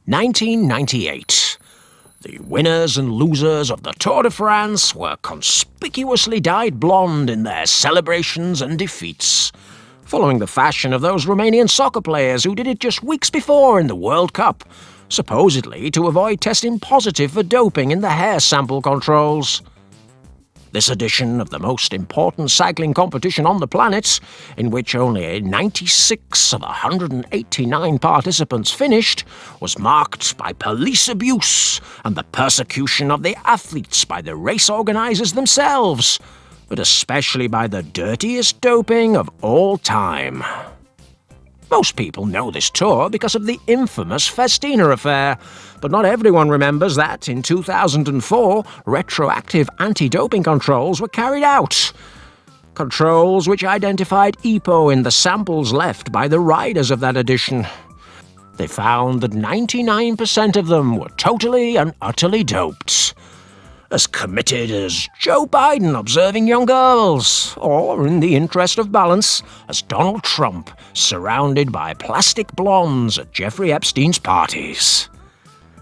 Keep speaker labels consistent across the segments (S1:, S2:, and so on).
S1: 1998. The winners and losers of the Tour de France were conspicuously dyed blonde in their celebrations and defeats, following the fashion of those Romanian soccer players who did it just weeks before in the World Cup, supposedly to avoid testing positive for doping in the hair sample controls. This edition of the most important cycling competition on the planet, in which only 96 of 189 participants finished, was marked by police abuse and the persecution of the athletes by the race organisers themselves, but especially by the dirtiest doping of all time. Most people know this tour because of the infamous Festina Affair, but not everyone remembers that in 2004, retroactive anti-doping controls were carried out. Controls which identified EPO in the samples left by the riders of that edition. They found that 99% of them were totally and utterly doped. As committed as Joe Biden observing young girls, or, in the interest of balance, as Donald Trump surrounded by plastic blondes at Jeffrey Epstein's parties.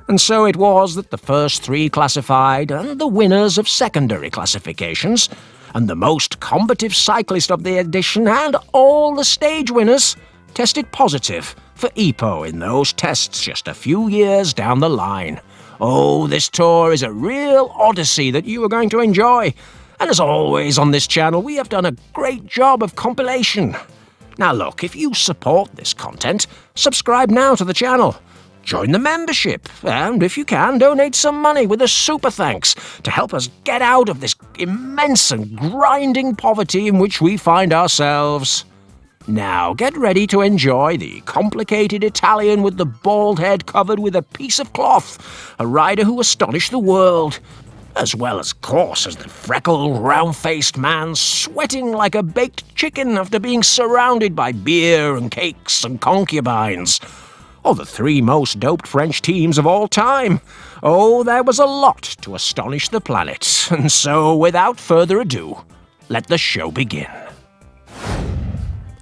S1: And so it was that the first three classified, and the winners of secondary classifications, and the most combative cyclist of the edition, and all the stage winners, tested positive for EPO in those tests just a few years down the line. Oh, this tour is a real odyssey that you are going to enjoy. And as always on this channel, we have done a great job of compilation. Now look, if you support this content, subscribe now to the channel. Join the membership, and if you can, donate some money with a super thanks to help us get out of this immense and grinding poverty in which we find ourselves. Now, get ready to enjoy the complicated Italian with the bald head covered with a piece of cloth, a rider who astonished the world, as well, of course, as the freckled, round-faced man sweating like a baked chicken after being surrounded by beer and cakes and concubines, or the three most doped French teams of all time. Oh, there was a lot to astonish the planet, and so, without further ado, let the show begin.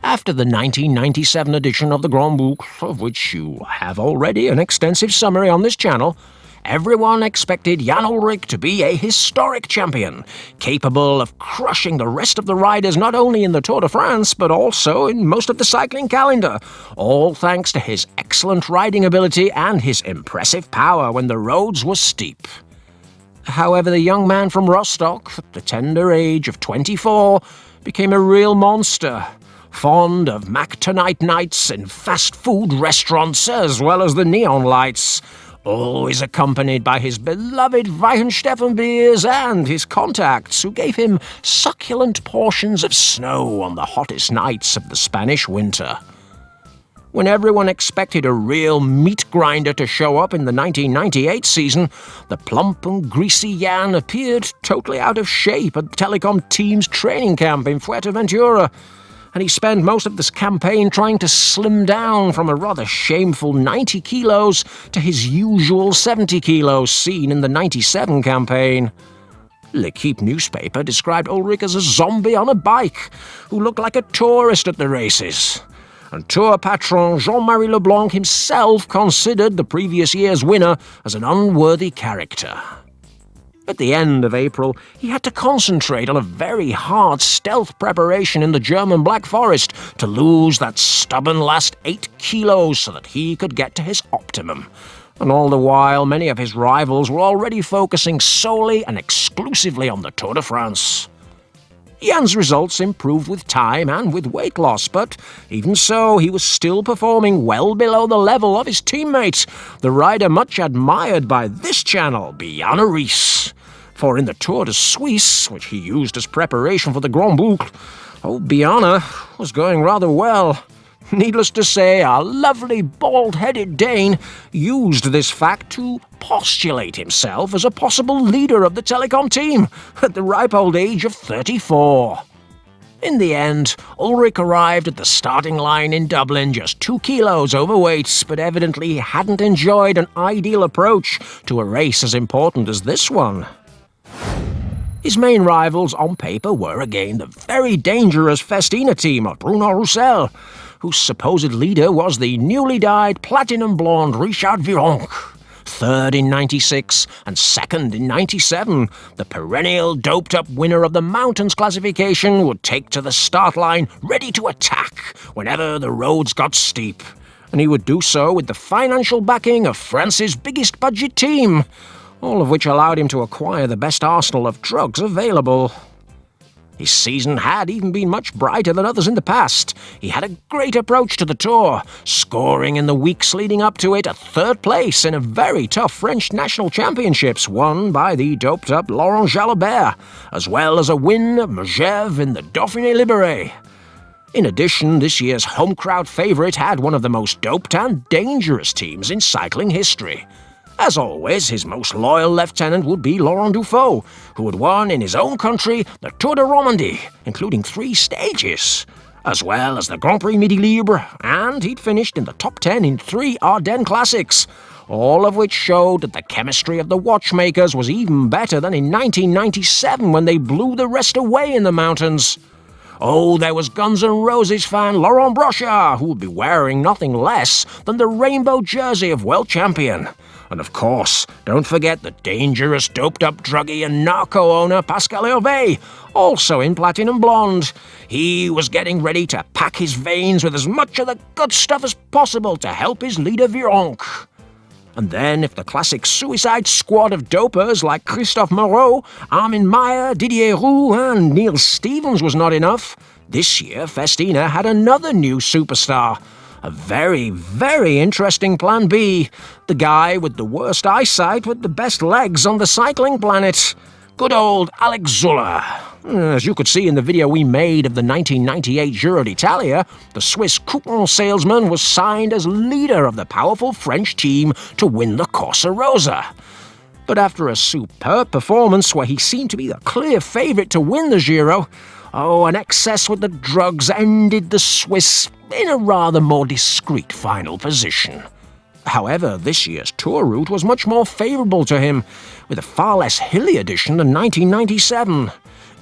S1: After the 1997 edition of the Grand Boucle, of which you have already an extensive summary on this channel, everyone expected Jan Ullrich to be a historic champion, capable of crushing the rest of the riders not only in the Tour de France, but also in most of the cycling calendar, all thanks to his excellent riding ability and his impressive power when the roads were steep. However, the young man from Rostock, at the tender age of 24, became a real monster, fond of Mac-tonight nights in fast food restaurants as well as the neon lights, always accompanied by his beloved Weihenstephan beers and his contacts who gave him succulent portions of snow on the hottest nights of the Spanish winter. When everyone expected a real meat grinder to show up in the 1998 season, the plump and greasy Jan appeared totally out of shape at the Telekom team's training camp in Fuerteventura, and he spent most of this campaign trying to slim down from a rather shameful 90 kilos to his usual 70 kilos seen in the 97 campaign. L'Equipe newspaper described Ullrich as a zombie on a bike who looked like a tourist at the races. And Tour patron Jean-Marie Leblanc himself considered the previous year's winner as an unworthy character. At the end of April, he had to concentrate on a very hard stealth preparation in the German Black Forest to lose that stubborn last 8 kilos so that he could get to his optimum. And all the while, many of his rivals were already focusing solely and exclusively on the Tour de France. Jan's results improved with time and with weight loss, but even so, he was still performing well below the level of his teammate, the rider much admired by this channel, Bjarne Riis. For in the Tour de Suisse, which he used as preparation for the Grand Boucle, Bjarne was going rather well. Needless to say, our lovely bald-headed Dane used this fact to postulate himself as a possible leader of the Telekom team at the ripe old age of 34. In the end, Ullrich arrived at the starting line in Dublin just 2 kilos overweight, but evidently hadn't enjoyed an ideal approach to a race as important as this one. His main rivals on paper were again the very dangerous Festina team of Bruno Roussel, whose supposed leader was the newly dyed platinum blonde Richard Virenque. Third in 96 and second in 97, the perennial doped-up winner of the mountains classification would take to the start line ready to attack whenever the roads got steep. And he would do so with the financial backing of France's biggest budget team, all of which allowed him to acquire the best arsenal of drugs available. His season had even been much brighter than others in the past. He had a great approach to the Tour, scoring in the weeks leading up to it a third place in a very tough French national championships won by the doped-up Laurent Jalabert, as well as a win at Megève in the Dauphiné Libéré. In addition, this year's home crowd favourite had one of the most doped and dangerous teams in cycling history. As always, his most loyal lieutenant would be Laurent Dufaux, who had won in his own country the Tour de Romandie, including 3 stages, as well as the Grand Prix Midi Libre, and he'd finished in the top 10 in 3 Ardennes Classics, all of which showed that the chemistry of the watchmakers was even better than in 1997 when they blew the rest away in the mountains. Oh, there was Guns N' Roses fan Laurent Brochard, who would be wearing nothing less than the rainbow jersey of world champion. And of course, don't forget the dangerous doped-up druggie and narco owner Pascal Hervé, also in platinum blonde. He was getting ready to pack his veins with as much of the good stuff as possible to help his leader Virenque. And then, if the classic suicide squad of dopers like Christophe Moreau, Armin Meyer, Didier Roux and Neil Stevens was not enough, this year Festina had another new superstar. A very, very interesting Plan B. The guy with the worst eyesight with the best legs on the cycling planet. Good old Alex Zülle. As you could see in the video we made of the 1998 Giro d'Italia, the Swiss coupon salesman was signed as leader of the powerful French team to win the Corsa Rosa. But after a superb performance where he seemed to be the clear favourite to win the Giro, an excess with the drugs ended the Swiss in a rather more discreet final position. However, this year's Tour route was much more favourable to him, with a far less hilly edition than 1997.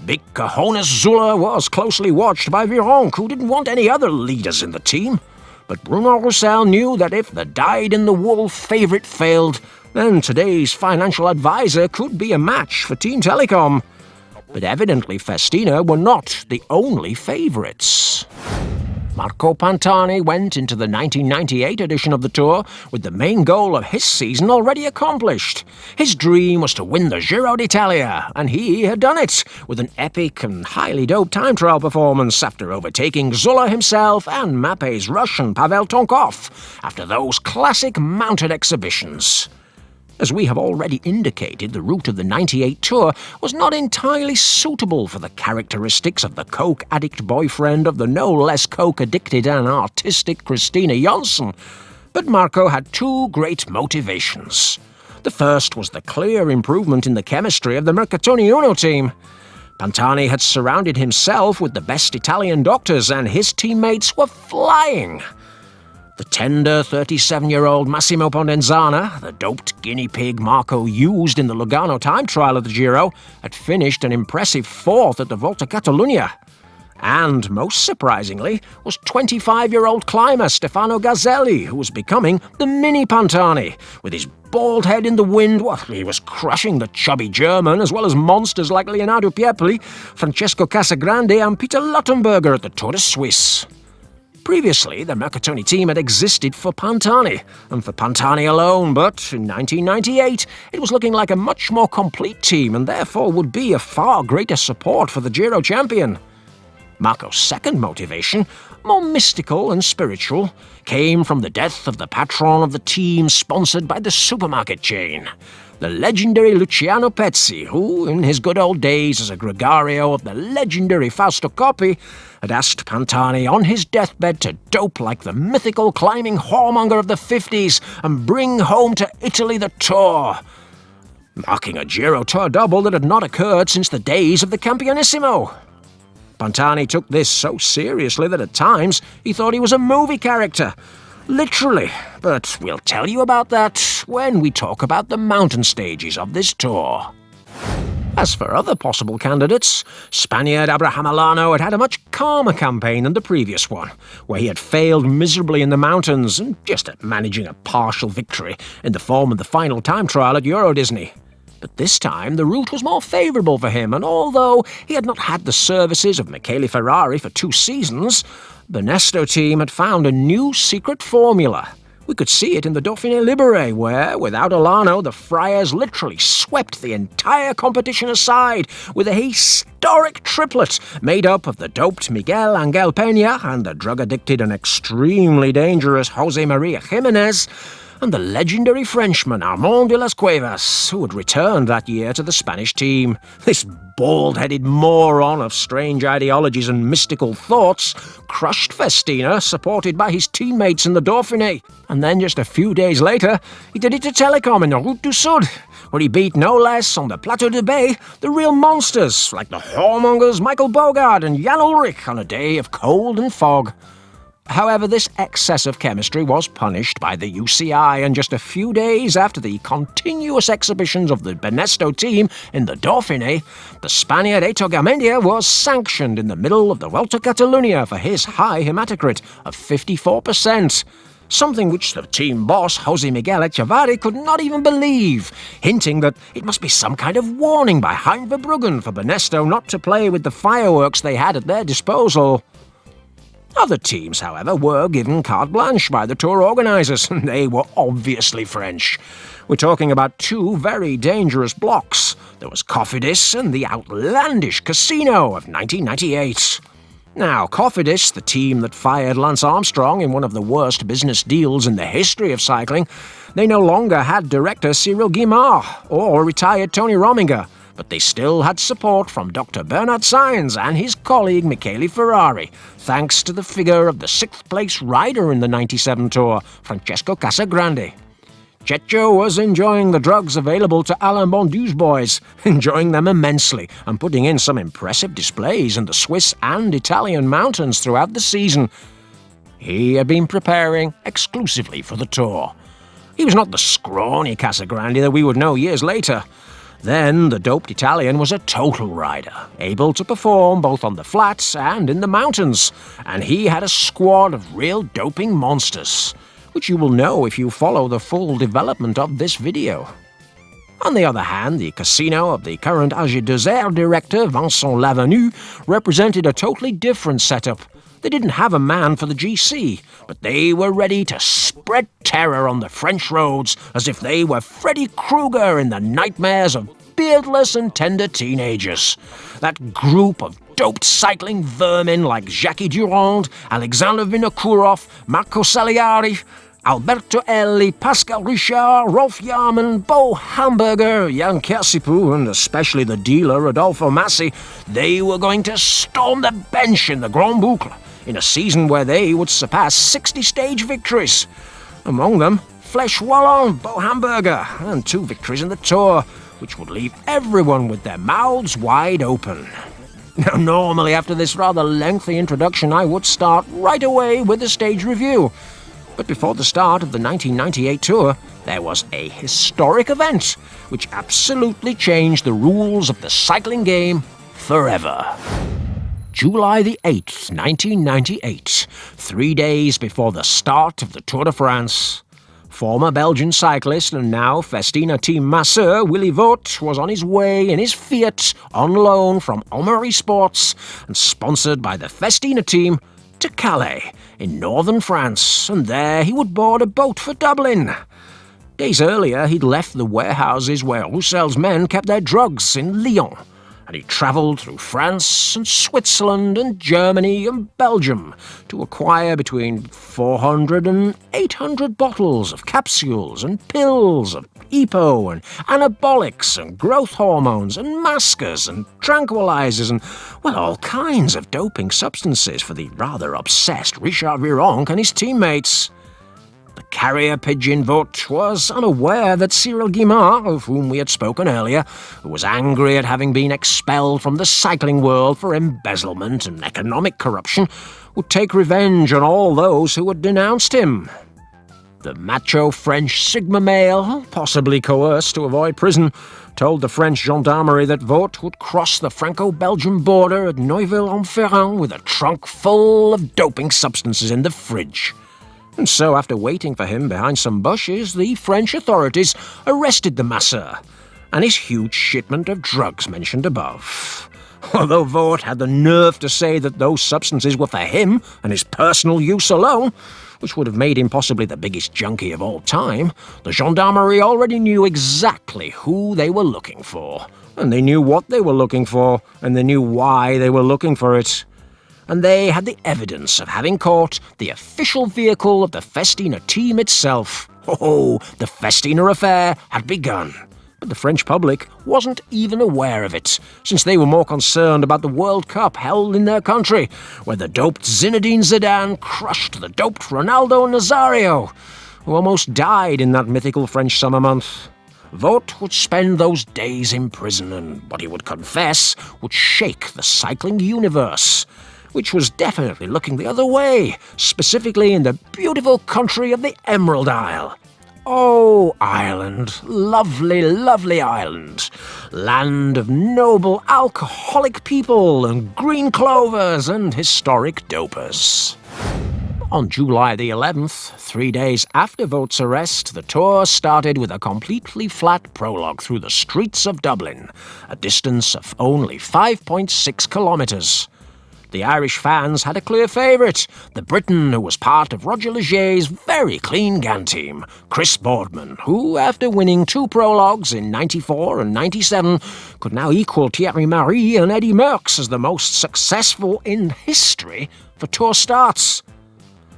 S1: Big cojones Zülle was closely watched by Virenque, who didn't want any other leaders in the team. But Bruno Roussel knew that if the dyed-in-the-wool favourite failed, then today's financial advisor could be a match for Team Telekom. But evidently Festina were not the only favourites. Marco Pantani went into the 1998 edition of the Tour with the main goal of his season already accomplished. His dream was to win the Giro d'Italia, and he had done it with an epic and highly doped time trial performance after overtaking Zülle himself and Mappe's Russian Pavel Tonkov after those classic mounted exhibitions. As we have already indicated, the route of the 98 Tour was not entirely suitable for the characteristics of the coke-addict boyfriend of the no less coke-addicted and artistic Christina Janssen. But Marco had 2 great motivations. The first was the clear improvement in the chemistry of the Mercatone Uno team. Pantani had surrounded himself with the best Italian doctors, and his teammates were flying. The tender 37-year-old Massimo Pondenzana, the doped guinea pig Marco used in the Lugano time trial of the Giro, had finished an impressive 4th at the Volta Catalunya. And, most surprisingly, was 25-year-old climber Stefano Gazzelli, who was becoming the mini Pantani. With his bald head in the wind, he was crushing the chubby German, as well as monsters like Leonardo Piepoli, Francesco Casagrande and Peter Luttenberger at the Tour de Suisse. Previously, the Mercatone team had existed for Pantani, and for Pantani alone, but in 1998 it was looking like a much more complete team and therefore would be a far greater support for the Giro champion. Marco's second motivation, more mystical and spiritual, came from the death of the patron of the team sponsored by the supermarket chain, the legendary Luciano Pezzi, who, in his good old days as a gregario of the legendary Fausto Coppi, had asked Pantani on his deathbed to dope like the mythical climbing whoremonger of the 50s and bring home to Italy the Tour, marking a Giro Tour double that had not occurred since the days of the Campionissimo. Pantani took this so seriously that at times he thought he was a movie character. Literally, but we'll tell you about that when we talk about the mountain stages of this tour. As for other possible candidates, Spaniard Abraham Alano had had a much calmer campaign than the previous one, where he had failed miserably in the mountains and just at managing a partial victory in the form of the final time trial at Euro Disney. But this time the route was more favourable for him, and although he had not had the services of Michele Ferrari for 2 seasons, the Nesto team had found a new secret formula. We could see it in the Dauphiné Libéré, where, without Alano, the Friars literally swept the entire competition aside with a historic triplet made up of the doped Miguel Angel Peña and the drug-addicted and extremely dangerous José María Jiménez, and the legendary Frenchman Armand de las Cuevas, who had returned that year to the Spanish team. This bald-headed moron of strange ideologies and mystical thoughts crushed Festina, supported by his teammates in the Dauphiné. And then just a few days later, he did it to Telekom in the Route du Sud, where he beat no less on the Plateau de Bay the real monsters like the whoremongers Michael Bogard and Jan Ullrich on a day of cold and fog. However, this excess of chemistry was punished by the UCI, and just a few days after the continuous exhibitions of the Benesto team in the Dauphiné, the Spaniard Aitor Garmendia was sanctioned in the middle of the Vuelta a Catalunya for his high hematocrit of 54%. Something which the team boss, José Miguel Echevarri, could not even believe, hinting that it must be some kind of warning by Hein Verbruggen for Benesto not to play with the fireworks they had at their disposal. Other teams, however, were given carte blanche by the tour organisers, and they were obviously French. We're talking about 2 very dangerous blocks. There was Cofidis and the outlandish Casino of 1998. Now, Cofidis, the team that fired Lance Armstrong in one of the worst business deals in the history of cycling, they no longer had director Cyril Guimard or retired Tony Rominger, but they still had support from Dr. Bernard Sainz and his colleague Michele Ferrari, thanks to the figure of the 6th-place rider in the 97 Tour, Francesco Casagrande. Cecco was enjoying the drugs available to Alain Bondu's boys, enjoying them immensely and putting in some impressive displays in the Swiss and Italian mountains throughout the season. He had been preparing exclusively for the Tour. He was not the scrawny Casagrande that we would know years later. Then the doped Italian was a total rider, able to perform both on the flats and in the mountains, and he had a squad of real doping monsters, which you will know if you follow the full development of this video. On the other hand, the Casino of the current AG2R director Vincent Lavenu represented a totally different setup. They didn't have a man for the GC, but they were ready to spread terror on the French roads as if they were Freddy Krueger in the nightmares of beardless and tender teenagers. That group of doped cycling vermin like Jackie Durand, Alexander Vinokourov, Marco Salieri, Alberto Elli, Pascal Richard, Rolf Jarman, Bo Hamburger, Jan Kersipu, and especially the dealer Rodolfo Massi, they were going to storm the bench in the Grand Boucle in a season where they would surpass 60 stage victories. Among them, Flèche Wallonne, Bo Hamburger, and 2 victories in the Tour, which would leave everyone with their mouths wide open. Now, normally after this rather lengthy introduction, I would start right away with a stage review. But before the start of the 1998 Tour, there was a historic event which absolutely changed the rules of the cycling game forever. July the 8th, 1998, 3 days before the start of the Tour de France. Former Belgian cyclist and now Festina team masseur Willy Voet was on his way in his Fiat on loan from Almery Sports and sponsored by the Festina team to Calais in northern France, and there he would board a boat for Dublin. Days earlier he'd left the warehouses where Roussel's men kept their drugs in Lyon, and he travelled through France and Switzerland and Germany and Belgium to acquire between 400 and 800 bottles of capsules and pills of EPO and anabolics and growth hormones and maskers and tranquilizers and, well, all kinds of doping substances for the rather obsessed Richard Virenque and his teammates. The carrier pigeon Voet was unaware that Cyril Guimard, of whom we had spoken earlier, who was angry at having been expelled from the cycling world for embezzlement and economic corruption, would take revenge on all those who had denounced him. The macho French Sigma male, possibly coerced to avoid prison, told the French gendarmerie that Voet would cross the Franco-Belgian border at Neuville-en-Ferrand with a trunk full of doping substances in the fridge. And so, after waiting for him behind some bushes, the French authorities arrested the masseur and his huge shipment of drugs mentioned above. Although Voet had the nerve to say that those substances were for him and his personal use alone, which would have made him possibly the biggest junkie of all time, the gendarmerie already knew exactly who they were looking for. And they knew what they were looking for, and they knew why they were looking for it. And they had the evidence of having caught the official vehicle of the Festina team itself. Oh, the Festina Affair had begun. But the French public wasn't even aware of it, since they were more concerned about the World Cup held in their country, where the doped Zinedine Zidane crushed the doped Ronaldo Nazario, who almost died in that mythical French summer month. Voet would spend those days in prison, and what he would confess would shake the cycling universe, which was definitely looking the other way, specifically in the beautiful country of the Emerald Isle. Oh, Ireland, lovely, lovely Ireland, land of noble alcoholic people and green clovers and historic dopers. On July the 11th, 3 days after Voet's arrest, the tour started with a completely flat prologue through the streets of Dublin, a distance of only 5.6 kilometres. The Irish fans had a clear favourite, the Briton who was part of Roger Legier's very clean GAN team, Chris Boardman, who, after winning 2 prologues in 94 and 97, could now equal Thierry Marie and Eddy Merckx as the most successful in history for tour starts.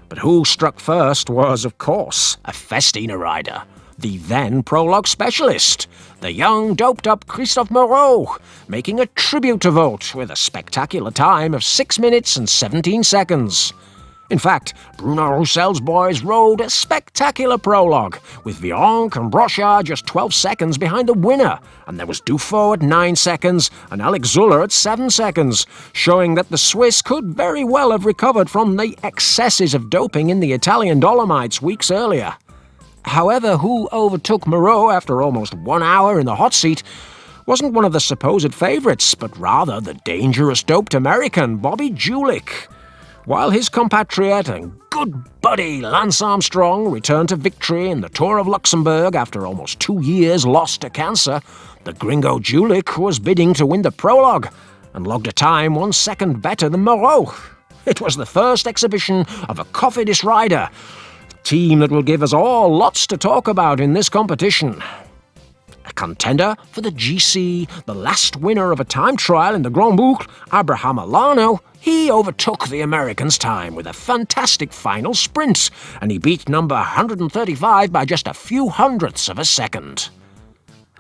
S1: But who struck first was, of course, a Festina rider, the then prologue specialist, the young doped-up Christophe Moreau, making a tribute to Voet with a spectacular time of 6 minutes and 17 seconds. In fact, Bruno Roussel's boys rode a spectacular prologue, with Virenque and Brochard just 12 seconds behind the winner, and there was Dufault at 9 seconds and Alex Zuller at 7 seconds, showing that the Swiss could very well have recovered from the excesses of doping in the Italian Dolomites weeks earlier. However, who overtook Moreau after almost 1 hour in the hot seat wasn't one of the supposed favourites, but rather the dangerous doped American Bobby Julich. While his compatriot and good buddy Lance Armstrong returned to victory in the Tour of Luxembourg after almost 2 years lost to cancer, the gringo Julich was bidding to win the prologue and logged a time 1 second better than Moreau. It was the first exhibition of a Cofidis rider, team that will give us all lots to talk about in this competition. A contender for the GC, the last winner of a time trial in the Grand Boucle, Abraham Alano, he overtook the American's time with a fantastic final sprint, and he beat number 135 by just a few hundredths of a second.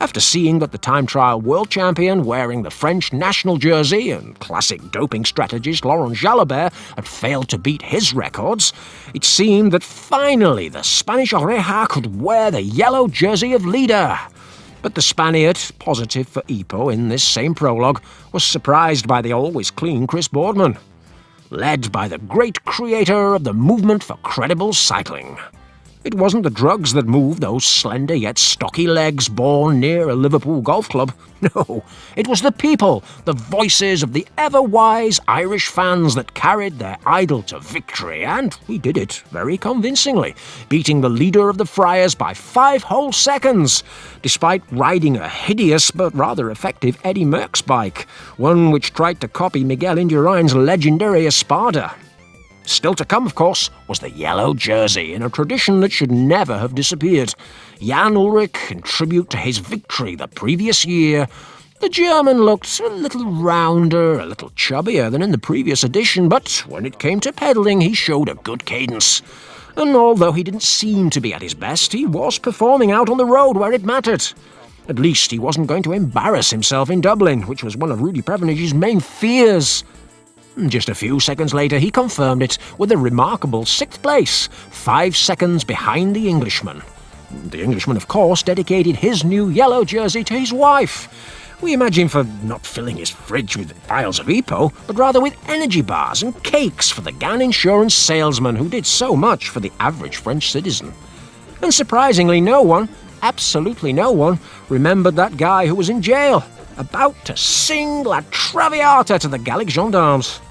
S1: After seeing that the time trial world champion wearing the French national jersey and classic doping strategist Laurent Jalabert had failed to beat his records, it seemed that finally the Spanish Oreja could wear the yellow jersey of leader. But the Spaniard, positive for EPO in this same prologue, was surprised by the always clean Chris Boardman, led by the great creator of the movement for credible cycling. It wasn't the drugs that moved those slender yet stocky legs born near a Liverpool golf club. No, it was the people, the voices of the ever-wise Irish fans that carried their idol to victory, and he did it very convincingly, beating the leader of the Friars by 5 whole seconds, despite riding a hideous but rather effective Eddy Merckx bike, one which tried to copy Miguel Indurain's legendary Espada. Still to come, of course, was the yellow jersey, in a tradition that should never have disappeared. Jan Ullrich, in tribute to his victory the previous year, the German looked a little rounder, a little chubbier than in the previous edition, but when it came to pedalling, he showed a good cadence. And although he didn't seem to be at his best, he was performing out on the road where it mattered. At least he wasn't going to embarrass himself in Dublin, which was one of Rudy Prevenage's main fears. Just a few seconds later, he confirmed it with a remarkable 6th place, 5 seconds behind the Englishman. The Englishman, of course, dedicated his new yellow jersey to his wife. We imagine for not filling his fridge with vials of EPO, but rather with energy bars and cakes for the GAN insurance salesman who did so much for the average French citizen. And surprisingly, no one, absolutely no one, remembered that guy who was in jail, about to sing La Traviata to the Gallic gendarmes.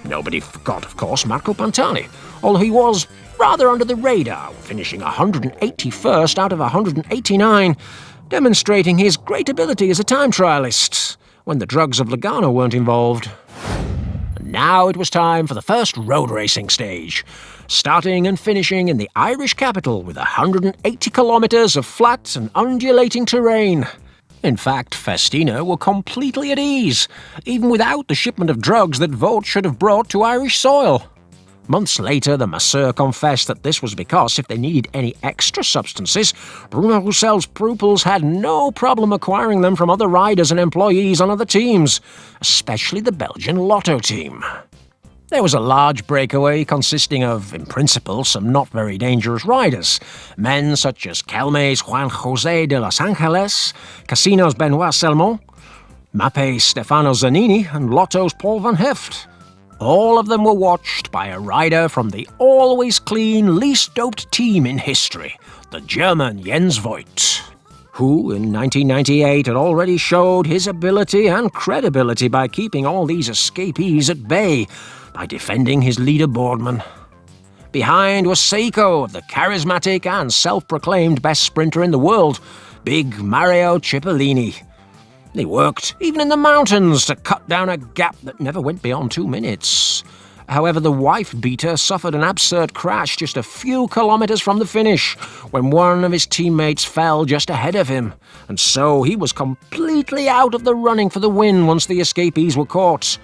S1: Nobody forgot, of course, Marco Pantani, although he was rather under the radar, finishing 181st out of 189, demonstrating his great ability as a time trialist, when the drugs of Lugano weren't involved. And now it was time for the first road racing stage, starting and finishing in the Irish capital with 180 kilometres of flat and undulating terrain. In fact, Festina were completely at ease, even without the shipment of drugs that Voet should have brought to Irish soil. Months later, the masseur confessed that this was because if they needed any extra substances, Bruno Roussel's pupils had no problem acquiring them from other riders and employees on other teams, especially the Belgian Lotto team. There was a large breakaway consisting of, in principle, some not very dangerous riders. Men such as Kelme's Juan José de Los Angeles, Casino's Benoit Selmont, Mappe's Stefano Zanini, and Lotto's Paul van Heft. All of them were watched by a rider from the always clean, least doped team in history, the German Jens Voet, who in 1998 had already showed his ability and credibility by keeping all these escapees at bay, by defending his leader Boardman. Behind was Seiko, the charismatic and self-proclaimed best sprinter in the world, big Mario Cipollini. They worked, even in the mountains, to cut down a gap that never went beyond 2 minutes. However, the wife-beater suffered an absurd crash just a few kilometres from the finish, when one of his teammates fell just ahead of him, and so he was completely out of the running for the win once the escapees were caught.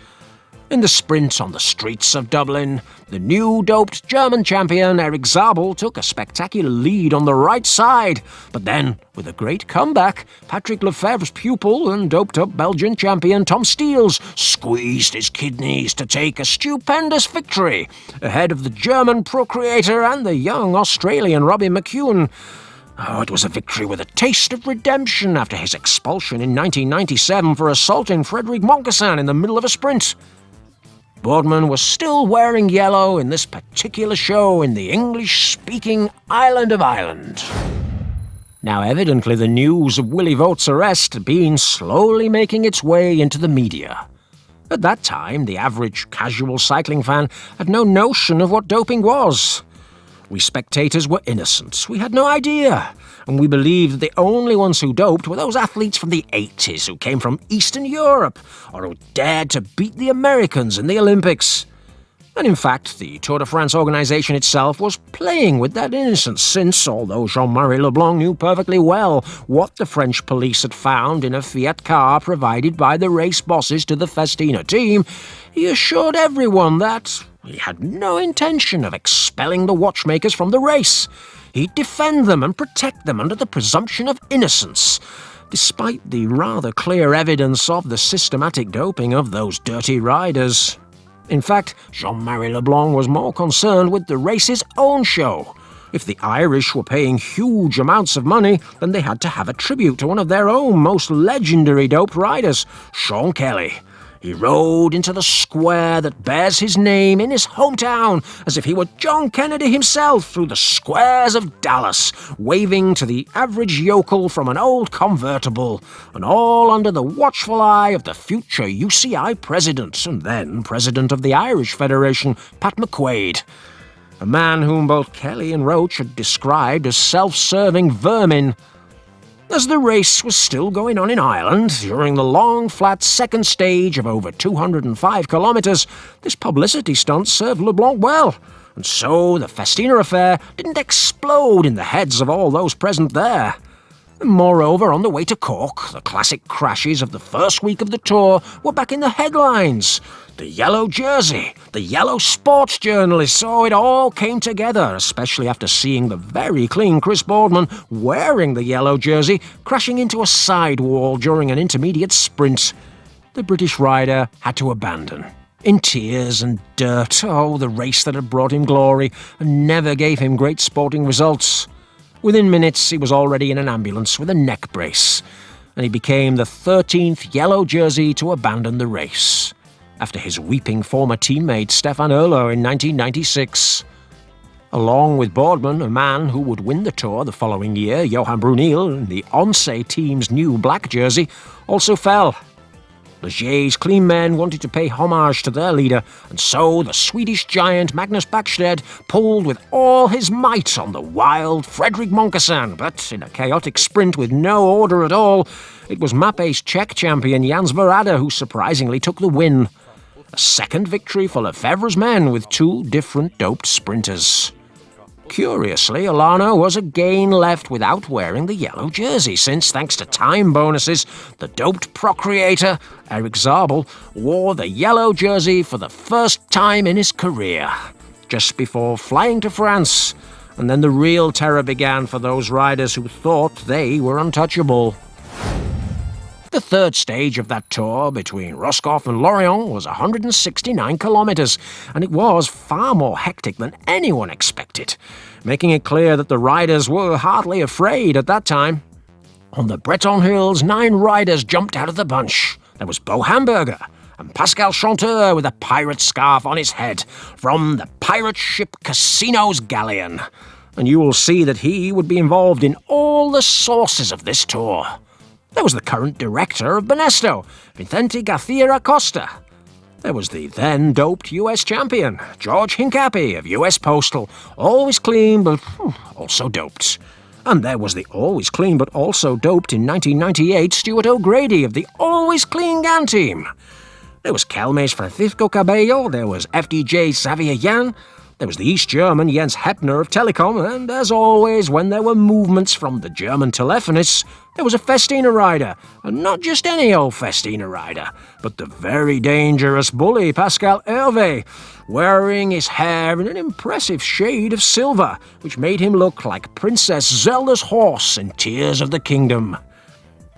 S1: In the sprint on the streets of Dublin, the new doped German champion Erik Zabel took a spectacular lead on the right side, but then, with a great comeback, Patrick Lefebvre's pupil and doped-up Belgian champion Tom Steels squeezed his kidneys to take a stupendous victory, ahead of the German procreator and the young Australian Robbie McEwen. Oh, it was a victory with a taste of redemption after his expulsion in 1997 for assaulting Frédéric Moncassin in the middle of a sprint. Boardman was still wearing yellow in this particular show in the English-speaking island of Ireland. Now, evidently the news of Willy Voet's arrest had been slowly making its way into the media. At that time, the average casual cycling fan had no notion of what doping was. We spectators were innocent. We had no idea. And we believed that the only ones who doped were those athletes from the 80s who came from Eastern Europe, or who dared to beat the Americans in the Olympics. And in fact, the Tour de France organization itself was playing with that innocence since, although Jean-Marie Leblanc knew perfectly well what the French police had found in a Fiat car provided by the race bosses to the Festina team, he assured everyone that he had no intention of expelling the watchmakers from the race. He'd defend them and protect them under the presumption of innocence, despite the rather clear evidence of the systematic doping of those dirty riders. In fact, Jean-Marie Leblanc was more concerned with the race's own show. If the Irish were paying huge amounts of money, then they had to have a tribute to one of their own most legendary doped riders, Sean Kelly. He rode into the square that bears his name in his hometown as if he were John Kennedy himself through the squares of Dallas, waving to the average yokel from an old convertible, and all under the watchful eye of the future UCI president and then president of the Irish Federation, Pat McQuaid, a man whom both Kelly and Roach had described as self-serving vermin. As the race was still going on in Ireland, during the long, flat second stage of over 205 kilometres, this publicity stunt served Leblanc well, and so the Festina Affair didn't explode in the heads of all those present there. And moreover, on the way to Cork, the classic crashes of the first week of the Tour were back in the headlines. The yellow jersey, the yellow sports journalist, so it all came together, especially after seeing the very clean Chris Boardman wearing the yellow jersey crashing into a sidewall during an intermediate sprint. The British rider had to abandon. In tears and dirt, the race that had brought him glory and never gave him great sporting results. Within minutes, he was already in an ambulance with a neck brace, and he became the 13th yellow jersey to abandon the race, after his weeping former teammate Stefan Oehler in 1996. Along with Boardman, a man who would win the Tour the following year, Johan Brunel, in the Once team's new black jersey, also fell. Legier's clean men wanted to pay homage to their leader, and so the Swedish giant Magnus Backstedt pulled with all his might on the wild Fredrik Monkesson, but in a chaotic sprint with no order at all, it was Mappe's Czech champion Jan Svorada who surprisingly took the win. A second victory for Lefebvre's men with two different doped sprinters. Curiously, Alano was again left without wearing the yellow jersey, since, thanks to time bonuses, the doped procreator, Erik Zabel, wore the yellow jersey for the first time in his career, just before flying to France, and then the real terror began for those riders who thought they were untouchable. The third stage of that tour between Roscoff and Lorient was 169 kilometres, and it was far more hectic than anyone expected, making it clear that the riders were hardly afraid at that time. On the Breton Hills, 9 riders jumped out of the bunch. There was Bo Hamburger and Pascal Chanteur with a pirate scarf on his head from the pirate ship Casino's galleon, and you will see that he would be involved in all the sources of this tour. There was the current director of Banesto, Vicente Garcia Acosta. There was the then-doped US champion, George Hincapie of US Postal, always clean but also doped. And there was the always clean but also doped in 1998 Stuart O'Grady of the always clean GAN team. There was Kelme's Francisco Cabello, there was FDJ's Xavier Jan, there was the East German Jens Heppner of Telekom, and as always, when there were movements from the German telephonists, there was a Festina rider, and not just any old Festina rider, but the very dangerous bully Pascal Hervé, wearing his hair in an impressive shade of silver, which made him look like Princess Zelda's horse in Tears of the Kingdom.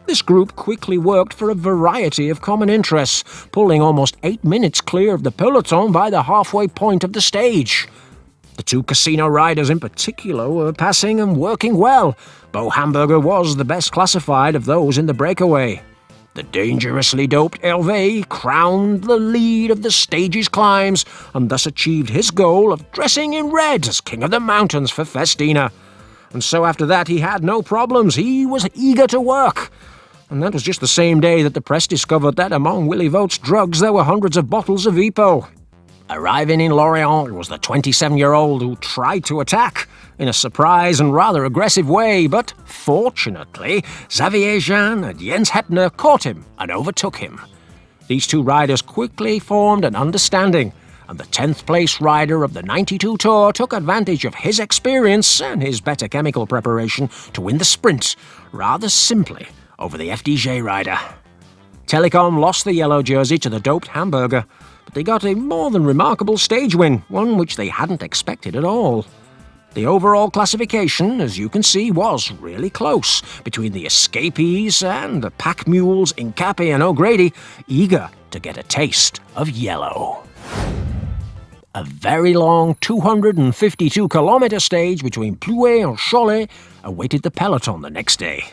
S1: This group quickly worked for a variety of common interests, pulling almost 8 minutes clear of the peloton by the halfway point of the stage. The 2 Casino riders in particular were passing and working well. Bo Hamburger was the best classified of those in the breakaway. The dangerously doped Hervé crowned the lead of the stage's climbs and thus achieved his goal of dressing in red as King of the Mountains for Festina. And so after that he had no problems. He was eager to work. And that was just the same day that the press discovered that among Willy Voet's drugs there were hundreds of bottles of EPO. Arriving in Lorient was the 27-year-old who tried to attack in a surprise and rather aggressive way, but fortunately, Xavier Jean and Jens Heppner caught him and overtook him. These 2 riders quickly formed an understanding, and the 10th place rider of the 92 Tour took advantage of his experience and his better chemical preparation to win the sprint, rather simply, over the FDJ rider. Telekom lost the yellow jersey to the doped Hamburger, but they got a more than remarkable stage win, one which they hadn't expected at all. The overall classification, as you can see, was really close between the escapees and the pack mules Hincapie and O'Grady, eager to get a taste of yellow. A very long 252-kilometre stage between Plouay and Cholet awaited the peloton the next day.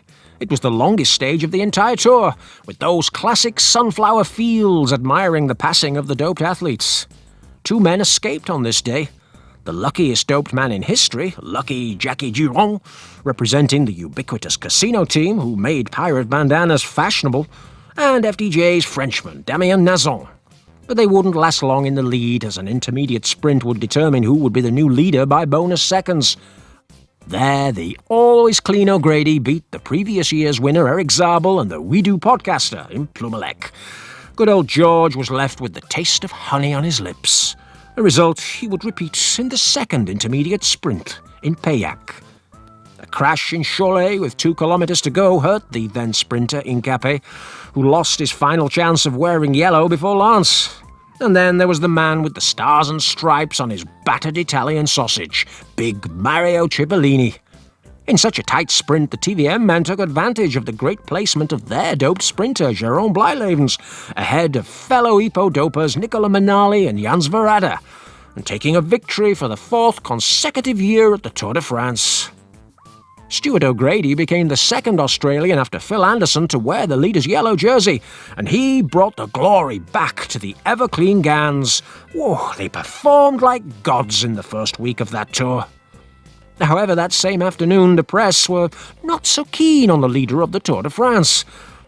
S1: It was the longest stage of the entire tour, with those classic sunflower fields admiring the passing of the doped athletes. 2 men escaped on this day. The luckiest doped man in history, Lucky Jackie Durand, representing the ubiquitous Casino team who made pirate bandanas fashionable, and FDJ's Frenchman, Damien Nazon. But they wouldn't last long in the lead, as an intermediate sprint would determine who would be the new leader by bonus seconds. There, the always clean O'Grady beat the previous year's winner Erik Zabel and the We Do podcaster in Plumelec. Good old George was left with the taste of honey on his lips, a result he would repeat in the second intermediate sprint in Pauillac. A crash in Cholet with 2 kilometres to go hurt the then sprinter Hincapie, who lost his final chance of wearing yellow before Lance. And then there was the man with the stars and stripes on his battered Italian sausage, big Mario Cipollini. In such a tight sprint, the TVM men took advantage of the great placement of their doped sprinter, Jérôme Blijlevens, ahead of fellow EPO dopers Nicola Menali and Jan Svorada, and taking a victory for the 4th consecutive year at the Tour de France. Stuart O'Grady became the second Australian after Phil Anderson to wear the leader's yellow jersey, and he brought the glory back to the ever-clean Gans. Whoa, they performed like gods in the first week of that tour. However, that same afternoon, the press were not so keen on the leader of the Tour de France.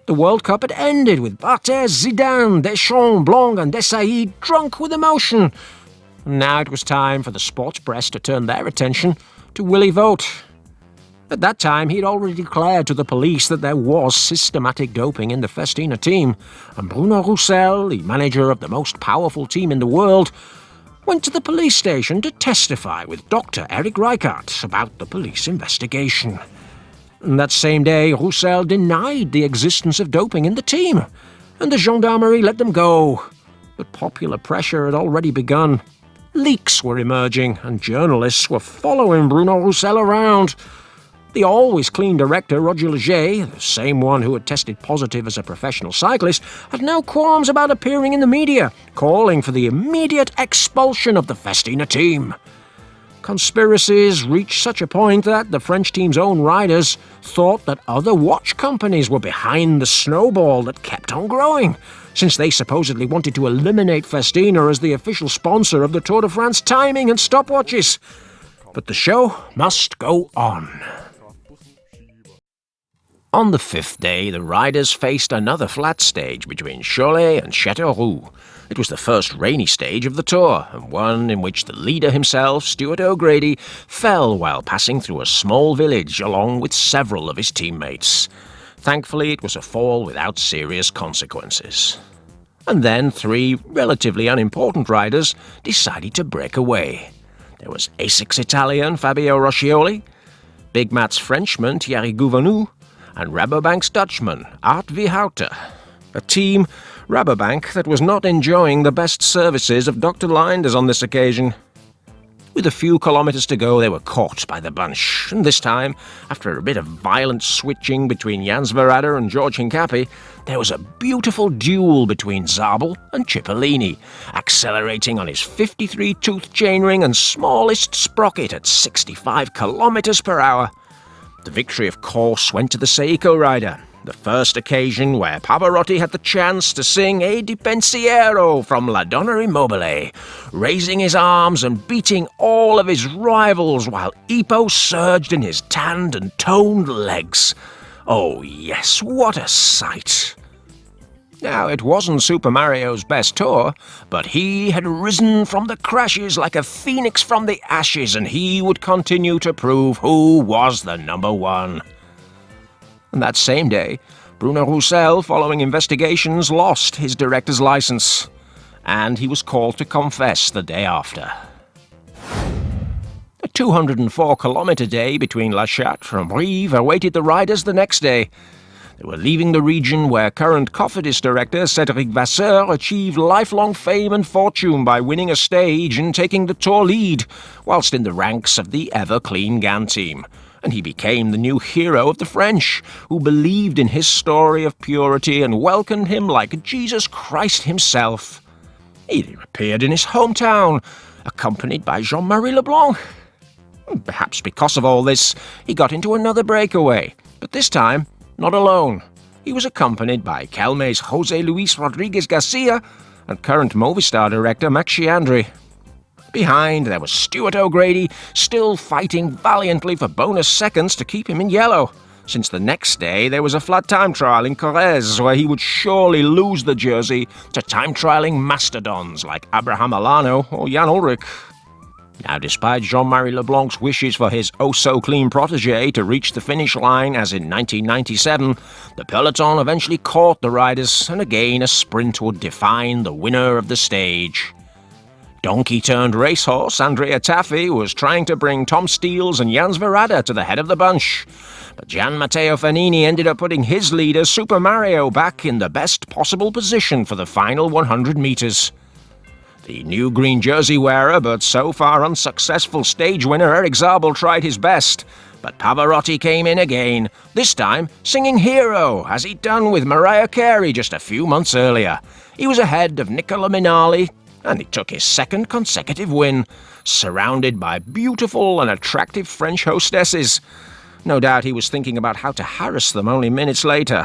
S1: The World Cup had ended with Barthez, Zidane, Deschamps, Blanc and Desailly drunk with emotion. And now it was time for the sports press to turn their attention to Willy Voet. At that time, he'd already declared to the police that there was systematic doping in the Festina team, and Bruno Roussel, the manager of the most powerful team in the world, went to the police station to testify with Dr. Erik Zabel about the police investigation. And that same day, Roussel denied the existence of doping in the team, and the gendarmerie let them go. But popular pressure had already begun. Leaks were emerging, and journalists were following Bruno Roussel around. The always clean director, Roger Leger, the same one who had tested positive as a professional cyclist, had no qualms about appearing in the media, calling for the immediate expulsion of the Festina team. Conspiracies reached such a point that the French team's own riders thought that other watch companies were behind the snowball that kept on growing, since they supposedly wanted to eliminate Festina as the official sponsor of the Tour de France timing and stopwatches. But the show must go on. On the fifth day, the riders faced another flat stage between Cholet and Châteauroux. It was the first rainy stage of the tour, and one in which the leader himself, Stuart O'Grady, fell while passing through a small village along with several of his teammates. Thankfully, it was a fall without serious consequences. And then three relatively unimportant riders decided to break away. There was ASIC's Italian Fabio Roscioli, Big Mat's Frenchman Thierry Gouvenou, and Rabobank's Dutchman, Art Vierhouten, a team, Rabobank, that was not enjoying the best services of Dr. Linders on this occasion. With a few kilometres to go, they were caught by the bunch, and this time, after a bit of violent switching between Jan Svorada and George Hincapie, there was a beautiful duel between Zabel and Cipollini, accelerating on his 53-tooth chainring and smallest sprocket at 65 kilometres per hour. The victory, of course, went to the Seiko rider, the first occasion where Pavarotti had the chance to sing E di Pensiero from La Donna Immobile, raising his arms and beating all of his rivals while Ipo surged in his tanned and toned legs. Oh yes, what a sight! Now, it wasn't Super Mario's best tour, but he had risen from the crashes like a phoenix from the ashes, and he would continue to prove who was the number one. And that same day, Bruno Roussel, following investigations, lost his director's license, and he was called to confess the day after. A 204-kilometre day between La Châtre and Brive awaited the riders the next day. They were leaving the region where current Cofidis director Cédric Vasseur achieved lifelong fame and fortune by winning a stage and taking the Tour lead, whilst in the ranks of the ever-clean Gan team. And he became the new hero of the French, who believed in his story of purity and welcomed him like Jesus Christ himself. He appeared in his hometown, accompanied by Jean-Marie Leblanc. Perhaps because of all this, he got into another breakaway, but this time, not alone. He was accompanied by Kelme's José Luis Rodriguez Garcia and current Movistar director Max Chiandri. Behind, there was Stuart O'Grady, still fighting valiantly for bonus seconds to keep him in yellow, since the next day there was a flat time trial in Corrèze where he would surely lose the jersey to time-trialling mastodons like Abraham Alano or Jan Ullrich. Now, despite Jean-Marie Leblanc's wishes for his oh-so-clean protégé to reach the finish line as in 1997, the peloton eventually caught the riders, and again a sprint would define the winner of the stage. Donkey-turned-racehorse Andrea Taffi was trying to bring Tom Steels and Jan Svorada to the head of the bunch, but Gian Matteo Fanini ended up putting his leader Super Mario back in the best possible position for the final 100 metres. The new green jersey wearer, but so far unsuccessful stage winner Erik Zabel tried his best, but Pavarotti came in again, this time singing Hero, as he'd done with Mariah Carey just a few months earlier. He was ahead of Nicola Minali, and he took his second consecutive win, surrounded by beautiful and attractive French hostesses. No doubt he was thinking about how to harass them only minutes later.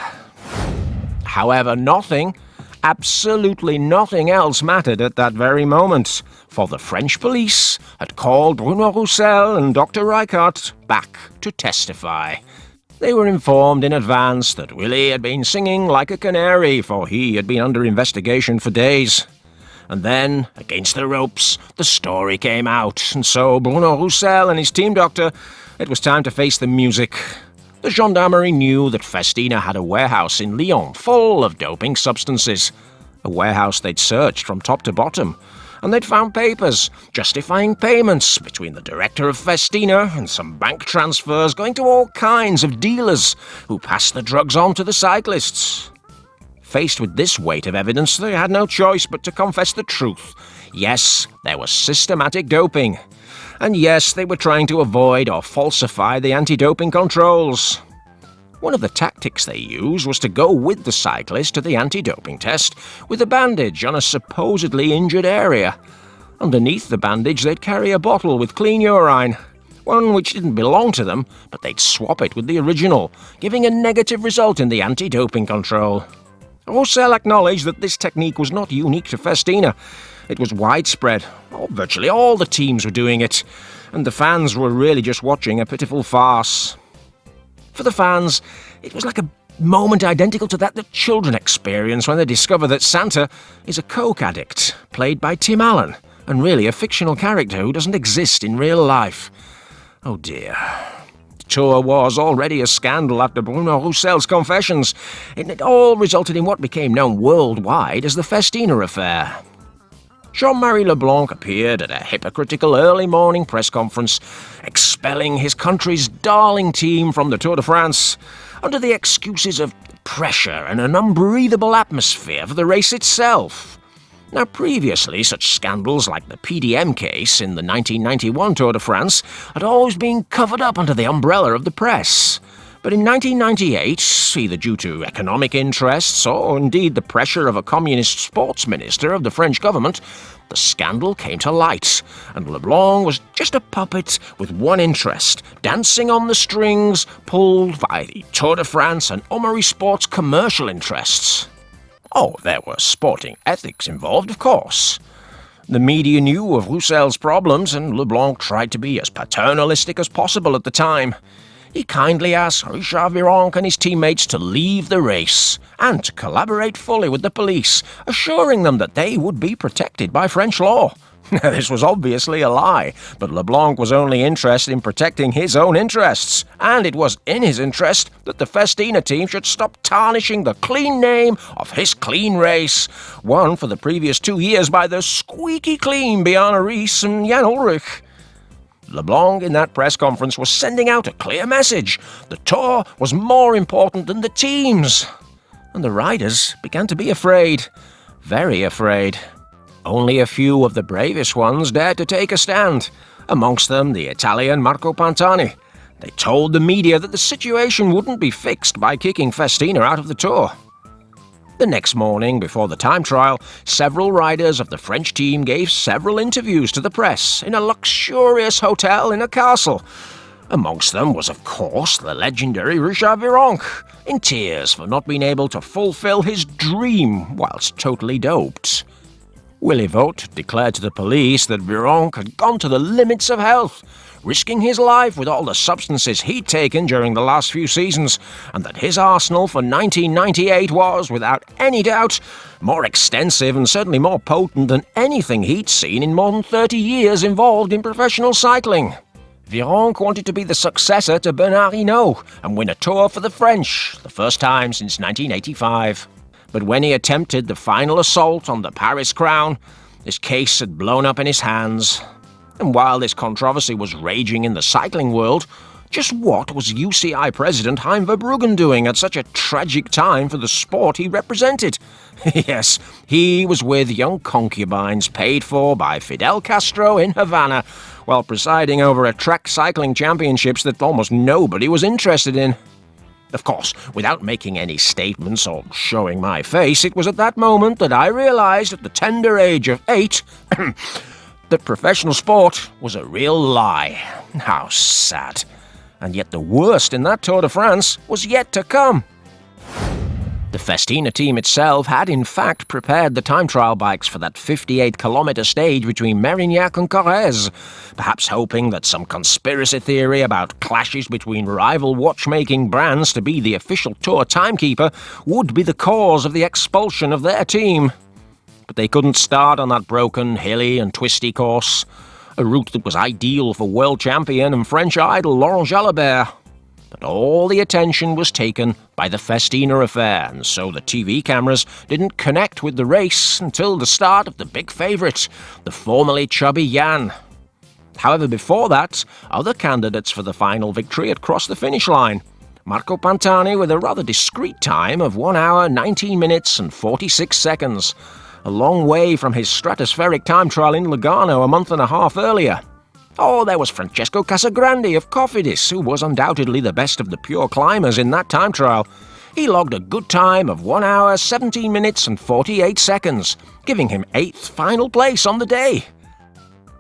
S1: However, nothing, absolutely nothing else mattered at that very moment, for the French police had called Bruno Roussel and Dr. Reichardt back to testify. They were informed in advance that Willy had been singing like a canary, for he had been under investigation for days. And then, against the ropes, the story came out, and so Bruno Roussel and his team doctor, it was time to face the music. The gendarmerie knew that Festina had a warehouse in Lyon full of doping substances, a warehouse they'd searched from top to bottom, and they'd found papers justifying payments between the director of Festina and some bank transfers going to all kinds of dealers who passed the drugs on to the cyclists. Faced with this weight of evidence, they had no choice but to confess the truth. Yes, there was systematic doping. And yes, they were trying to avoid or falsify the anti-doping controls. One of the tactics they used was to go with the cyclist to the anti-doping test with a bandage on a supposedly injured area. Underneath the bandage, they'd carry a bottle with clean urine, one which didn't belong to them, but they'd swap it with the original, giving a negative result in the anti-doping control. Roussel acknowledged that this technique was not unique to Festina. It was widespread. Virtually all the teams were doing it, and the fans were really just watching a pitiful farce. For the fans, it was like a moment identical to that children experience when they discover that Santa is a coke addict, played by Tim Allen, and really a fictional character who doesn't exist in real life. Oh dear. The tour was already a scandal after Bruno Roussel's confessions, and it all resulted in what became known worldwide as the Festina Affair. Jean-Marie Leblanc appeared at a hypocritical early morning press conference, expelling his country's darling team from the Tour de France under the excuses of pressure and an unbreathable atmosphere for the race itself. Now, previously, such scandals like the PDM case in the 1991 Tour de France had always been covered up under the umbrella of the press. But in 1998, either due to economic interests or indeed the pressure of a communist sports minister of the French government, the scandal came to light, and Leblanc was just a puppet with one interest, dancing on the strings pulled by the Tour de France and Omari Sports' commercial interests. Oh, there were sporting ethics involved, of course. The media knew of Roussel's problems, and Leblanc tried to be as paternalistic as possible at the time. He kindly asked Richard Virenque and his teammates to leave the race and to collaborate fully with the police, assuring them that they would be protected by French law. This was obviously a lie, but Leblanc was only interested in protecting his own interests, and it was in his interest that the Festina team should stop tarnishing the clean name of his clean race, won for the previous 2 years by the squeaky clean Bjarne Riis and Jan Ullrich. Leblanc in that press conference was sending out a clear message. The Tour was more important than the teams. And the riders began to be afraid. Very afraid. Only a few of the bravest ones dared to take a stand. Amongst them, the Italian Marco Pantani. They told the media that the situation wouldn't be fixed by kicking Festina out of the Tour. The next morning, before the time trial, several riders of the French team gave several interviews to the press in a luxurious hotel in a castle. Amongst them was, of course, the legendary Richard Virenque, in tears for not being able to fulfill his dream whilst totally doped. Willy Voet declared to the police that Virenque had gone to the limits of health, risking his life with all the substances he'd taken during the last few seasons, and that his arsenal for 1998 was, without any doubt, more extensive and certainly more potent than anything he'd seen in more than 30 years involved in professional cycling. Virenque wanted to be the successor to Bernard Hinault and win a Tour for the French, the first time since 1985. But when he attempted the final assault on the Paris crown, his case had blown up in his hands. And while this controversy was raging in the cycling world, just what was UCI President Hein Verbruggen doing at such a tragic time for the sport he represented? Yes, he was with young concubines paid for by Fidel Castro in Havana, while presiding over a track cycling championships that almost nobody was interested in. Of course, without making any statements or showing my face, it was at that moment that I realized at the tender age of 8 that professional sport was a real lie. How sad. and yet the worst in that Tour de France was yet to come. The Festina team itself had in fact prepared the time trial bikes for that 58-kilometre stage between Mérignac and Corrèze, perhaps hoping that some conspiracy theory about clashes between rival watchmaking brands to be the official Tour timekeeper would be the cause of the expulsion of their team. But they couldn't start on that broken, hilly and twisty course, a route that was ideal for world champion and French idol Laurent Desbiens. But all the attention was taken by the Festina Affair, and so the TV cameras didn't connect with the race until the start of the big favourite, the formerly chubby Jan. However, before that, other candidates for the final victory had crossed the finish line. Marco Pantani with a rather discreet time of 1 hour, 19 minutes and 46 seconds, a long way from his stratospheric time trial in Lugano a month and a half earlier. Oh, there was Francesco Casagrande of Cofidis, who was undoubtedly the best of the pure climbers in that time trial. He logged a good time of 1 hour, 17 minutes and 48 seconds, giving him 8th final place on the day.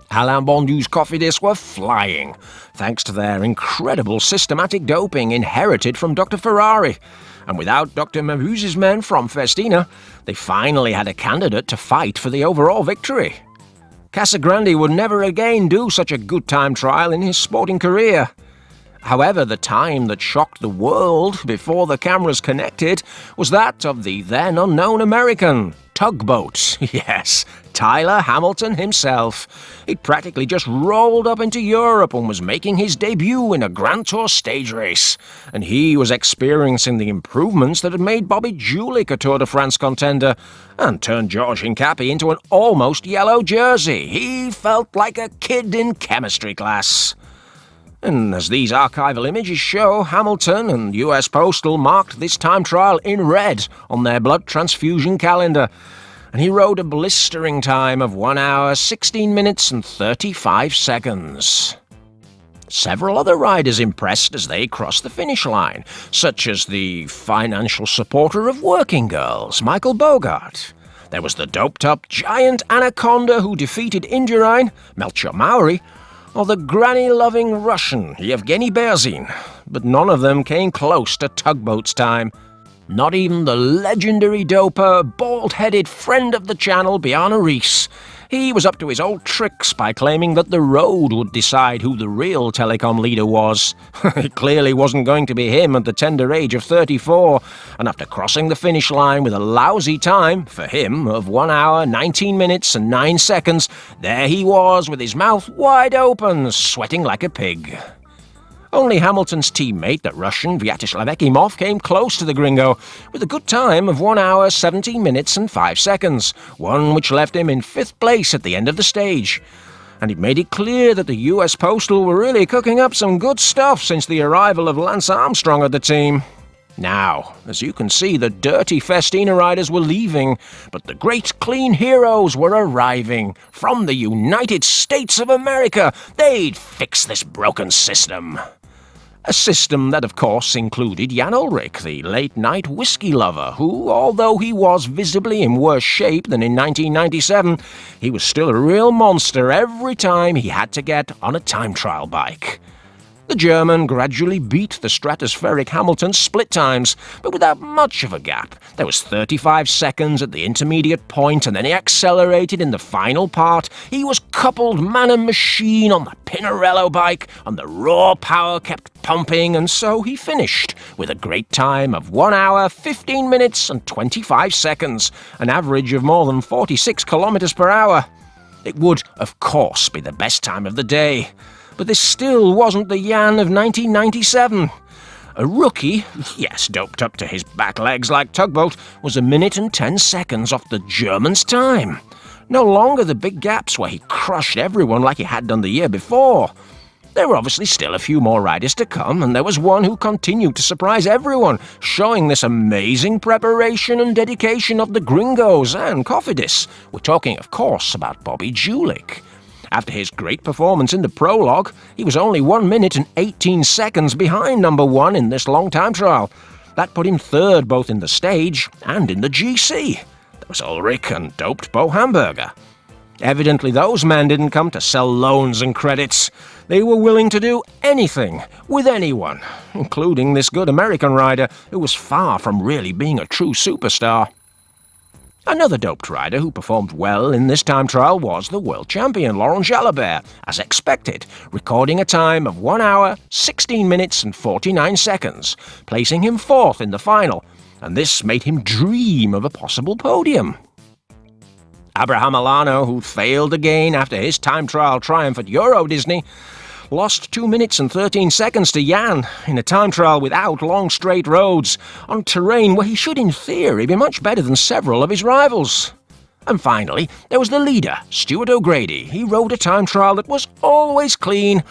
S1: Alain Bondu's Cofidis were flying, thanks to their incredible systematic doping inherited from Dr. Ferrari. And without Dr. Mabuse's men from Festina, they finally had a candidate to fight for the overall victory. Casagrande would never again do such a good time trial in his sporting career. However, the time that shocked the world before the cameras connected was that of the then unknown American, Tugboat. Yes, Tyler Hamilton himself. He'd practically just rolled up into Europe and was making his debut in a Grand Tour stage race. And he was experiencing the improvements that had made Bobby Julich a Tour de France contender and turned George Hincapie into an almost yellow jersey. He felt like a kid in chemistry class. And as these archival images show, Hamilton and US Postal marked this time trial in red on their blood transfusion calendar, and he rode a blistering time of 1 hour, 16 minutes and 35 seconds. Several other riders impressed as they crossed the finish line, such as the financial supporter of working girls, Michael Bogart. There was the doped-up giant anaconda who defeated Indurain, Melchior Mauri, or the granny-loving Russian, Yevgeny Berzin, but none of them came close to Tugboat's time. Not even the legendary doper, bald-headed friend of the channel, Bjarne Riis. He was up to his old tricks by claiming that the road would decide who the real Telekom leader was. It clearly wasn't going to be him at the tender age of 34, and after crossing the finish line with a lousy time, for him, of 1 hour, 19 minutes and 9 seconds, there he was with his mouth wide open, sweating like a pig. Only Hamilton's teammate, the Russian Vyacheslav Ekimov, came close to the gringo, with a good time of 1 hour, 17 minutes and 5 seconds, one which left him in 5th place at the end of the stage. And it made it clear that the US Postal were really cooking up some good stuff since the arrival of Lance Armstrong at the team. Now, as you can see, the dirty Festina riders were leaving, but the great clean heroes were arriving. From the United States of America, they'd fix this broken system. A system that, of course, included Jan Ullrich, the late-night whiskey lover, who, although he was visibly in worse shape than in 1997, he was still a real monster every time he had to get on a time trial bike. The German gradually beat the stratospheric Hamilton's split times, but without much of a gap. There was 35 seconds at the intermediate point, and then he accelerated in the final part. He was coupled man and machine on the Pinarello bike, and the raw power kept pumping, and so he finished with a great time of 1 hour, 15 minutes and 25 seconds, an average of more than 46 kilometers per hour. It would, of course, be the best time of the day. But this still wasn't the Jan of 1997. A rookie, yes, doped up to his back legs like Tugboat, was 1 minute and 10 seconds off the German's time. No longer the big gaps where he crushed everyone like he had done the year before. There were obviously still a few more riders to come, and there was one who continued to surprise everyone, showing this amazing preparation and dedication of the gringos and Cofidis. We're talking, of course, about Bobby Julich. After his great performance in the Prologue, he was only 1 minute and 18 seconds behind number one in this long time trial. That put him third both in the stage and in the GC. There was Ullrich and doped Bo Hamburger. Evidently those men didn't come to sell loans and credits. They were willing to do anything with anyone, including this good American rider who was far from really being a true superstar. Another doped rider who performed well in this time trial was the world champion Laurent Desbiens, as expected, recording a time of 1 hour, 16 minutes and 49 seconds, placing him fourth in the final, and this made him dream of a possible podium. Abraham Alano, who failed again after his time trial triumph at Euro Disney, lost 2 minutes and 13 seconds to Jan in a time trial without long straight roads, on terrain where he should in theory be much better than several of his rivals. And finally, there was the leader, Stuart O'Grady. He rode a time trial that was always clean,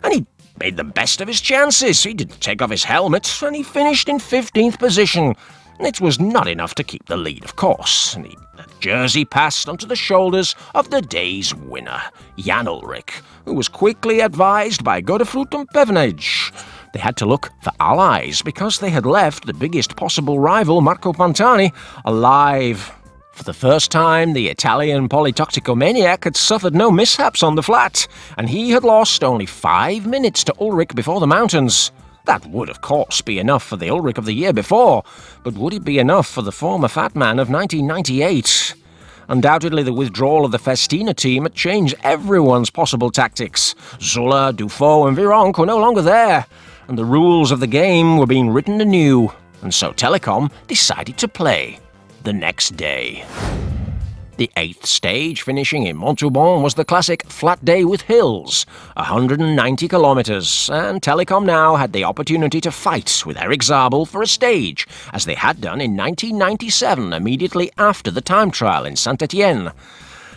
S1: and he made the best of his chances. He didn't take off his helmet, and he finished in 15th position. It was not enough to keep the lead, of course, and the jersey passed onto the shoulders of the day's winner, Jan Ullrich, who was quickly advised by Godefroot and Pevenage. They had to look for allies because they had left the biggest possible rival, Marco Pantani, alive. For the first time, the Italian polytoxicomaniac had suffered no mishaps on the flat, and he had lost only 5 minutes to Ullrich before the mountains. That would, of course, be enough for the Ullrich of the year before, but would it be enough for the former fat man of 1998? Undoubtedly, the withdrawal of the Festina team had changed everyone's possible tactics. Zola, Dufault and Virenque were no longer there, and the rules of the game were being written anew, and so Telekom decided to play the next day. The 8th stage, finishing in Montauban, was the classic flat day with hills, 190 kilometers, and Telekom now had the opportunity to fight with Erik Zabel for a stage, as they had done in 1997, immediately after the time trial in Saint-Étienne.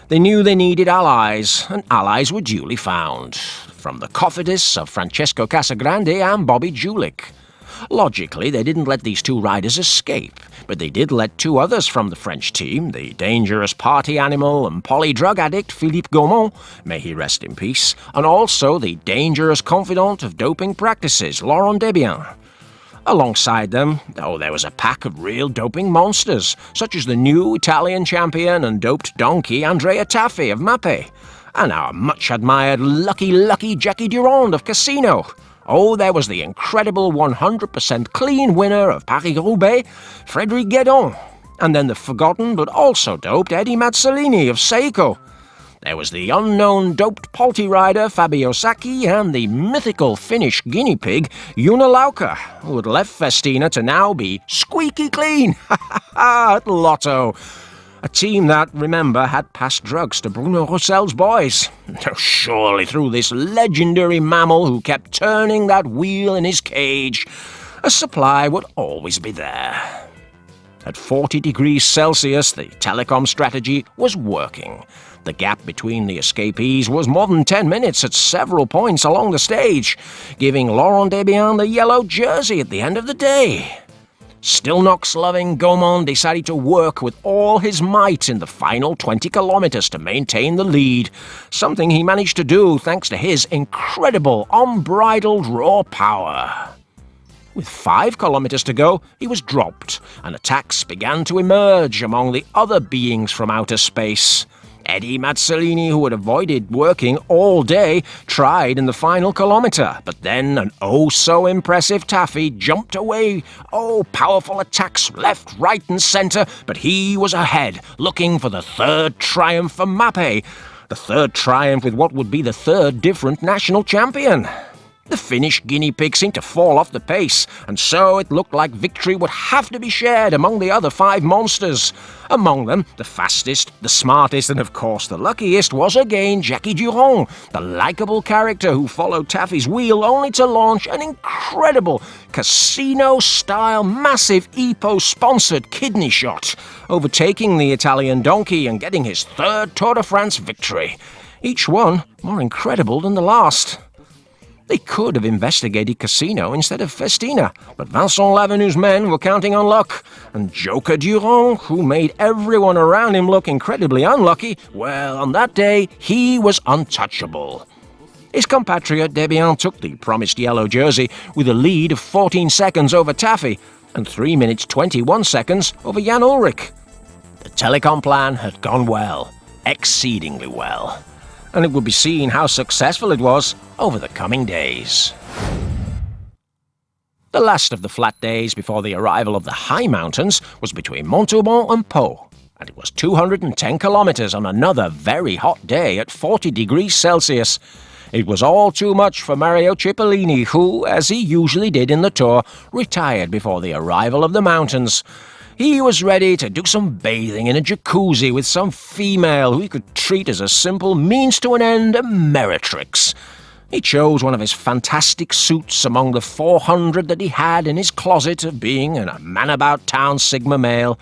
S1: They knew they needed allies, and allies were duly found, from the Cofidis of Francesco Casagrande and Bobby Julich. Logically, they didn't let these two riders escape, but they did let two others from the French team, the dangerous party animal and poly-drug addict Philippe Gaumont, may he rest in peace, and also the dangerous confidant of doping practices, Laurent Desbiens. Alongside them, there was a pack of real doping monsters, such as the new Italian champion and doped donkey Andrea Taffi of Mapei, and our much-admired lucky Jackie Durand of Casino. Oh, there was the incredible 100% clean winner of Paris-Roubaix, Frédéric Guédon, and then the forgotten but also doped Eddie Mazzolini of Seiko. There was the unknown doped Polti rider Fabio Sacchi and the mythical Finnish guinea pig Joona Lauka, who had left Festina to now be squeaky clean at Lotto. A team that, remember, had passed drugs to Bruno Roussel's boys. Surely through this legendary mammal who kept turning that wheel in his cage, a supply would always be there. At 40 degrees Celsius, the Telekom strategy was working. The gap between the escapees was more than 10 minutes at several points along the stage, giving Laurent Desbiens the yellow jersey at the end of the day. Still Knox-loving Gaumont decided to work with all his might in the final 20 kilometers to maintain the lead, something he managed to do thanks to his incredible, unbridled raw power. With 5 kilometers to go, he was dropped, and attacks began to emerge among the other beings from outer space. Eddie Mazzolini, who had avoided working all day, tried in the final kilometer, but then an oh-so-impressive Taffy jumped away. Powerful attacks left, right and centre, but he was ahead, looking for the third triumph for Mapei, the third triumph with what would be the third different national champion. The Finnish guinea pig seemed to fall off the pace, and so it looked like victory would have to be shared among the other 5 monsters. Among them, the fastest, the smartest, and of course the luckiest was again Jackie Durand, the likeable character who followed Taffy's wheel only to launch an incredible casino-style massive EPO-sponsored kidney shot, overtaking the Italian donkey and getting his 3rd Tour de France victory. Each one more incredible than the last. They could have investigated Casino instead of Festina, but Vincent Lavenue's men were counting on luck, and Joker Durand, who made everyone around him look incredibly unlucky, well, on that day, he was untouchable. His compatriot Desbiens took the promised yellow jersey with a lead of 14 seconds over Taffy, and 3 minutes 21 seconds over Jan Ullrich. The Telekom plan had gone well. exceedingly well. And it would be seen how successful it was over the coming days. The last of the flat days before the arrival of the high mountains was between Montauban and Pau, and it was 210 kilometers on another very hot day at 40 degrees Celsius. It was all too much for Mario Cipollini, who, as he usually did in the Tour, retired before the arrival of the mountains. He was ready to do some bathing in a jacuzzi with some female who he could treat as a simple means-to-an-end meretrix. He chose one of his fantastic suits among the 400 that he had in his closet of being a man-about-town Sigma male.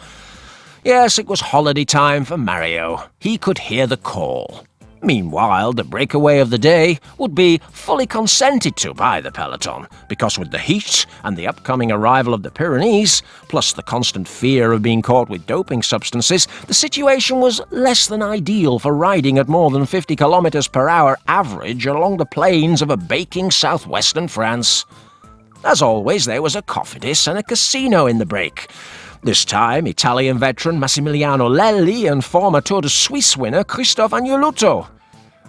S1: Yes, it was holiday time for Mario. He could hear the call. Meanwhile, the breakaway of the day would be fully consented to by the peloton, because with the heat and the upcoming arrival of the Pyrenees, plus the constant fear of being caught with doping substances, the situation was less than ideal for riding at more than 50 kilometers per hour average along the plains of a baking southwestern France. As always, there was a Cofidis and a casino in the break. This time, Italian veteran Massimiliano Lelli and former Tour de Suisse winner Christophe Agnolotto.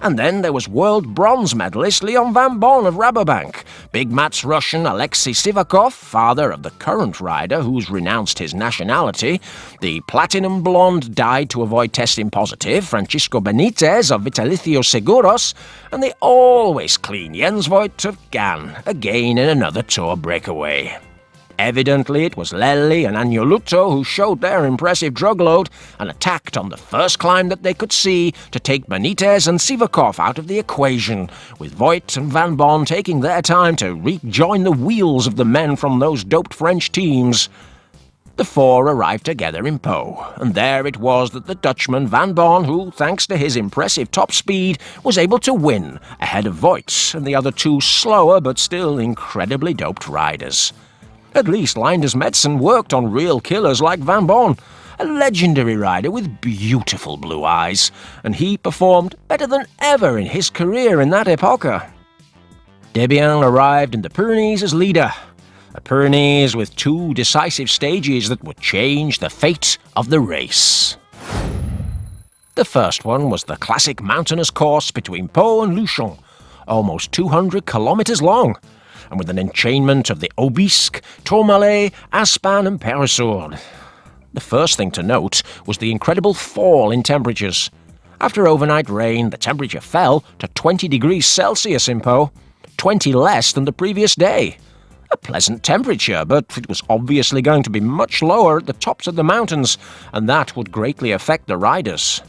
S1: And then there was world bronze medalist Leon Van Bon of Rabobank, Big Mat's Russian Alexei Sivakov, father of the current rider who's renounced his nationality, the platinum blonde dyed to avoid testing positive Francisco Benitez of Vitalicio Seguros, and the always clean Jens Voet of Gan, again in another Tour breakaway. Evidently, it was Lelli and Agnolotto who showed their impressive drug load and attacked on the first climb that they could see to take Benitez and Sivakov out of the equation, with Voet and Van Bon taking their time to rejoin the wheels of the men from those doped French teams. The four arrived together in Pau, and there it was that the Dutchman Van Bon, who, thanks to his impressive top speed, was able to win, ahead of Voet and the other two slower but still incredibly doped riders. At least Linders Medicine worked on real killers like Van Bon, a legendary rider with beautiful blue eyes, and he performed better than ever in his career in that epocha. Desbiens arrived in the Pyrenees as leader, a Pyrenees with two decisive stages that would change the fate of the race. The first one was the classic mountainous course between Pau and Luchon, almost 200 kilometers long, and with an enchainment of the Aubisque, Tourmalet, Aspan and Peresourde. The first thing to note was the incredible fall in temperatures. After overnight rain, the temperature fell to 20 degrees Celsius in Pau, 20 less than the previous day. A pleasant temperature, but it was obviously going to be much lower at the tops of the mountains, and that would greatly affect the riders.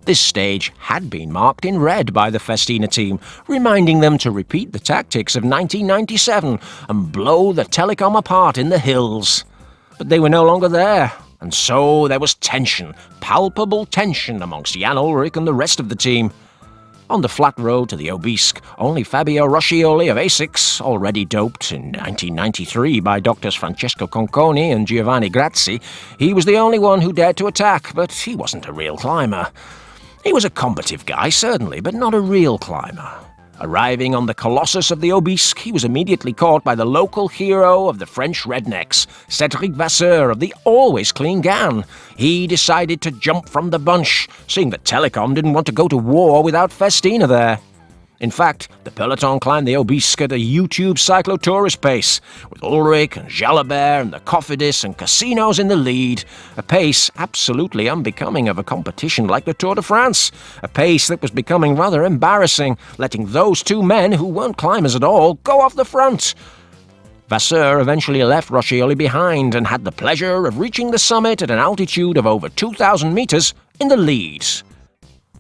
S1: This stage had been marked in red by the Festina team, reminding them to repeat the tactics of 1997 and blow the Telekom apart in the hills. But they were no longer there, and so there was tension, palpable tension amongst Jan Ullrich and the rest of the team. On the flat road to the Aubisque, only Fabio Roscioli of Asics, already doped in 1993 by doctors Francesco Conconi and Giovanni Grazzi, he was the only one who dared to attack, but he wasn't a real climber. He was a combative guy, certainly, but not a real climber. Arriving on the Colossus of the Aubisque, he was immediately caught by the local hero of the French rednecks, Cédric Vasseur of the always clean Gan. He decided to jump from the bunch, seeing that Telekom didn't want to go to war without Festina there. In fact, the peloton climbed the Aubisque at a YouTube cyclotourist pace, with Ullrich and Galibier and the Cofidis and Casinos in the lead, a pace absolutely unbecoming of a competition like the Tour de France, a pace that was becoming rather embarrassing, letting those two men, who weren't climbers at all, go off the front. Vasseur eventually left Roscioli behind and had the pleasure of reaching the summit at an altitude of over 2,000 meters in the lead.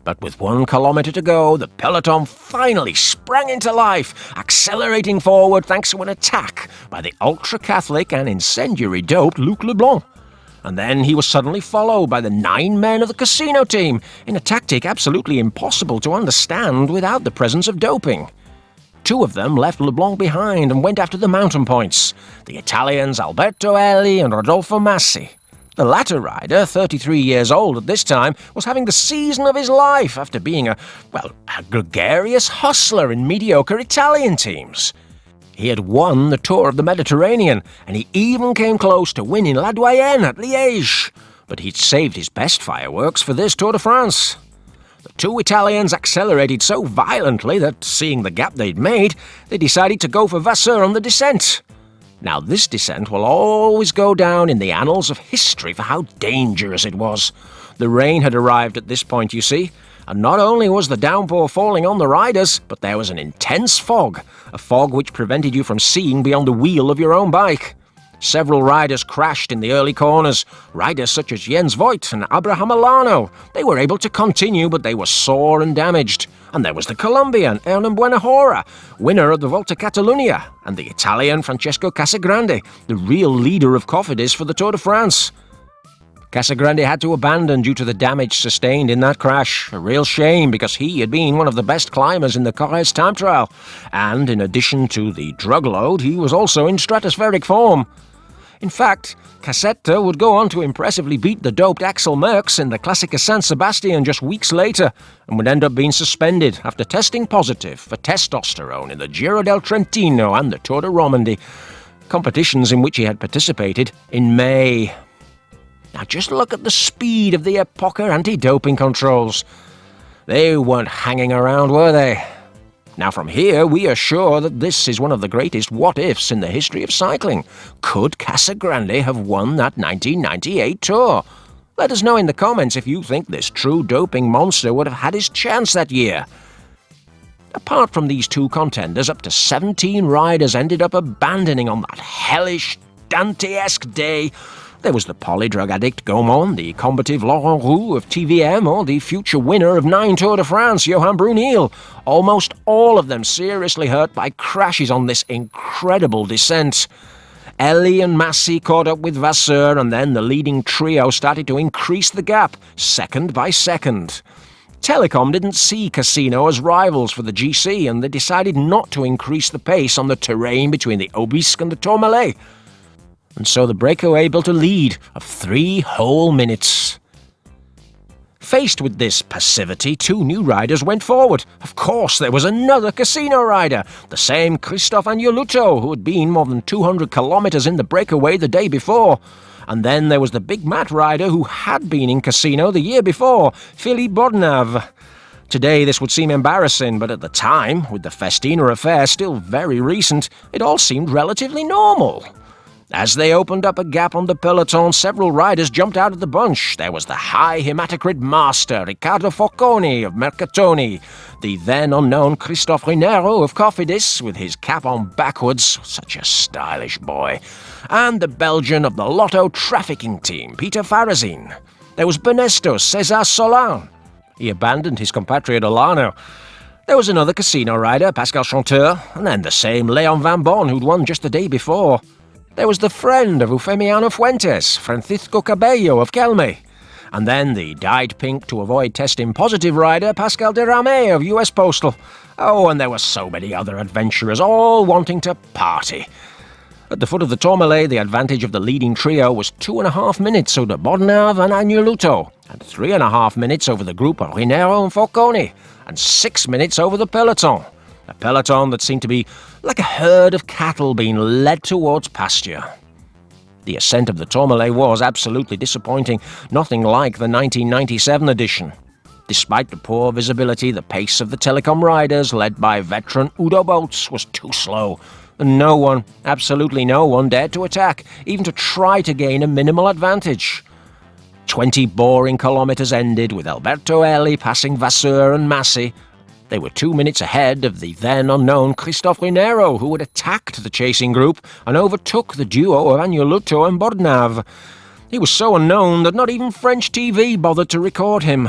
S1: But with 1 kilometer to go, the peloton finally sprang into life, accelerating forward thanks to an attack by the ultra-Catholic and incendiary-doped Luc Leblanc. And then he was suddenly followed by the 9 men of the Casino team, in a tactic absolutely impossible to understand without the presence of doping. 2 of them left Leblanc behind and went after the mountain points, the Italians Alberto Eli and Rodolfo Massi. The latter rider, 33 years old at this time, was having the season of his life after being a gregarious hustler in mediocre Italian teams. He had won the Tour of the Mediterranean, and he even came close to winning La Doyenne at Liège. But he'd saved his best fireworks for this Tour de France. The two Italians accelerated so violently that, seeing the gap they'd made, they decided to go for Vasseur on the descent. Now this descent will always go down in the annals of history for how dangerous it was. The rain had arrived at this point, you see, and not only was the downpour falling on the riders, but there was an intense fog, a fog which prevented you from seeing beyond the wheel of your own bike. Several riders crashed in the early corners. Riders such as Jens Voet and Abraham Alano. They were able to continue, but they were sore and damaged. And there was the Colombian Hernan Buenajora, winner of the Volta Catalunya, and the Italian Francesco Casagrande, the real leader of Cofidis for the Tour de France. Casagrande had to abandon due to the damage sustained in that crash. A real shame, because he had been one of the best climbers in the Corrèze time trial. And in addition to the drug load, he was also in stratospheric form. In fact, Cassetta would go on to impressively beat the doped Axel Merckx in the Classica San Sebastian just weeks later, and would end up being suspended after testing positive for testosterone in the Giro del Trentino and the Tour de Romandie, competitions in which he had participated in May. Now just look at the speed of the Epoca anti-doping controls. They weren't hanging around, were they? Now from here, we are sure that this is one of the greatest what-ifs in the history of cycling. Could Casagrande have won that 1998 Tour? Let us know in the comments if you think this true doping monster would have had his chance that year. Apart from these two contenders, up to 17 riders ended up abandoning on that hellish, Dantesque day. There was the polydrug addict Gaumont, the combative Laurent Roux of TVM, or the future winner of 9 Tour de France, Johan Brunel. Almost all of them seriously hurt by crashes on this incredible descent. Elie and Massey caught up with Vasseur, and then the leading trio started to increase the gap, second by second. Telekom didn't see Casino as rivals for the GC, and they decided not to increase the pace on the terrain between the Aubisque and the Tourmalet. And so the breakaway built a lead of 3 whole minutes. Faced with this passivity, 2 new riders went forward. Of course, there was another Casino rider, the same Christophe Agneluto, who had been more than 200 kilometers in the breakaway the day before. And then there was the big mat rider who had been in Casino the year before, Philippe Bordenave. Today this would seem embarrassing, but at the time, with the Festina Affair still very recent, it all seemed relatively normal. As they opened up a gap on the peloton, several riders jumped out of the bunch. There was the high hematocrit master, Riccardo Focconi of Mercatone, the then unknown Christophe Rinero of Cofidis, with his cap on backwards, such a stylish boy, and the Belgian of the Lotto trafficking team, Peter Farazin. There was Benestos César Solin. He abandoned his compatriot Olano. There was another Casino rider, Pascal Chanteur, and then the same Leon Van Bon who'd won just the day before. There was the friend of Eufemiano Fuentes, Francisco Cabello of Kelme. And then the dyed pink to avoid testing positive rider, Pascal Derame of US Postal. Oh, and there were so many other adventurers, all wanting to party. At the foot of the Tourmalet, the advantage of the leading trio was 2.5 minutes over Bordenave and Agneluto, and 3.5 minutes over the group of Rinero and Focconi, and 6 minutes over the peloton. A peloton that seemed to be like a herd of cattle being led towards pasture. The ascent of the Tourmalet was absolutely disappointing, nothing like the 1997 edition. Despite the poor visibility, the pace of the Telekom riders, led by veteran Udo Boltz, was too slow, and no one, absolutely no one, dared to attack, even to try to gain a minimal advantage. 20 boring kilometers ended with Alberto Elie passing Vasseur and Massey. They were 2 minutes ahead of the then unknown Christophe Rinero, who had attacked the chasing group and overtook the duo of Agneluto and Bordenave. He was so unknown that not even French TV bothered to record him.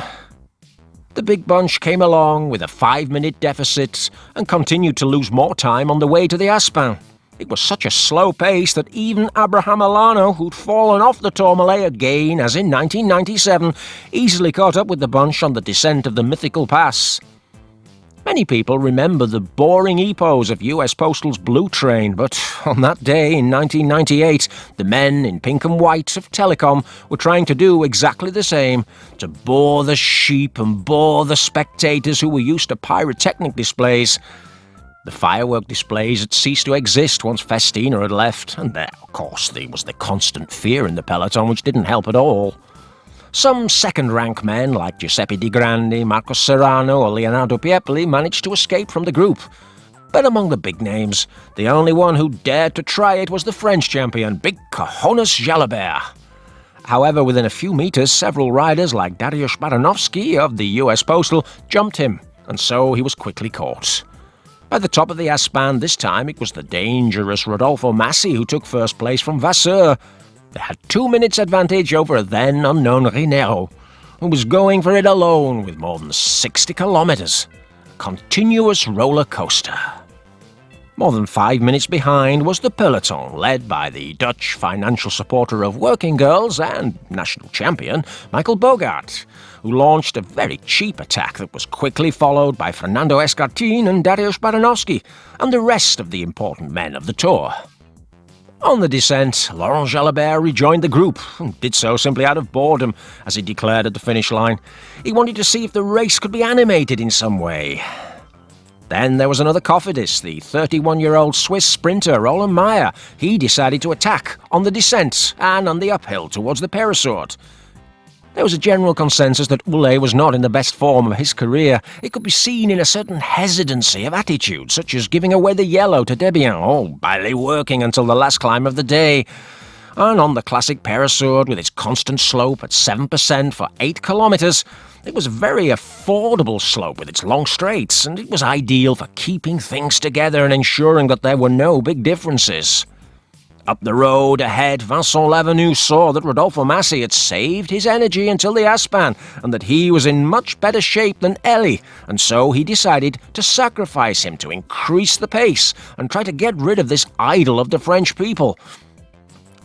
S1: The big bunch came along with a 5-minute deficit and continued to lose more time on the way to the Aspin. It was such a slow pace that even Abraham Alano, who'd fallen off the Tourmalet again as in 1997, easily caught up with the bunch on the descent of the mythical pass. Many people remember the boring epos of US Postal's Blue Train, but on that day in 1998, the men in pink and white of Telekom were trying to do exactly the same, to bore the sheep and bore the spectators who were used to pyrotechnic displays. The firework displays had ceased to exist once Festina had left, and there, of course, there was the constant fear in the peloton, which didn't help at all. Some second-rank men like Giuseppe Di Grandi, Marco Serrano or Leonardo Piepoli managed to escape from the group. But among the big names, the only one who dared to try it was the French champion, Big Cojones Jalabert. However, within a few meters, several riders like Dariusz Baranowski of the US Postal jumped him, and so he was quickly caught. By the top of the S-band this time, it was the dangerous Rodolfo Massi who took first place from Vasseur. They had 2 minutes advantage over a then unknown Rinero, who was going for it alone with more than 60 kilometers. A continuous roller coaster. More than 5 minutes behind was the peloton, led by the Dutch financial supporter of working girls and national champion, Michael Bogaert, who launched a very cheap attack that was quickly followed by Fernando Escartin and Dariusz Baranowski, and the rest of the important men of the Tour. On the descent, Laurent Jalabert rejoined the group, and did so simply out of boredom, as he declared at the finish line. He wanted to see if the race could be animated in some way. Then there was another Cofidis, the 31-year-old Swiss sprinter Roland Meyer. He decided to attack on the descent and on the uphill towards the Peresort. There was a general consensus that Ullrich was not in the best form of his career. It could be seen in a certain hesitancy of attitude, such as giving away the yellow to Desbiens, or barely working until the last climb of the day. And on the classic Peresort, with its constant slope at 7% for 8 kilometers, it was a very affordable slope with its long straights, and it was ideal for keeping things together and ensuring that there were no big differences. Up the road ahead, Vincent Lavenu saw that Rodolfo Massi had saved his energy until the S-band, and that he was in much better shape than Elie, and so he decided to sacrifice him to increase the pace and try to get rid of this idol of the French people.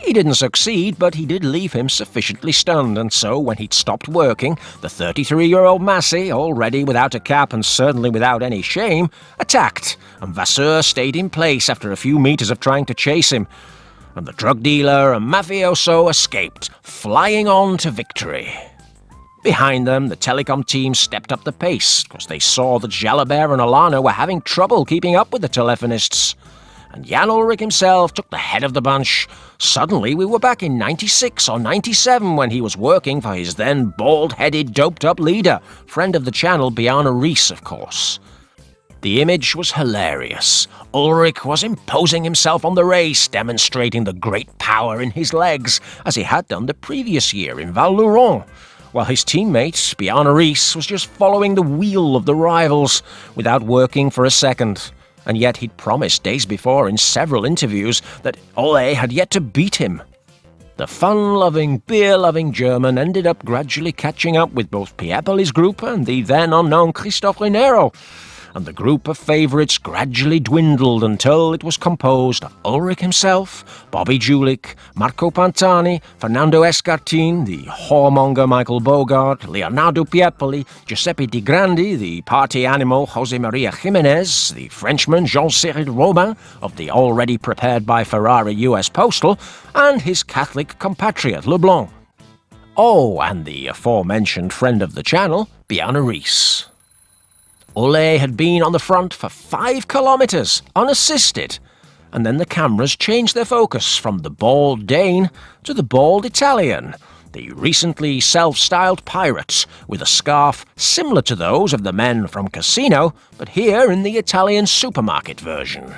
S1: He didn't succeed, but he did leave him sufficiently stunned, and so when he'd stopped working, the 33-year-old Massi, already without a cap and certainly without any shame, attacked, and Vasseur stayed in place after a few meters of trying to chase him. And the drug dealer and mafioso escaped, flying on to victory. Behind them, the Telekom team stepped up the pace, because they saw that Jalabert and Alano were having trouble keeping up with the telephonists. And Jan Ullrich himself took the head of the bunch. Suddenly we were back in 96 or 97 when he was working for his then bald-headed, doped-up leader, friend of the channel Bjarne Riis, of course. The image was hilarious. Ullrich was imposing himself on the race, demonstrating the great power in his legs, as he had done the previous year in Val Louron, while his teammate, Bjarne Riis, was just following the wheel of the rivals, without working for a second. And yet he'd promised days before in several interviews that Ullrich had yet to beat him. The fun-loving, beer-loving German ended up gradually catching up with both Piepoli's group and the then unknown Christophe Rinero, and the group of favourites gradually dwindled until it was composed of Ullrich himself, Bobby Julich, Marco Pantani, Fernando Escartin, the whoremonger Michael Bogaert, Leonardo Piepoli, Giuseppe Di Grandi, the party animal José María Jiménez, the Frenchman Jean-Cyril Robin of the already prepared by Ferrari US Postal, and his Catholic compatriot Leblanc. Oh, and the aforementioned friend of the channel, Bjarne Riis. Ullrich had been on the front for 5 kilometers, unassisted, and then the cameras changed their focus from the bald Dane to the bald Italian, the recently self-styled pirate, with a scarf similar to those of the men from Casino, but here in the Italian supermarket version.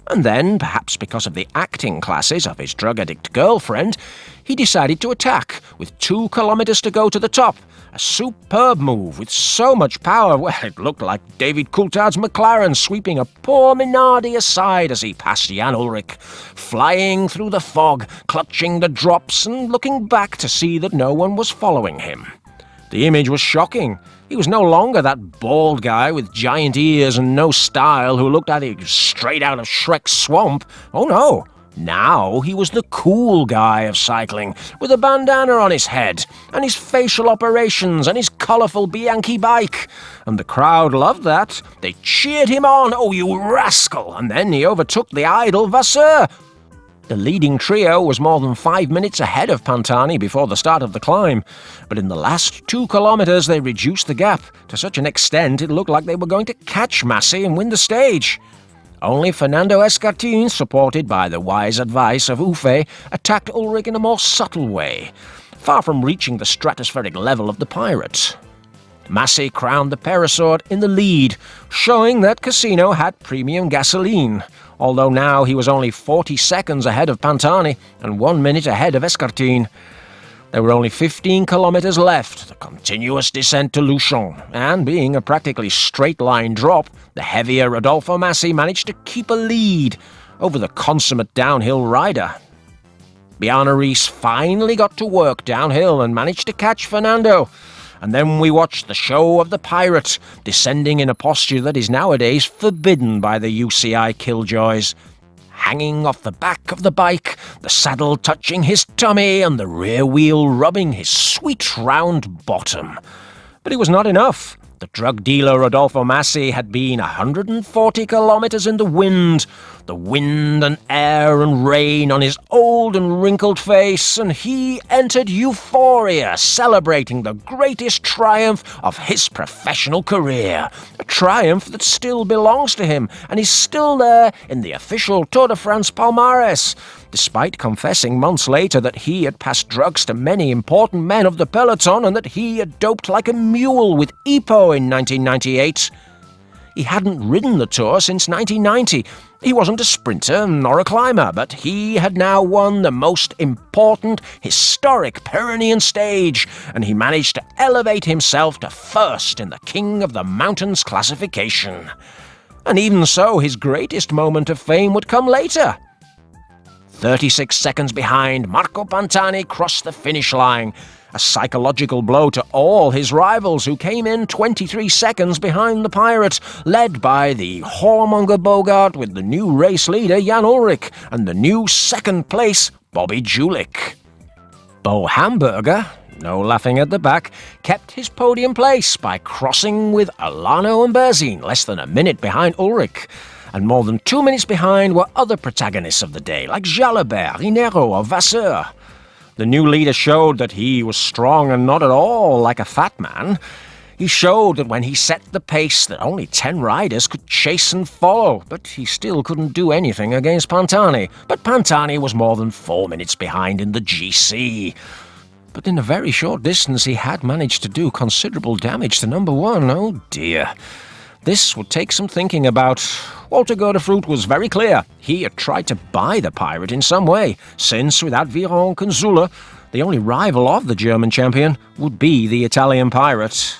S1: And then, perhaps because of the acting classes of his drug-addict girlfriend, he decided to attack, with 2 kilometers to go to the top. A superb move with so much power, well, it looked like David Coulthard's McLaren sweeping a poor Minardi aside as he passed Jan Ullrich, flying through the fog, clutching the drops and looking back to see that no one was following him. The image was shocking. He was no longer that bald guy with giant ears and no style who looked at it straight out of Shrek's swamp. Oh no! Now he was the cool guy of cycling, with a bandana on his head, and his facial operations, and his colourful Bianchi bike. And the crowd loved that. They cheered him on, "Oh, you rascal!" And then he overtook the idol Vasseur. The leading trio was more than 5 minutes ahead of Pantani before the start of the climb, but in the last 2 kilometers they reduced the gap, to such an extent it looked like they were going to catch Massi and win the stage. Only Fernando Escartin, supported by the wise advice of Ufe, attacked Ullrich in a more subtle way. far from reaching the stratospheric level of the Pirate. Massey crowned the Peresord in the lead, showing that Casino had premium gasoline, although now he was only 40 seconds ahead of Pantani and 1 minute ahead of Escartine. There were only 15 kilometers left, the continuous descent to Luchon, and being a practically straight-line drop, the heavier Rodolfo Massey managed to keep a lead over the consummate downhill rider. Bjarne Riis finally got to work downhill and managed to catch Fernando, and then we watched the show of the Pirate, descending in a posture that is nowadays forbidden by the UCI killjoys. Hanging off the back of the bike, the saddle touching his tummy and the rear wheel rubbing his sweet round bottom. But it was not enough. The drug dealer Rodolfo Massey had been 140 kilometers in the wind and air and rain on his old and wrinkled face, and he entered euphoria, celebrating the greatest triumph of his professional career. A triumph that still belongs to him, and is still there in the official Tour de France palmarès, despite confessing months later that he had passed drugs to many important men of the peloton and that he had doped like a mule with EPO in 1998. He hadn't ridden the Tour since 1990. He wasn't a sprinter nor a climber, but he had now won the most important, historic Pyreneean stage, and he managed to elevate himself to first in the King of the Mountains classification. And even so, his greatest moment of fame would come later. 36 seconds behind, Marco Pantani crossed the finish line, a psychological blow to all his rivals who came in 23 seconds behind the Pirate, led by the whoremonger Bogart with the new race leader Jan Ullrich and the new second place Bobby Julich. Bo Hamburger, no laughing at the back, kept his podium place by crossing with Alano and Berzin less than a minute behind Ullrich. And more than 2 minutes behind were other protagonists of the day, like Jalabert, Rinero or Vasseur. The new leader showed that he was strong and not at all like a fat man. He showed that when he set the pace that only 10 riders could chase and follow, but he still couldn't do anything against Pantani. But Pantani was more than 4 minutes behind in the GC. But in a very short distance he had managed to do considerable damage to number one. Oh dear. This would take some thinking about. Walter Godefroot was very clear. He had tried to buy the Pirate in some way, since without Viron Conzula, the only rival of the German champion would be the Italian Pirate.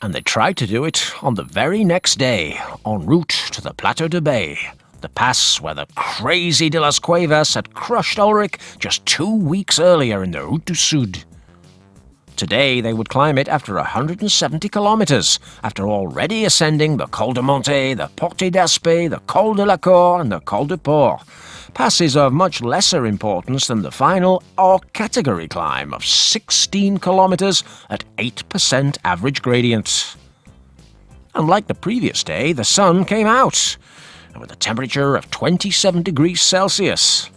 S1: And they tried to do it on the very next day, en route to the Plateau de Bay, the pass where the crazy de las Cuevas had crushed Ullrich just 2 weeks earlier in the Route du Sud. Today they would climb it after 170 kilometers, after already ascending the Col de Monte, the Porte d'Aspet, the Col de la Cor and the Col de Port, passes of much lesser importance than the final hors-category climb of 16 kilometers at 8% average gradient. Unlike the previous day, the sun came out, and with a temperature of 27 degrees Celsius.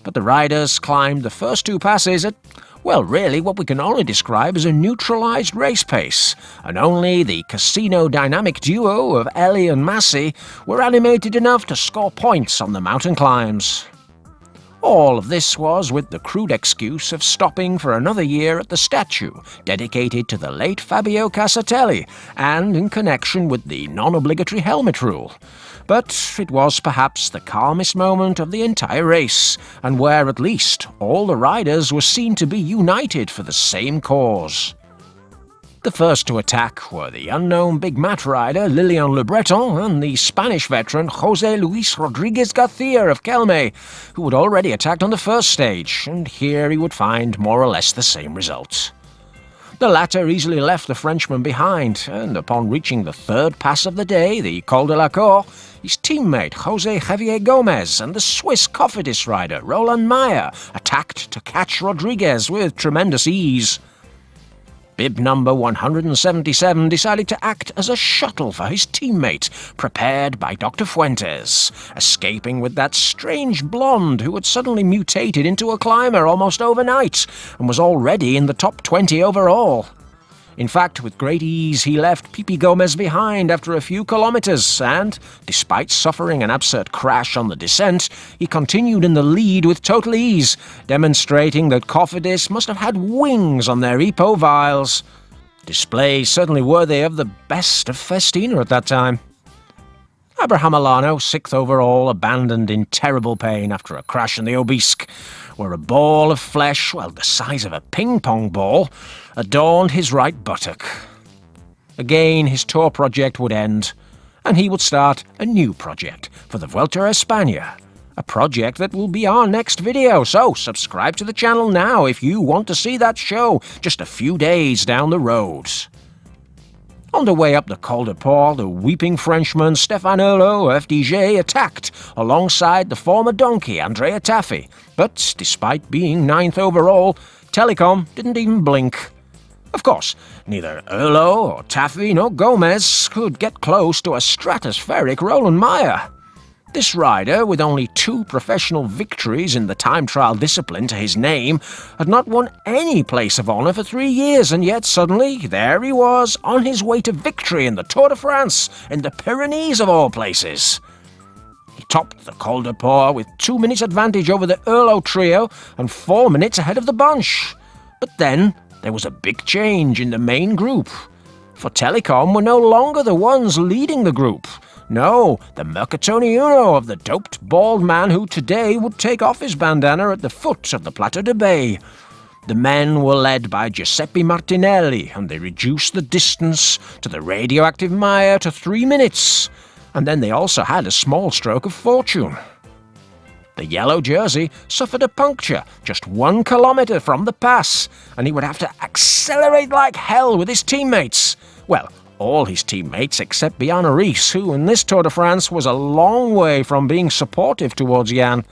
S1: But the riders climbed the first 2 passes at, well, really what we can only describe as a neutralized race pace, and only the Casino dynamic duo of Elie and Massey were animated enough to score points on the mountain climbs. All of this was with the crude excuse of stopping for another year at the statue dedicated to the late Fabio Casatelli, and in connection with the non-obligatory helmet rule. But it was perhaps the calmest moment of the entire race, and where at least all the riders were seen to be united for the same cause. The first to attack were the unknown Big Mat rider Lilian Le Breton and the Spanish veteran José Luis Rodriguez Garcia of Kelme, who had already attacked on the first stage, and here he would find more or less the same result. The latter easily left the Frenchman behind, and upon reaching the third pass of the day, the Col de la Cor, his teammate José Javier Gomez and the Swiss Cofidis rider Roland Meyer attacked to catch Rodriguez with tremendous ease. Bib number 177 decided to act as a shuttle for his teammate, prepared by Dr. Fuentes, escaping with that strange blonde who had suddenly mutated into a climber almost overnight and was already in the top 20 overall. In fact, with great ease, he left Pipi Gomez behind after a few kilometres and, despite suffering an absurd crash on the descent, he continued in the lead with total ease, demonstrating that Cofidis must have had wings on their Epo vials. Display certainly worthy of the best of Festina at that time. Abraham Alano, 6th overall, abandoned in terrible pain after a crash in the Obisque, where a ball of flesh, well, the size of a ping-pong ball, adorned his right buttock. Again, his tour project would end, and he would start a new project for the Vuelta a España, a project that will be our next video, so subscribe to the channel now if you want to see that show just a few days down the road. On the way up the Col de Port, the weeping Frenchman Stéphane Hurlot, FDJ, attacked alongside the former donkey Andrea Taffi, but despite being 9th overall, Telekom didn't even blink. Of course, neither Hurlot or Taffi nor Gomez could get close to a stratospheric Roland Meyer. This rider, with only 2 professional victories in the time trial discipline to his name, had not won any place of honour for 3 years, and yet suddenly there he was, on his way to victory in the Tour de France, in the Pyrenees of all places. He topped the Col de Port with 2 minutes advantage over the Hurlot trio and 4 minutes ahead of the bunch. But then there was a big change in the main group. For Telekom were no longer the ones leading the group. No, the Mercatone Uno of the doped bald man who today would take off his bandana at the foot of the Plateau de Bay. The men were led by Giuseppe Martinelli, and they reduced the distance to the radioactive Meyer to 3 minutes. And then they also had a small stroke of fortune. The yellow jersey suffered a puncture just 1 kilometre from the pass, and he would have to accelerate like hell with his teammates. Well, all his teammates except Bjarne Riis, who in this Tour de France was a long way from being supportive towards Jan.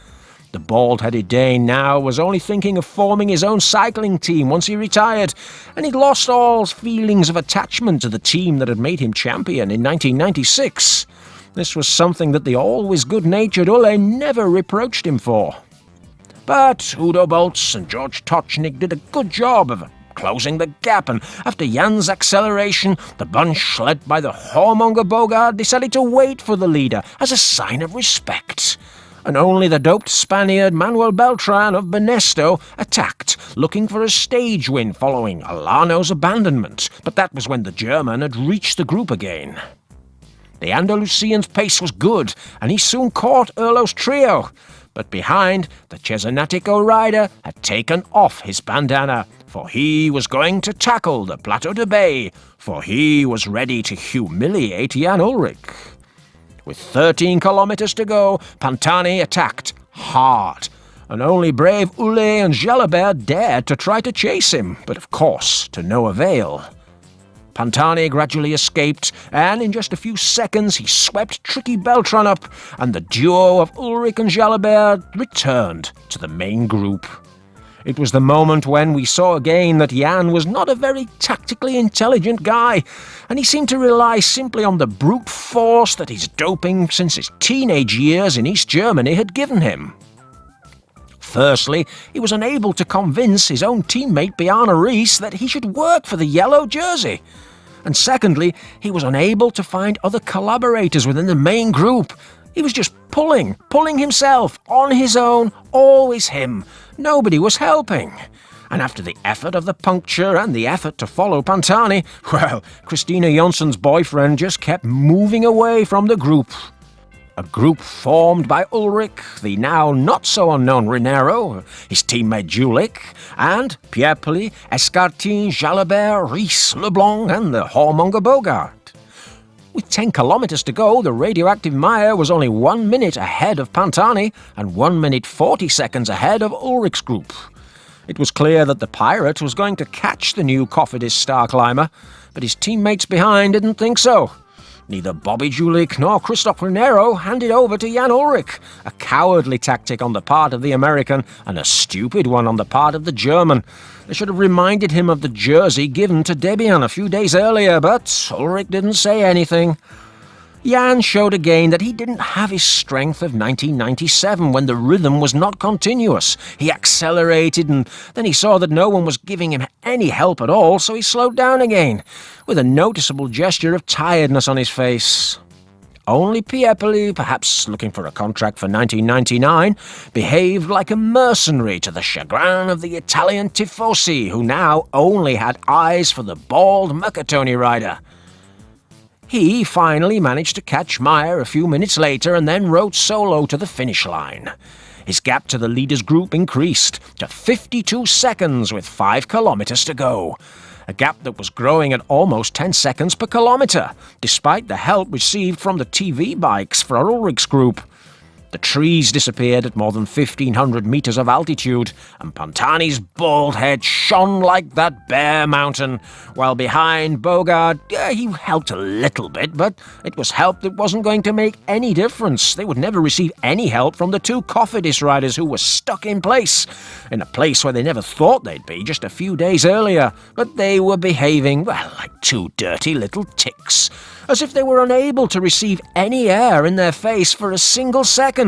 S1: The bald-headed Dane now was only thinking of forming his own cycling team once he retired, and he'd lost all feelings of attachment to the team that had made him champion in 1996. This was something that the always good-natured Ulle never reproached him for. But Udo Boltz and George Tochnik did a good job of closing the gap, and after Jan's acceleration, the bunch led by the Hamburger Bogard decided to wait for the leader as a sign of respect. And only the doped Spaniard Manuel Beltran of Benesto attacked, looking for a stage win following Alano's abandonment, but that was when the German had reached the group again. The Andalusian's pace was good, and he soon caught Hurlot's trio, but behind, the Cesenatico rider had taken off his bandana, for he was going to tackle the Plateau de Bay, for he was ready to humiliate Jan Ullrich. With 13 kilometres to go, Pantani attacked hard, and only brave Ulle and Jalabert dared to try to chase him, but of course to no avail. Pantani gradually escaped, and in just a few seconds he swept tricky Beltran up, and the duo of Ullrich and Jalabert returned to the main group. It was the moment when we saw again that Jan was not a very tactically intelligent guy, and he seemed to rely simply on the brute force that his doping since his teenage years in East Germany had given him. Firstly, he was unable to convince his own teammate Bjarne Riis that he should work for the yellow jersey. And secondly, he was unable to find other collaborators within the main group. He was just pulling himself, on his own, always him. Nobody was helping. And after the effort of the puncture and the effort to follow Pantani, well, Christina Jonsson's boyfriend just kept moving away from the group. A group formed by Ullrich, the now not-so-unknown Renero, his teammate Julich, and Pierpoli, Escartin, Jalabert, Riis, Leblanc, and the Hamburger Bogard. With 10 kilometres to go, the radioactive Meyer was only 1 minute ahead of Pantani and 1 minute 40 seconds ahead of Ullrich's group. It was clear that the Pirate was going to catch the new Cofidis star climber, but his teammates behind didn't think so. Neither Bobby Julich nor Christoph Renero handed over to Jan Ullrich, a cowardly tactic on the part of the American and a stupid one on the part of the German. They should have reminded him of the jersey given to Desbiens a few days earlier, but Ullrich didn't say anything. Jan showed again that he didn't have his strength of 1997 when the rhythm was not continuous. He accelerated and then he saw that no one was giving him any help at all, so he slowed down again, with a noticeable gesture of tiredness on his face. Only Piepoli, perhaps looking for a contract for 1999, behaved like a mercenary to the chagrin of the Italian tifosi, who now only had eyes for the bald Mercatone rider. He finally managed to catch Meyer a few minutes later and then rode solo to the finish line. His gap to the leaders' group increased to 52 seconds with 5 kilometers to go. A gap that was growing at almost 10 seconds per kilometer, despite the help received from the TV bikes for Ullrich's group. The trees disappeared at more than 1,500 meters of altitude, and Pantani's bald head shone like that bare mountain, while behind Bogard, he helped a little bit, but it was help that wasn't going to make any difference. They would never receive any help from the two Cofidis riders who were stuck in a place where they never thought they'd be just a few days earlier, but they were behaving, well, like two dirty little ticks, as if they were unable to receive any air in their face for a single second.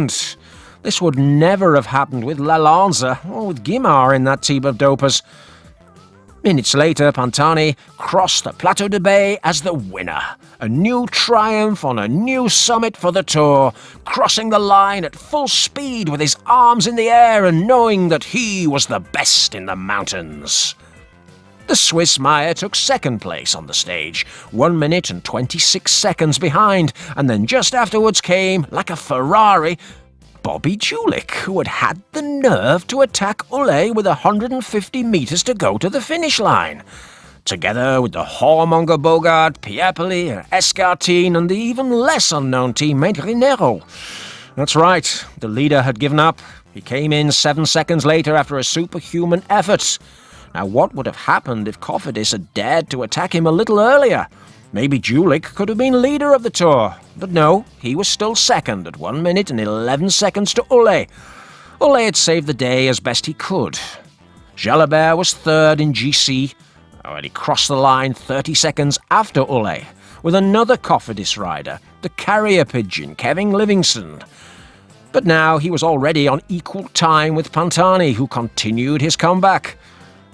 S1: This would never have happened with Lalande or with Guimard in that team of dopers. Minutes later, Pantani crossed the Plateau de Bay as the winner. A new triumph on a new summit for the Tour, crossing the line at full speed with his arms in the air and knowing that he was the best in the mountains. The Swiss Meyer took second place on the stage, 1 minute and 26 seconds behind, and then just afterwards came, like a Ferrari, Bobby Julich, who had the nerve to attack Ullrich with 150 meters to go to the finish line. Together with the whoremonger Bogard, Piepoli, Escartine, and the even less unknown teammate Rinero. That's right, the leader had given up. He came in 7 seconds later after a superhuman effort. Now, what would have happened if Cofidis had dared to attack him a little earlier? Maybe Julich could have been leader of the Tour, but no, he was still second at 1 minute and 11 seconds to Ullrich. Ullrich had saved the day as best he could. Galibier was third in GC, already crossed the line 30 seconds after Ullrich, with another Cofidis rider, the carrier pigeon Kevin Livingston. But now he was already on equal time with Pantani, who continued his comeback.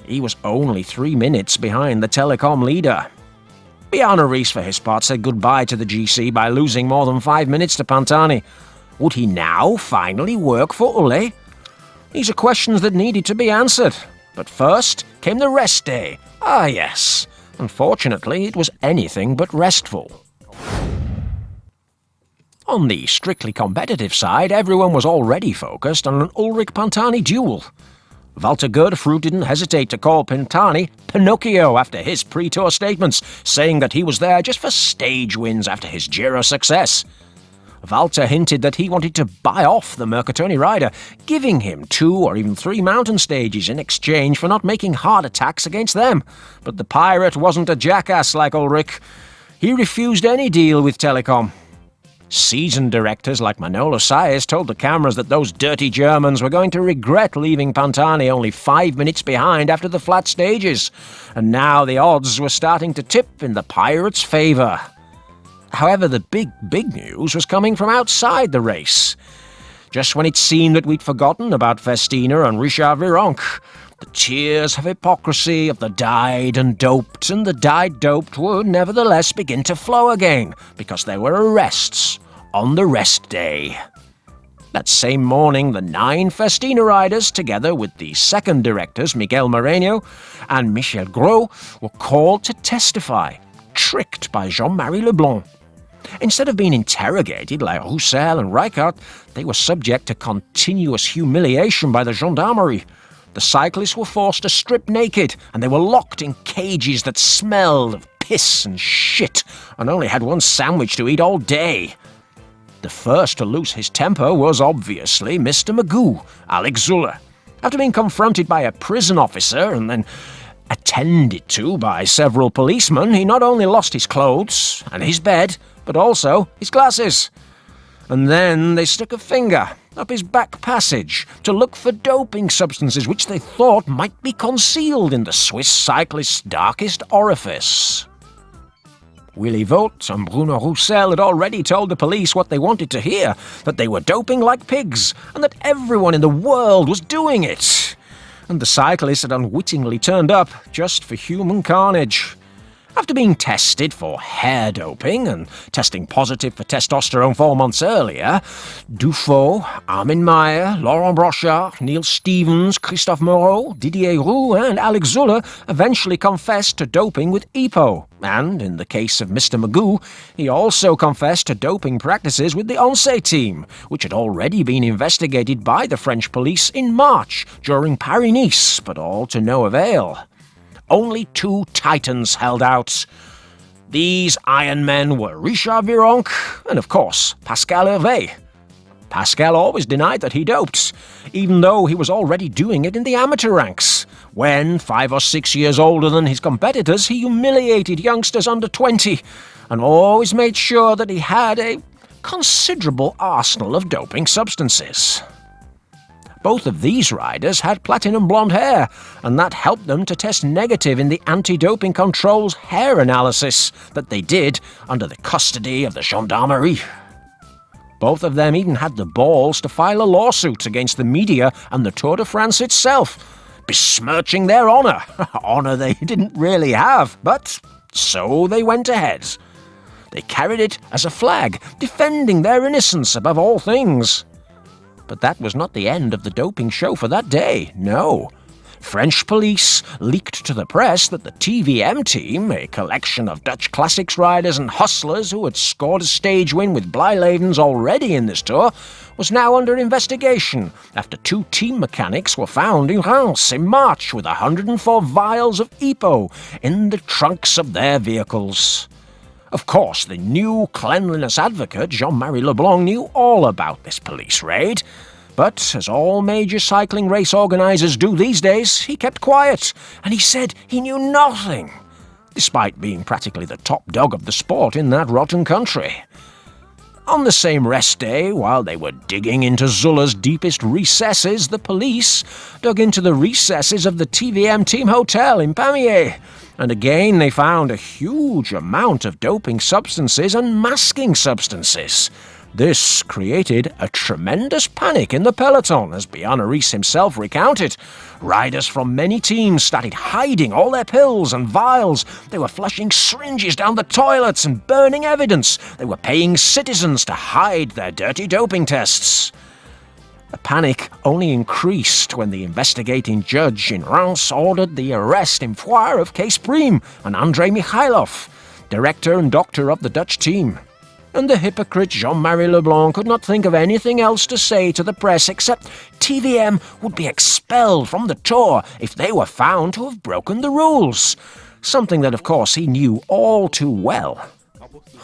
S1: He was only 3 minutes behind the Telekom leader. Bjarne Riis, for his part, said goodbye to the GC by losing more than 5 minutes to Pantani. Would he now finally work for Ullrich? These are questions that needed to be answered. But first came the rest day. Ah, yes. Unfortunately, it was anything but restful. On the strictly competitive side, everyone was already focused on an Ullrich-Pantani duel. Walter Godefroot didn't hesitate to call Pantani Pinocchio after his pre-tour statements, saying that he was there just for stage wins after his Giro success. Walter hinted that he wanted to buy off the Mercatone rider, giving him 2 or even 3 mountain stages in exchange for not making hard attacks against them. But the pirate wasn't a jackass like Ullrich. He refused any deal with Telekom. Seasoned directors like Manolo Saez told the cameras that those dirty Germans were going to regret leaving Pantani only 5 minutes behind after the flat stages, and now the odds were starting to tip in the Pirates' favour. However, the big news was coming from outside the race. Just when it seemed that we'd forgotten about Festina and Richard Virenque, the tears of hypocrisy of the dyed and doped and the dyed doped would nevertheless begin to flow again, because there were arrests on the rest day. That same morning, the 9 Festina riders, together with the second directors, Miguel Moreno and Michel Gros, were called to testify, tricked by Jean-Marie Leblanc. Instead of being interrogated like Roussel and Rijkaard, they were subject to continuous humiliation by the gendarmerie. The cyclists were forced to strip naked, and they were locked in cages that smelled of piss and shit, and only had one sandwich to eat all day. The first to lose his temper was obviously Mr. Magoo, Alex Zuller. After being confronted by a prison officer and then attended to by several policemen, he not only lost his clothes and his bed, but also his glasses. And then they stuck a finger up his back passage to look for doping substances which they thought might be concealed in the Swiss cyclist's darkest orifice. Willy Voet and Bruno Roussel had already told the police what they wanted to hear, that they were doping like pigs, and that everyone in the world was doing it. And the cyclists had unwittingly turned up just for human carnage. After being tested for hair doping and testing positive for testosterone 4 months earlier, Dufaux, Armin Meyer, Laurent Brochard, Neil Stevens, Christophe Moreau, Didier Roux and Alex Zuller eventually confessed to doping with EPO. And, in the case of Mr. Magoo, he also confessed to doping practices with the Oncé team, which had already been investigated by the French police in March during Pyrenees, but all to no avail. Only 2 titans held out. These Iron Men were Richard Virenque and, of course, Pascal Hervé. Pascal always denied that he doped, even though he was already doing it in the amateur ranks. When, 5 or 6 years older than his competitors, he humiliated youngsters under 20 and always made sure that he had a considerable arsenal of doping substances. Both of these riders had platinum blonde hair, and that helped them to test negative in the anti-doping control's hair analysis that they did under the custody of the gendarmerie. Both of them even had the balls to file a lawsuit against the media and the Tour de France itself, besmirching their honour. Honour they didn't really have, but so they went ahead. They carried it as a flag, defending their innocence above all things. But that was not the end of the doping show for that day, no. French police leaked to the press that the TVM team, a collection of Dutch classics riders and hustlers who had scored a stage win with Blijlevens already in this tour, was now under investigation after 2 team mechanics were found in Reims in March with 104 vials of EPO in the trunks of their vehicles. Of course, the new cleanliness advocate, Jean-Marie Leblanc, knew all about this police raid. But, as all major cycling race organisers do these days, he kept quiet, and he said he knew nothing, despite being practically the top dog of the sport in that rotten country. On the same rest day, while they were digging into Zuller's deepest recesses, the police dug into the recesses of the TVM team hotel in Pamiers. And again they found a huge amount of doping substances and masking substances. This created a tremendous panic in the peloton, as Bjarne Riis himself recounted. Riders from many teams started hiding all their pills and vials. They were flushing syringes down the toilets and burning evidence. They were paying citizens to hide their dirty doping tests. The panic only increased when the investigating judge in Reims ordered the arrest in Foire of Case Prime and André Michailov, director and doctor of the Dutch team. And the hypocrite Jean-Marie Leblanc could not think of anything else to say to the press except TVM would be expelled from the Tour if they were found to have broken the rules, something that of course he knew all too well.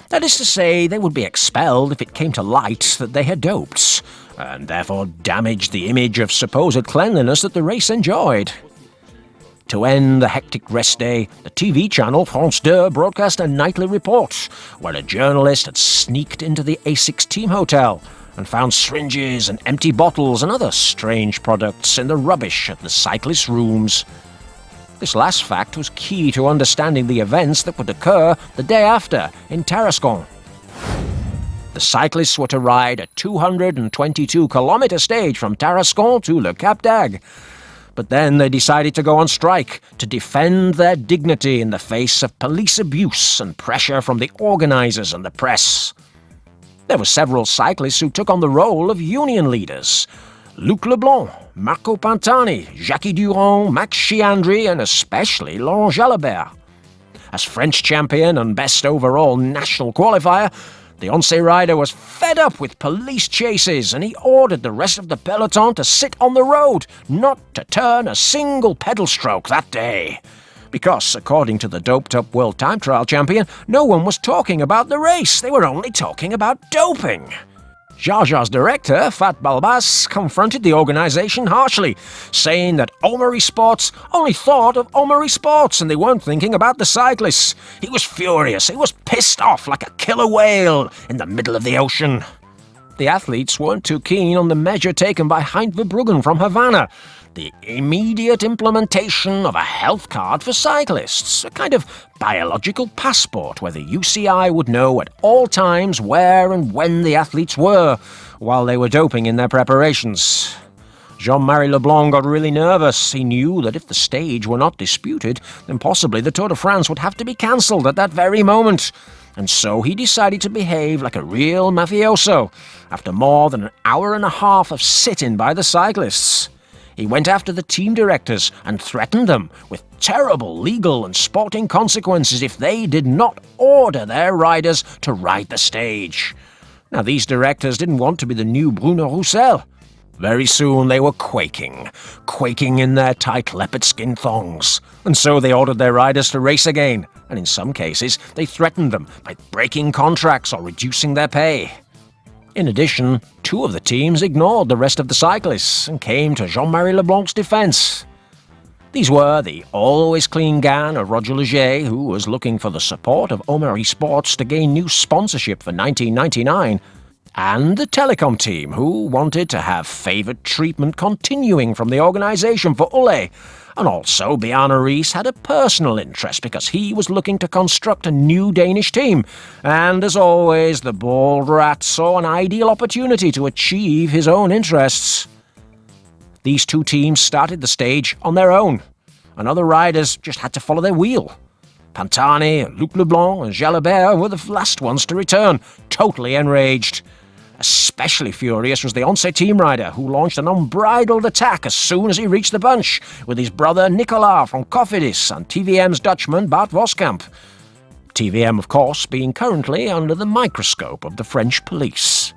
S1: That is to say, they would be expelled if it came to light that they had doped, and therefore damaged the image of supposed cleanliness that the race enjoyed. To end the hectic rest day, the TV channel France Deux broadcast a nightly report where a journalist had sneaked into the A6 team hotel and found syringes and empty bottles and other strange products in the rubbish at the cyclists' rooms. This last fact was key to understanding the events that would occur the day after in Tarascon. The cyclists were to ride a 222-kilometre stage from Tarascon to Le Cap d'Agde. But then they decided to go on strike to defend their dignity in the face of police abuse and pressure from the organisers and the press. There were several cyclists who took on the role of union leaders. Luc Leblanc, Marco Pantani, Jacques Durand, Max Chiandri, and especially Laurent Jalabert. As French champion and best overall national qualifier, the Oncé rider was fed up with police chases, and he ordered the rest of the peloton to sit on the road, not to turn a single pedal stroke that day. Because, according to the doped-up world time trial champion, no one was talking about the race, they were only talking about doping. Jaja's director, Fat Balbas, confronted the organisation harshly, saying that Almery Sports only thought of Almery Sports and they weren't thinking about the cyclists. He was furious, he was pissed off like a killer whale in the middle of the ocean. The athletes weren't too keen on the measure taken by Hein Verbruggen from Havana. the immediate implementation of a health card for cyclists, a kind of biological passport where the UCI would know at all times where and when the athletes were while they were doping in their preparations. Jean-Marie Leblanc got really nervous. He knew that if the stage were not disputed, then possibly the Tour de France would have to be cancelled at that very moment. And so he decided to behave like a real mafioso after more than an hour and a half of sitting by the cyclists. He went after the team directors and threatened them with terrible legal and sporting consequences if they did not order their riders to ride the stage. Now, these directors didn't want to be the new Bruno Roussel. Very soon they were quaking in their tight leopard skin thongs. And so they ordered their riders to race again, and in some cases they threatened them by breaking contracts or reducing their pay. In addition, 2 of the teams ignored the rest of the cyclists and came to Jean-Marie Leblanc's defense. These were the always clean Gan of Roger Leger, who was looking for the support of Omeri Sports to gain new sponsorship for 1999, and the Telekom team, who wanted to have favoured treatment continuing from the organisation for Ulle. And also Bjarne Riis had a personal interest because he was looking to construct a new Danish team. And as always, the bald rat saw an ideal opportunity to achieve his own interests. These 2 teams started the stage on their own, and other riders just had to follow their wheel. Pantani, Luc Leblanc and Galibier were the last ones to return, totally enraged. Especially furious was the Once team rider, who launched an unbridled attack as soon as he reached the bunch, with his brother Nicolas from Cofidis and TVM's Dutchman Bart Voskamp. TVM, of course, being currently under the microscope of the French police.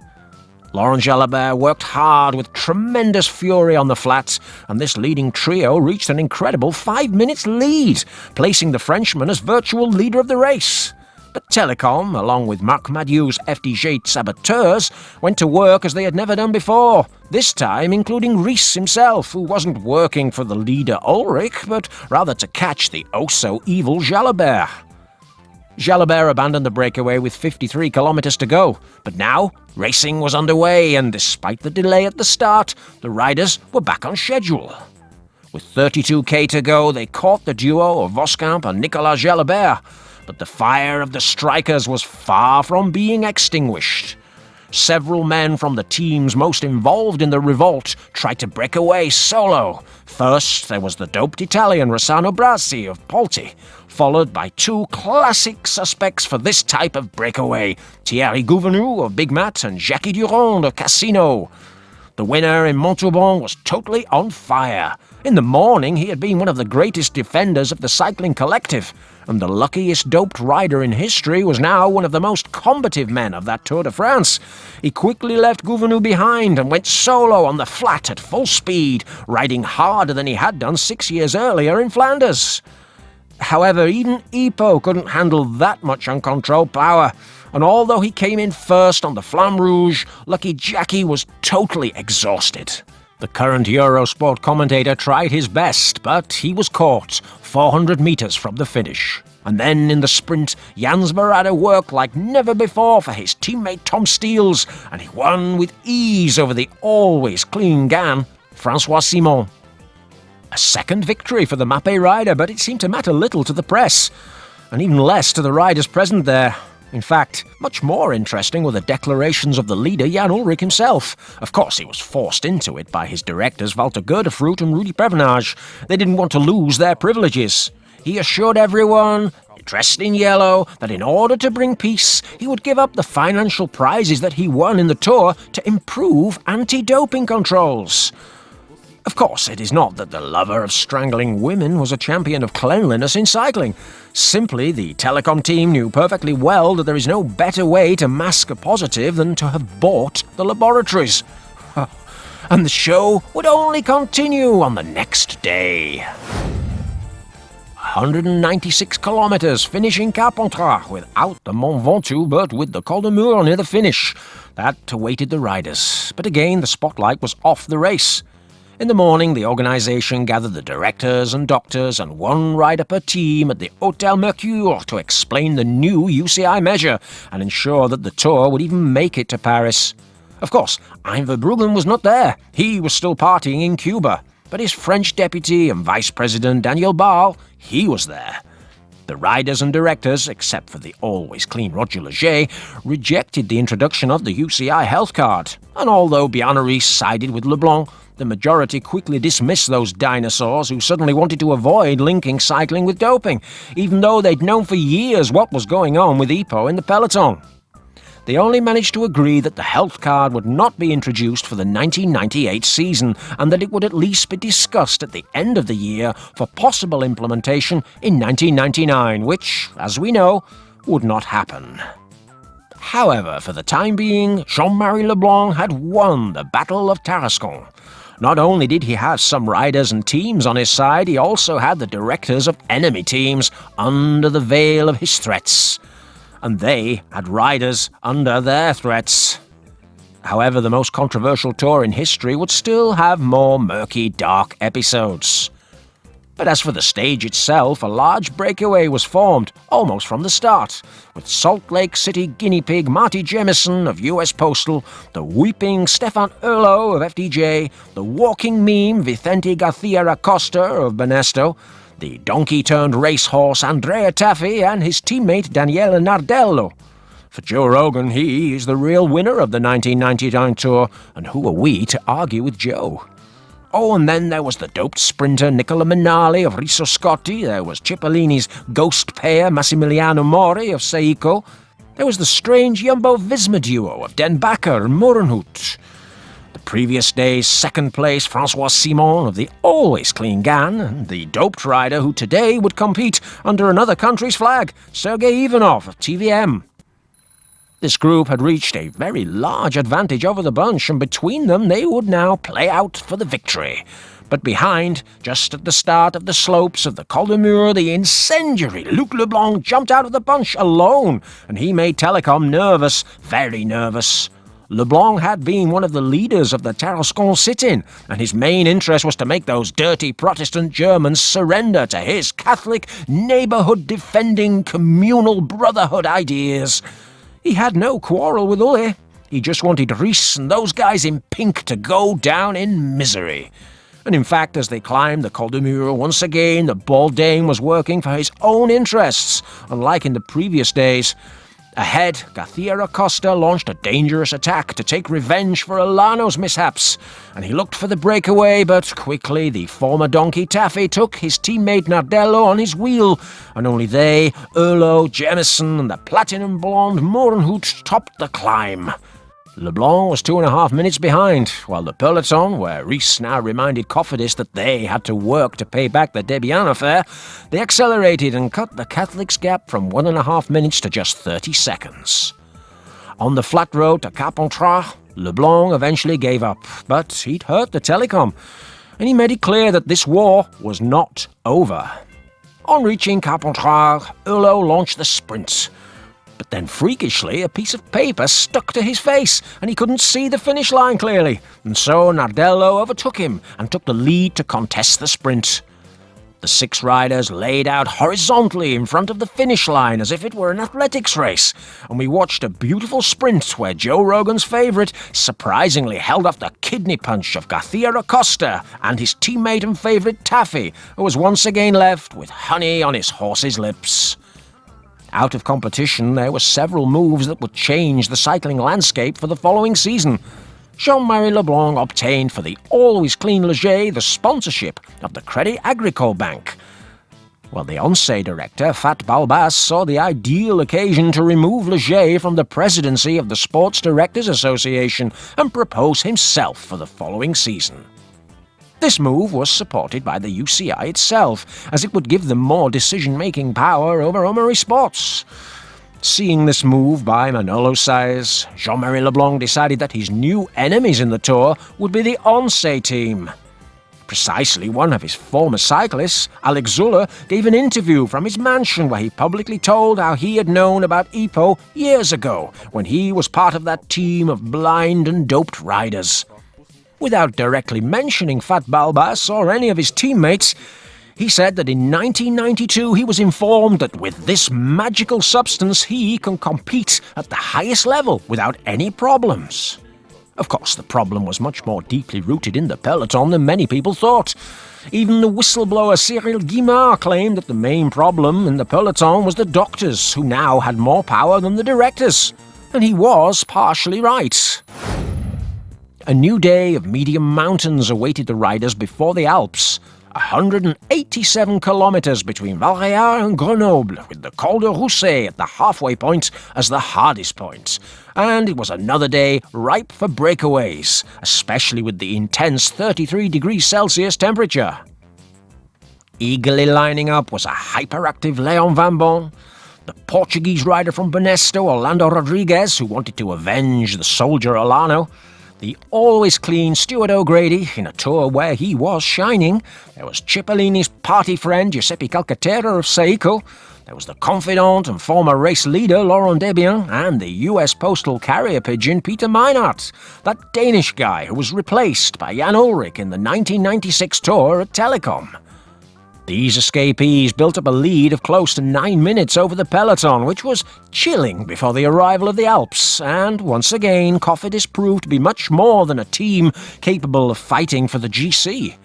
S1: Laurent Jalabert worked hard with tremendous fury on the flats, and this leading trio reached an incredible 5 minutes lead, placing the Frenchman as virtual leader of the race. But Telekom, along with Marc Madieu's FDG saboteurs, went to work as they had never done before, this time including Riis himself, who wasn't working for the leader Ullrich, but rather to catch the oh-so-evil Jalabert. Jalabert abandoned the breakaway with 53 kilometers to go, but now racing was underway, and despite the delay at the start, the riders were back on schedule. With 32k to go, they caught the duo of Voskamp and Nicolas Jalabert, but the fire of the strikers was far from being extinguished. Several men from the teams most involved in the revolt tried to break away solo. First, there was the doped Italian Rossano Brasi of Polti, followed by 2 classic suspects for this type of breakaway, Thierry Gouvenou of Big Mat and Jackie Durand of Casino. The winner in Montauban was totally on fire. In the morning, he had been one of the greatest defenders of the cycling collective, and the luckiest doped rider in history was now one of the most combative men of that Tour de France. He quickly left Gouvenou behind and went solo on the flat at full speed, riding harder than he had done 6 years earlier in Flanders. However, even Ipo couldn't handle that much uncontrolled power, and although he came in first on the Flamme Rouge, Lucky Jackie was totally exhausted. The current Eurosport commentator tried his best, but he was caught 400 meters from the finish. And then in the sprint, Jan Svorada worked like never before for his teammate Tom Steels, and he won with ease over the always clean Gan, Francois Simon. A second victory for the Mapei rider, but it seemed to matter little to the press, and even less to the riders present there. In fact, much more interesting were the declarations of the leader Jan Ullrich himself. Of course, he was forced into it by his directors Walter Godefroot and Rudy Prevenage. They didn't want to lose their privileges. He assured everyone, dressed in yellow, that in order to bring peace, he would give up the financial prizes that he won in the Tour to improve anti-doping controls. Of course, it is not that the lover of strangling women was a champion of cleanliness in cycling. Simply, the Telekom team knew perfectly well that there is no better way to mask a positive than to have bought the laboratories. And the show would only continue on the next day. 196 kilometers, finishing Carpentras without the Mont Ventoux, but with the Col de Mur near the finish. That awaited the riders, but again the spotlight was off the race. In the morning, the organisation gathered the directors and doctors and 1 rider per team at the Hôtel Mercure to explain the new UCI measure and ensure that the Tour would even make it to Paris. Of course, Ein Verbruggen was not there. He was still partying in Cuba. but his French deputy and vice president Daniel Barle, he was there. The riders and directors, except for the always clean Roger Leger, rejected the introduction of the UCI health card, and although Bjarne sided with Leblanc, the majority quickly dismissed those dinosaurs who suddenly wanted to avoid linking cycling with doping, even though they'd known for years what was going on with EPO in the peloton. They only managed to agree that the health card would not be introduced for the 1998 season, and that it would at least be discussed at the end of the year for possible implementation in 1999, which, as we know, would not happen. However, for the time being, Jean-Marie Leblanc had won the Battle of Tarascon. Not only did he have some riders and teams on his side, he also had the directors of enemy teams under the veil of his threats. And they had riders under their threats. However, the most controversial tour in history would still have more murky, dark episodes. But as for the stage itself, a large breakaway was formed, almost from the start, with Salt Lake City guinea pig Marty Jemison of US Postal, the weeping Stefan Erlo of FDJ, the walking meme Vicente Garcia Acosta of Banesto, the donkey-turned-racehorse Andrea Taffi, and his teammate Daniele Nardello. For Joe Rogan, he is the real winner of the 1999 Tour, and who are we to argue with Joe? Oh, and then there was the doped sprinter Nicola Minali of Riso Scotti, there was Cipollini's ghost pair Massimiliano Mori of Seiko, there was the strange Jumbo-Visma duo of Den Bakker and Morenhout. The previous day's second-place François Simon of the always clean Gan, and the doped rider who today would compete under another country's flag, Sergei Ivanov of TVM. This group had reached a very large advantage over the bunch, and between them they would now play out for the victory. But behind, just at the start of the slopes of the Col de Mur, the incendiary Luc Leblanc jumped out of the bunch alone, and he made Telekom nervous, very nervous. Leblanc had been one of the leaders of the Tarascon sit-in, and his main interest was to make those dirty Protestant Germans surrender to his Catholic, neighbourhood-defending, communal brotherhood ideas. He had no quarrel with Ulle. He just wanted Riis and those guys in pink to go down in misery. And in fact, as they climbed the Col de Mur, once again the bald dame was working for his own interests, unlike in the previous days. Ahead, Garcia Acosta launched a dangerous attack to take revenge for Alano's mishaps, and he looked for the breakaway, but quickly the former donkey Taffi took his teammate Nardello on his wheel, and only they, Erlo, Jemison, and the platinum blonde Morenhout topped the climb. Leblanc was 2.5 minutes behind, while the peloton, where Riis now reminded Cofidis that they had to work to pay back the Desbiens affair, they accelerated and cut the Catholics' gap from 1.5 minutes to just 30 seconds. On the flat road to Carpentras, Leblanc eventually gave up, but he'd hurt the Telekom, and he made it clear that this war was not over. On reaching Carpentras, Erlo launched the sprint. But then freakishly, a piece of paper stuck to his face, and he couldn't see the finish line clearly, and so Nardello overtook him and took the lead to contest the sprint. The 6 riders laid out horizontally in front of the finish line as if it were an athletics race, and we watched a beautiful sprint where Joe Rogan's favourite surprisingly held off the kidney punch of Garcia Acosta and his teammate and favourite Taffi, who was once again left with honey on his horse's lips. Out of competition, there were several moves that would change the cycling landscape for the following season. Jean-Marie Leblanc obtained for the always clean Leger the sponsorship of the Crédit Agricole Bank, while the ONCE director, FAT Balbas, saw the ideal occasion to remove Leger from the presidency of the Sports Directors Association and propose himself for the following season. This move was supported by the UCI itself, as it would give them more decision-making power over Omari Sports. Seeing this move by Manolo Saez, Jean-Marie Leblanc decided that his new enemies in the Tour would be the ONCE team. Precisely one of his former cyclists, Alex Zuller, gave an interview from his mansion where he publicly told how he had known about EPO years ago, when he was part of that team of blind and doped riders. Without directly mentioning Fat Balbas or any of his teammates, he said that in 1992 he was informed that with this magical substance he can compete at the highest level without any problems. Of course, the problem was much more deeply rooted in the peloton than many people thought. Even the whistleblower Cyril Guimard claimed that the main problem in the peloton was the doctors, who now had more power than the directors. And he was partially right. A new day of medium mountains awaited the riders before the Alps. 187 kilometers between Valréas and Grenoble, with the Col de Rousset at the halfway point as the hardest point. And it was another day ripe for breakaways, especially with the intense 33 degrees Celsius temperature. Eagerly lining up was a hyperactive Léon Van Bon, the Portuguese rider from Banesto, Orlando Rodriguez, who wanted to avenge the soldier Olano, the always clean Stuart O'Grady in a tour where he was shining. There was Cipollini's party friend Giuseppe Calcaterra of Saeco. There was the confidant and former race leader Laurent Desbiens, and the US postal carrier pigeon Peter Meinhardt, that Danish guy who was replaced by Jan Ullrich in the 1996 Tour at Telekom. These escapees built up a lead of close to 9 minutes over the peloton, which was chilling before the arrival of the Alps, and once again Cofidis proved to be much more than a team capable of fighting for the GC.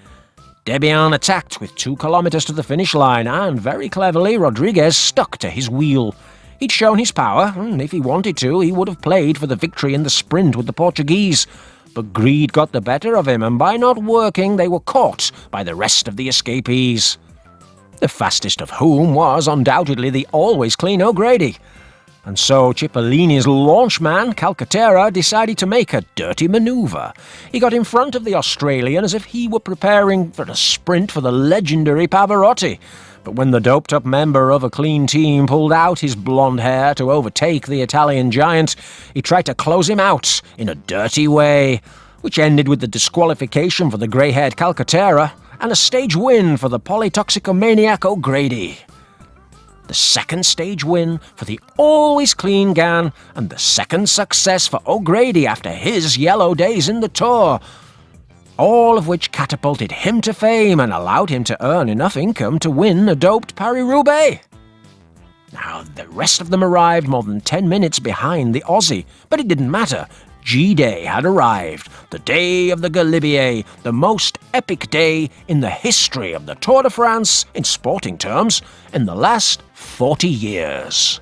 S1: Desbiens attacked with 2 kilometers to the finish line, and very cleverly Rodriguez stuck to his wheel. He'd shown his power, and if he wanted to, he would have played for the victory in the sprint with the Portuguese. But greed got the better of him, and by not working, they were caught by the rest of the escapees. The fastest of whom was undoubtedly the always clean O'Grady. And so Cipollini's launchman, Calcaterra, decided to make a dirty manoeuvre. He got in front of the Australian as if he were preparing for a sprint for the legendary Pavarotti. But when the doped-up member of a clean team pulled out his blonde hair to overtake the Italian giant, he tried to close him out in a dirty way, which ended with the disqualification for the grey-haired Calcaterra and a stage win for the polytoxicomaniac O'Grady. The second stage win for the always clean Gan, and the second success for O'Grady after his yellow days in the Tour, all of which catapulted him to fame and allowed him to earn enough income to win a doped Paris-Roubaix. Now, the rest of them arrived more than 10 minutes behind the Aussie, but it didn't matter. G-Day had arrived, the day of the Galibier, the most epic day in the history of the Tour de France, in sporting terms, in the last 40 years.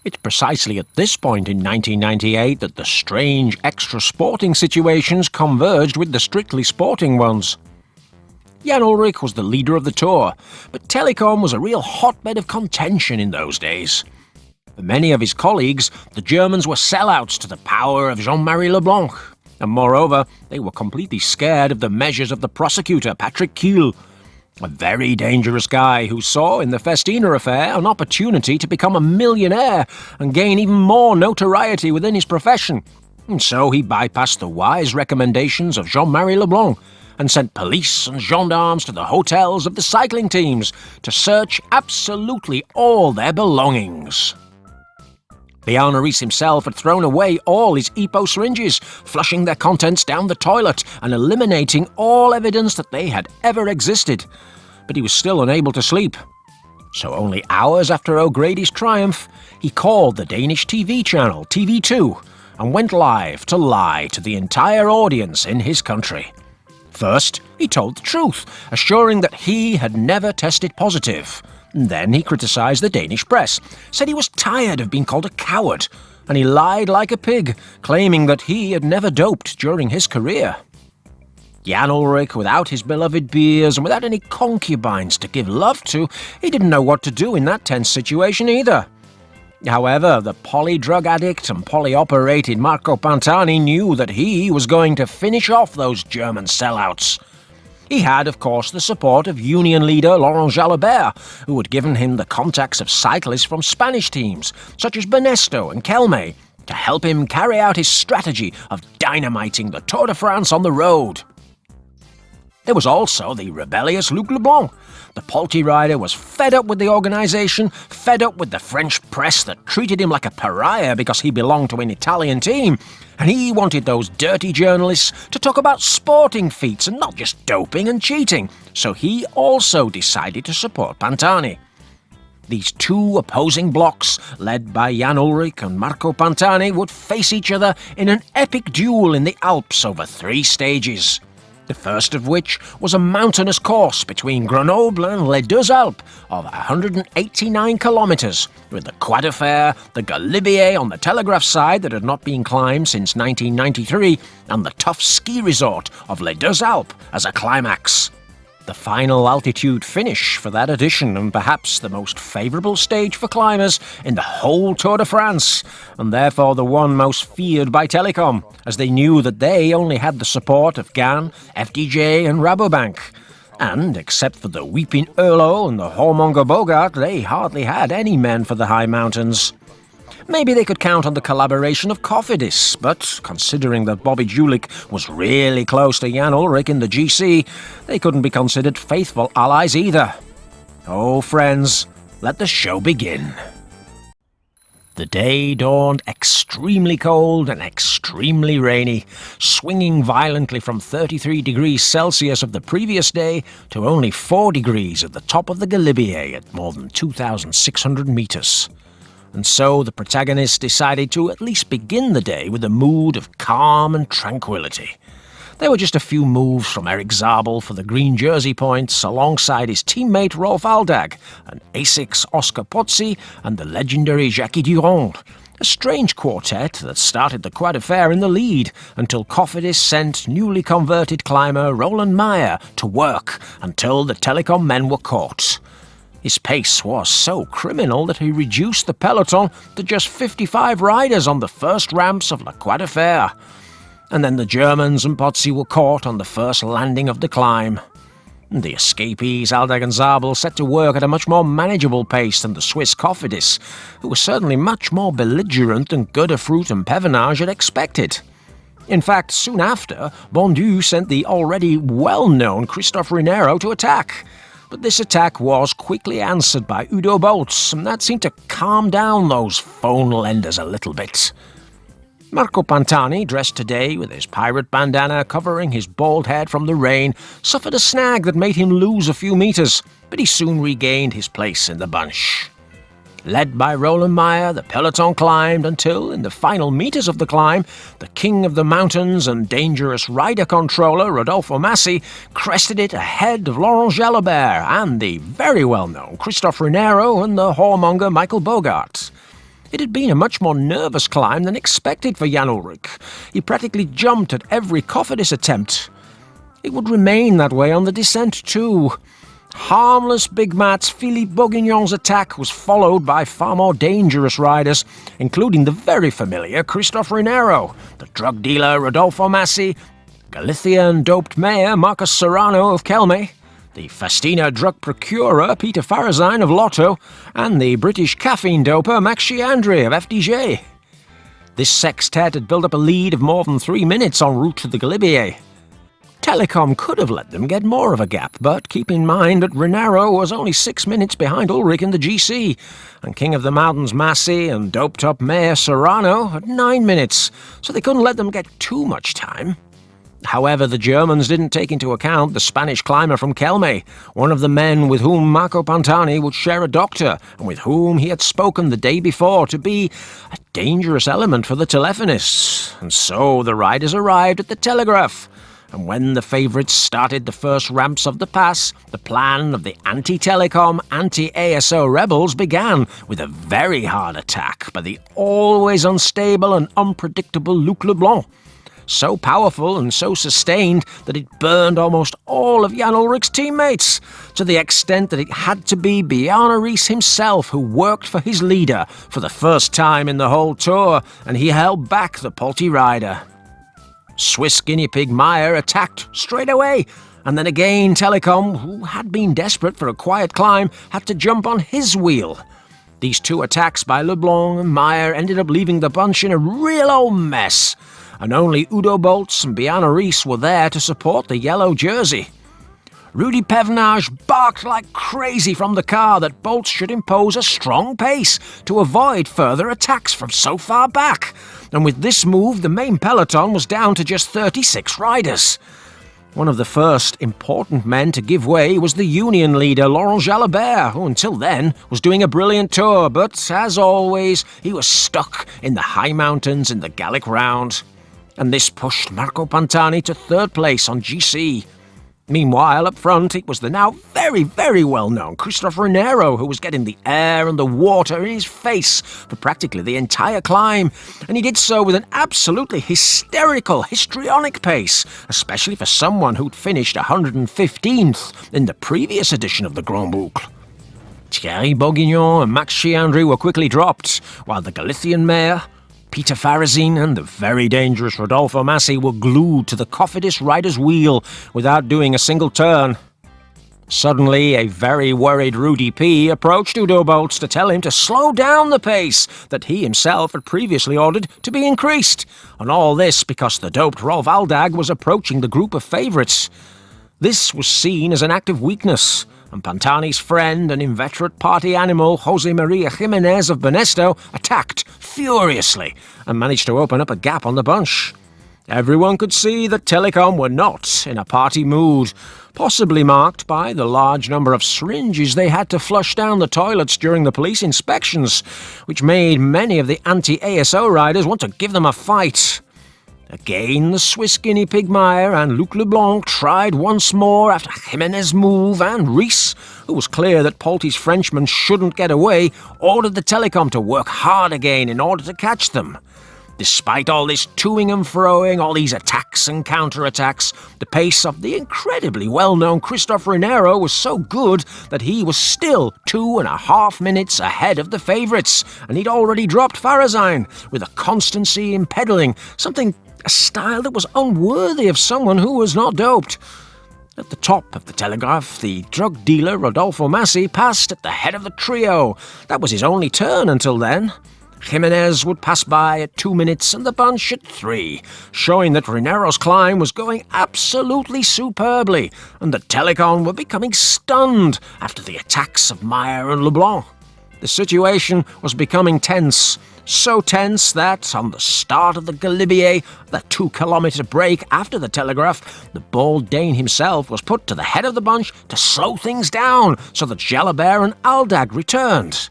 S1: It's precisely at this point in 1998 that the strange extra-sporting situations converged with the strictly sporting ones. Jan Ullrich was the leader of the Tour, but Telekom was a real hotbed of contention in those days. For many of his colleagues, the Germans were sellouts to the power of Jean-Marie Leblanc, and moreover, they were completely scared of the measures of the prosecutor, Patrick Kiel, a very dangerous guy who saw in the Festina Affair an opportunity to become a millionaire and gain even more notoriety within his profession. And so he bypassed the wise recommendations of Jean-Marie Leblanc and sent police and gendarmes to the hotels of the cycling teams to search absolutely all their belongings. Bjarne Riis himself had thrown away all his EPO syringes, flushing their contents down the toilet and eliminating all evidence that they had ever existed. But he was still unable to sleep. So only hours after O'Grady's triumph, he called the Danish TV channel TV2 and went live to lie to the entire audience in his country. First, he told the truth, assuring that he had never tested positive. Then he criticised the Danish press, said he was tired of being called a coward, and he lied like a pig, claiming that he had never doped during his career. Jan Ullrich, without his beloved beers and without any concubines to give love to, he didn't know what to do in that tense situation either. However, the poly-drug addict and poly-operated Marco Pantani knew that he was going to finish off those German sellouts. He had, of course, the support of union leader Laurent Jalabert, who had given him the contacts of cyclists from Spanish teams, such as Banesto and Kelme, to help him carry out his strategy of dynamiting the Tour de France on the road. There was also the rebellious Luc Leblanc. The Polti rider was fed up with the organisation, fed up with the French press that treated him like a pariah because he belonged to an Italian team, and he wanted those dirty journalists to talk about sporting feats and not just doping and cheating, so he also decided to support Pantani. These two opposing blocks, led by Jan Ullrich and Marco Pantani, would face each other in an epic duel in the Alps over 3 stages. The first of which was a mountainous course between Grenoble and Les Deux Alpes of 189 kilometres, with the Quad Affair, the Galibier on the Telegraph side that had not been climbed since 1993, and the tough ski resort of Les Deux Alpes as a climax. The final altitude finish for that edition, and perhaps the most favourable stage for climbers in the whole Tour de France, and therefore the one most feared by Telekom, as they knew that they only had the support of GAN, FDJ and Rabobank. And, except for the Weeping Erlo and the Hormonger Bogart, they hardly had any men for the high mountains. Maybe they could count on the collaboration of Cofidis, but considering that Bobby Julich was really close to Jan Ullrich in the GC, they couldn't be considered faithful allies either. Oh, friends, let the show begin. The day dawned extremely cold and extremely rainy, swinging violently from 33 degrees Celsius of the previous day to only 4 degrees at the top of the Galibier at more than 2,600 metres. And so the protagonists decided to at least begin the day with a mood of calm and tranquility. There were just a few moves from Erik Zabel for the green jersey points alongside his teammate Rolf Aldag, an ASICS Oscar Pozzi and the legendary Jacques Durand, a strange quartet that started the Quad Affair in the lead until Cofidis sent newly converted climber Roland Meyer to work until the Telekom men were caught. His pace was so criminal that he reduced the peloton to just 55 riders on the first ramps of La Quad Affair. And then the Germans and Pozzi were caught on the first landing of the climb. The escapees, Aldag and Zabel, set to work at a much more manageable pace than the Swiss Cofidis, who was certainly much more belligerent than Godefroot and Pevenage had expected. In fact, soon after, Bondu sent the already well-known Christophe Rinero to attack. But this attack was quickly answered by Udo Bolts, and that seemed to calm down those phone lenders a little bit. Marco Pantani, dressed today with his pirate bandana covering his bald head from the rain, suffered a snag that made him lose a few metres, but he soon regained his place in the bunch. Led by Roland Meyer, the peloton climbed until, in the final metres of the climb, the king of the mountains and dangerous rider controller, Rodolfo Massi, crested it ahead of Laurent Jalabert and the very well-known Christophe Rinero and the whoremonger Michael Bogart. It had been a much more nervous climb than expected for Jan Ullrich. He practically jumped at every Cofidis attempt. It would remain that way on the descent too. Harmless Big Mat's Philippe Bourguignon's attack was followed by far more dangerous riders, including the very familiar Christophe Rinero, the drug dealer Rodolfo Massi, Galician doped mayor Marcus Serrano of Kelme, the Festina drug procurer Peter Farazine of Lotto, and the British caffeine doper Max Chiandri of FDJ. This sextet had built up a lead of more than 3 minutes en route to the Galibier. Telekom could have let them get more of a gap, but keep in mind that Rinero was only 6 minutes behind Ullrich in the GC, and King of the Mountains Massi and doped-up Mayor Serrano had 9 minutes, so they couldn't let them get too much time. However, the Germans didn't take into account the Spanish climber from Kelme, one of the men with whom Marco Pantani would share a doctor, and with whom he had spoken the day before to be a dangerous element for the telephonists. And so the riders arrived at the Telegraph. And when the favourites started the first ramps of the pass, the plan of the anti-Telekom, anti-ASO rebels began with a very hard attack by the always unstable and unpredictable Luc Leblanc. So powerful and so sustained that it burned almost all of Jan Ullrich's teammates, to the extent that it had to be Bjarne Riis himself who worked for his leader for the first time in the whole tour, and he held back the Polti rider. Swiss guinea pig Meyer attacked straight away, and then again Telekom, who had been desperate for a quiet climb, had to jump on his wheel. These two attacks by Leblanc and Meyer ended up leaving the bunch in a real old mess, and only Udo Bolts and Bjarne Riis were there to support the yellow jersey. Rudy Pevenage barked like crazy from the car that Bolts should impose a strong pace to avoid further attacks from so far back, and with this move the main peloton was down to just 36 riders. One of the first important men to give way was the Union leader Laurent Desbiens, who until then was doing a brilliant tour, but as always, he was stuck in the high mountains in the Gallic round. And this pushed Marco Pantani to third place on GC. Meanwhile, up front, it was the now very, very well-known Christophe Renero who was getting the air and the water in his face for practically the entire climb, and he did so with an absolutely hysterical, histrionic pace, especially for someone who'd finished 115th in the previous edition of the Grand Boucle. Thierry Bourguignon and Max Chiandry were quickly dropped, while the Galician mayor, Peter Farazin, and the very dangerous Rodolfo Massi were glued to the Cofidis rider's wheel without doing a single turn. Suddenly, a very worried Rudy P. approached Udo Bolts to tell him to slow down the pace that he himself had previously ordered to be increased, and all this because the doped Rolf Aldag was approaching the group of favourites. This was seen as an act of weakness, and Pantani's friend and inveterate party animal Jose Maria Jimenez of Banesto attacked furiously and managed to open up a gap on the bunch. Everyone could see that Telekom were not in a party mood, possibly marked by the large number of syringes they had to flush down the toilets during the police inspections, which made many of the anti-ASO riders want to give them a fight. Again, the Swiss guinea pig Meyer and Luc Leblanc tried once more after Jimenez's move, and Riis, who was clear that Polti's Frenchman shouldn't get away, ordered the Telekom to work hard again in order to catch them. Despite all this toing and froing, all these attacks and counter-attacks, the pace of the incredibly well-known Christophe Renero was so good that he was still 2.5 minutes ahead of the favourites, and he'd already dropped Farazin with a constancy in pedalling, a style that was unworthy of someone who was not doped. At the top of the telegraph, the drug dealer Rodolfo Massi passed at the head of the trio. That was his only turn until then. Jimenez would pass by at 2 minutes and the bunch at 3, showing that Renero's climb was going absolutely superbly, and that Telekom were becoming stunned after the attacks of Meyer and Leblanc. The situation was becoming tense. So tense that, on the start of the Galibier, the 2-kilometre break after the telegraph, the bald Dane himself was put to the head of the bunch to slow things down so that Galibier and Aldag returned.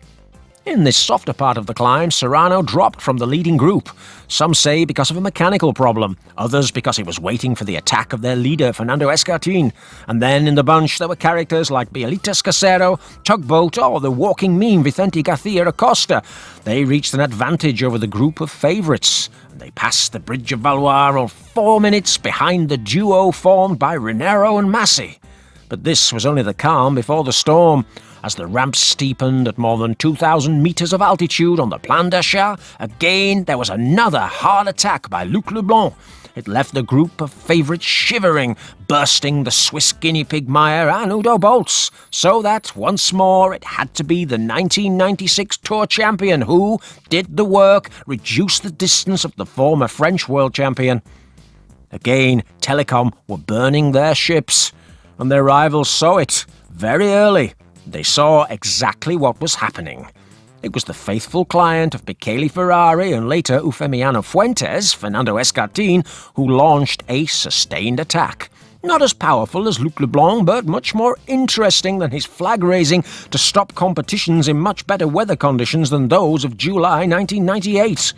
S1: In this softer part of the climb, Serrano dropped from the leading group. Some say because of a mechanical problem, others because he was waiting for the attack of their leader, Fernando Escartin. And then in the bunch there were characters like Bielitas Casero, Tugboat, or the walking meme Vicente Garcia Acosta. They reached an advantage over the group of favourites. They passed the Bridge of Valois on 4 minutes behind the duo formed by Renero and Massi. But this was only the calm before the storm. As the ramp steepened at more than 2,000 metres of altitude on the Plan d'Achat, again there was another hard attack by Luc Leblanc. It left the group of favourites shivering, bursting the Swiss guinea pig Meyer and Udo Bolts, so that once more it had to be the 1996 Tour champion who did the work, reduced the distance of the former French world champion. Again, Telekom were burning their ships, and their rivals saw it very early. They saw exactly what was happening. It was the faithful client of Michele Ferrari and later Eufemiano Fuentes, Fernando Escartin, who launched a sustained attack. Not as powerful as Luc Leblanc, but much more interesting than his flag-raising to stop competitions in much better weather conditions than those of July 1998.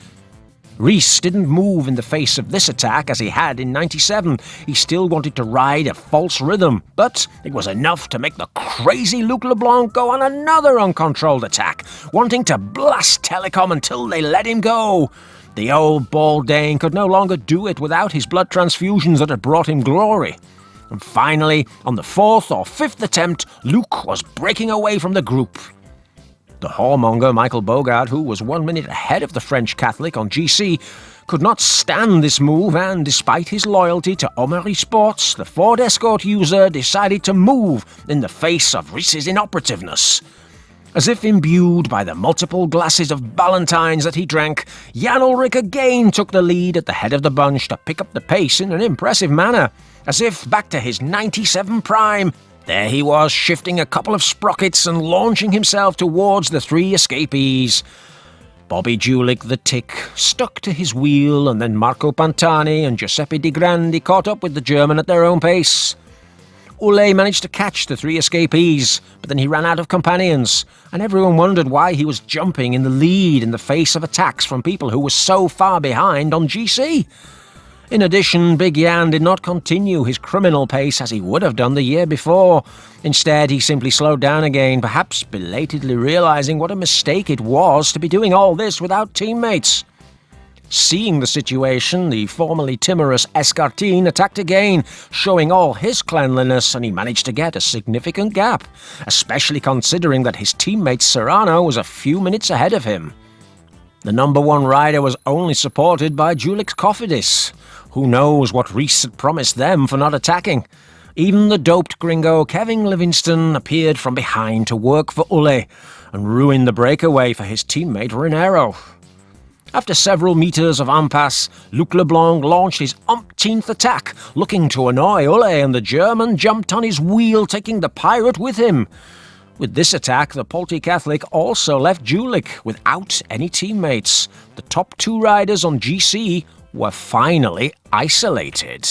S1: Riis didn't move in the face of this attack as he had in '97. He still wanted to ride a false rhythm, but it was enough to make the crazy Luc Leblanc go on another uncontrolled attack, wanting to blast Telekom until they let him go. The old bald Dane could no longer do it without his blood transfusions that had brought him glory. And finally, on the 4th or 5th attempt, Luc was breaking away from the group. The whoremonger Michael Bogart, who was 1 minute ahead of the French Catholic on GC, could not stand this move, and despite his loyalty to Omeri Sports, the Ford Escort user decided to move in the face of Riis's inoperativeness. As if imbued by the multiple glasses of Ballantines that he drank, Jan Ullrich again took the lead at the head of the bunch to pick up the pace in an impressive manner. As if back to his '97 prime, there he was, shifting a couple of sprockets and launching himself towards the 3 escapees. Bobby Julich, the tick, stuck to his wheel, and then Marco Pantani and Giuseppe Di Grandi caught up with the German at their own pace. Ullrich managed to catch the three escapees, but then he ran out of companions, and everyone wondered why he was jumping in the lead in the face of attacks from people who were so far behind on GC. In addition, Big Jan did not continue his criminal pace as he would have done the year before. Instead, he simply slowed down again, perhaps belatedly realizing what a mistake it was to be doing all this without teammates. Seeing the situation, the formerly timorous Escartine attacked again, showing all his cleanliness, and he managed to get a significant gap, especially considering that his teammate Serrano was a few minutes ahead of him. The number one rider was only supported by Julich's Cofidis. Who knows what Riis had promised them for not attacking? Even the doped gringo Kevin Livingston appeared from behind to work for Ullrich and ruin the breakaway for his teammate Raniero. After several meters of impasse, Luc Leblanc launched his umpteenth attack, looking to annoy Ullrich, and the German jumped on his wheel, taking the pirate with him. With this attack, the Polti-Catholic also left Julich without any teammates. The top two riders on GC were finally isolated.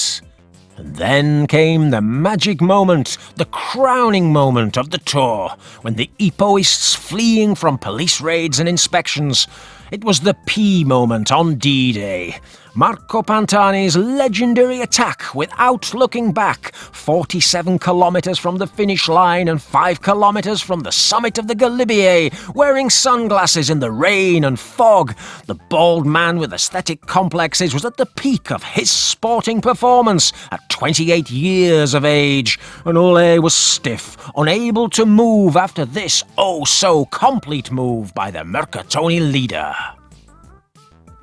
S1: And then came the magic moment, the crowning moment of the Tour, when the Epoists, fleeing from police raids and inspections. It was the P moment on D-Day. Marco Pantani's legendary attack without looking back, 47 kilometers from the finish line and 5 kilometers from the summit of the Galibier, wearing sunglasses in the rain and fog. The bald man with aesthetic complexes was at the peak of his sporting performance at 28 years of age, and Ullrich was stiff, unable to move after this oh-so-complete move by the Mercatone leader.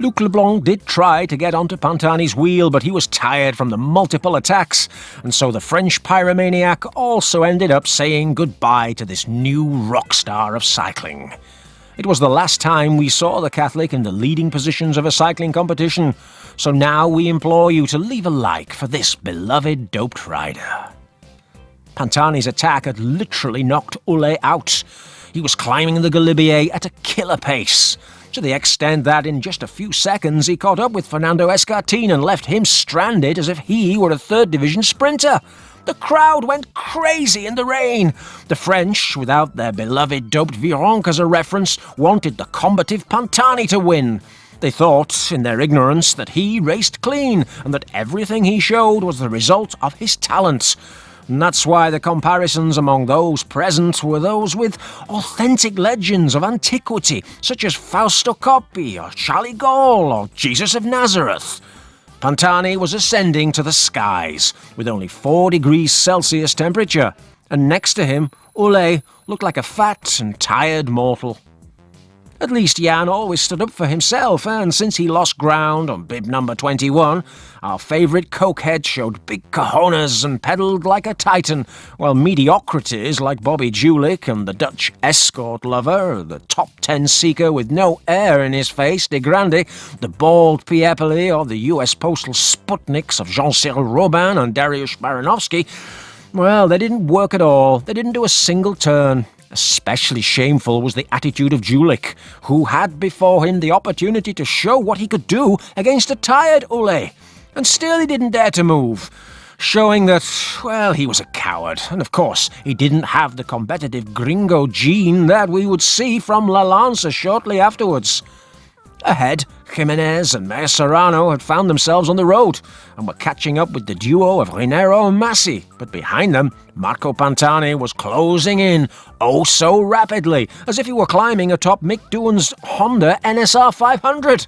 S1: Luc Leblanc did try to get onto Pantani's wheel, but he was tired from the multiple attacks, and so the French pyromaniac also ended up saying goodbye to this new rock star of cycling. It was the last time we saw the Catholic in the leading positions of a cycling competition, so now we implore you to leave a like for this beloved doped rider. Pantani's attack had literally knocked Ullrich out. He was climbing the Galibier at a killer pace, to the extent that in just a few seconds he caught up with Fernando Escartine and left him stranded as if he were a third division sprinter. The crowd went crazy in the rain. The French, without their beloved doped Virenque as a reference, wanted the combative Pantani to win. They thought, in their ignorance, that he raced clean and that everything he showed was the result of his talents. And that's why the comparisons among those present were those with authentic legends of antiquity, such as Fausto Coppi or Charlie Gaulle or Jesus of Nazareth. Pantani was ascending to the skies, with only 4 degrees Celsius temperature, and next to him, Ullrich looked like a fat and tired mortal. At least Jan always stood up for himself, and since he lost ground on bib number 21, our favourite cokehead showed big cojones and pedalled like a titan, while mediocrities like Bobby Julich and the Dutch escort lover, the top 10 seeker with no air in his face, De Grande, the bald Piepoli or the US postal Sputniks of Jean-Cyril Robin and Dariusz Baranowski, well, they didn't work at all. They didn't do a single turn. Especially shameful was the attitude of Julich, who had before him the opportunity to show what he could do against a tired Ullrich, and still he didn't dare to move, showing that, well, he was a coward, and of course he didn't have the competitive gringo gene that we would see from La Lanza shortly afterwards. Ahead, Jimenez and Meyer Serrano had found themselves on the road and were catching up with the duo of Raniero and Massi, but behind them, Marco Pantani was closing in, oh so rapidly, as if he were climbing atop Mick Doohan's Honda NSR 500.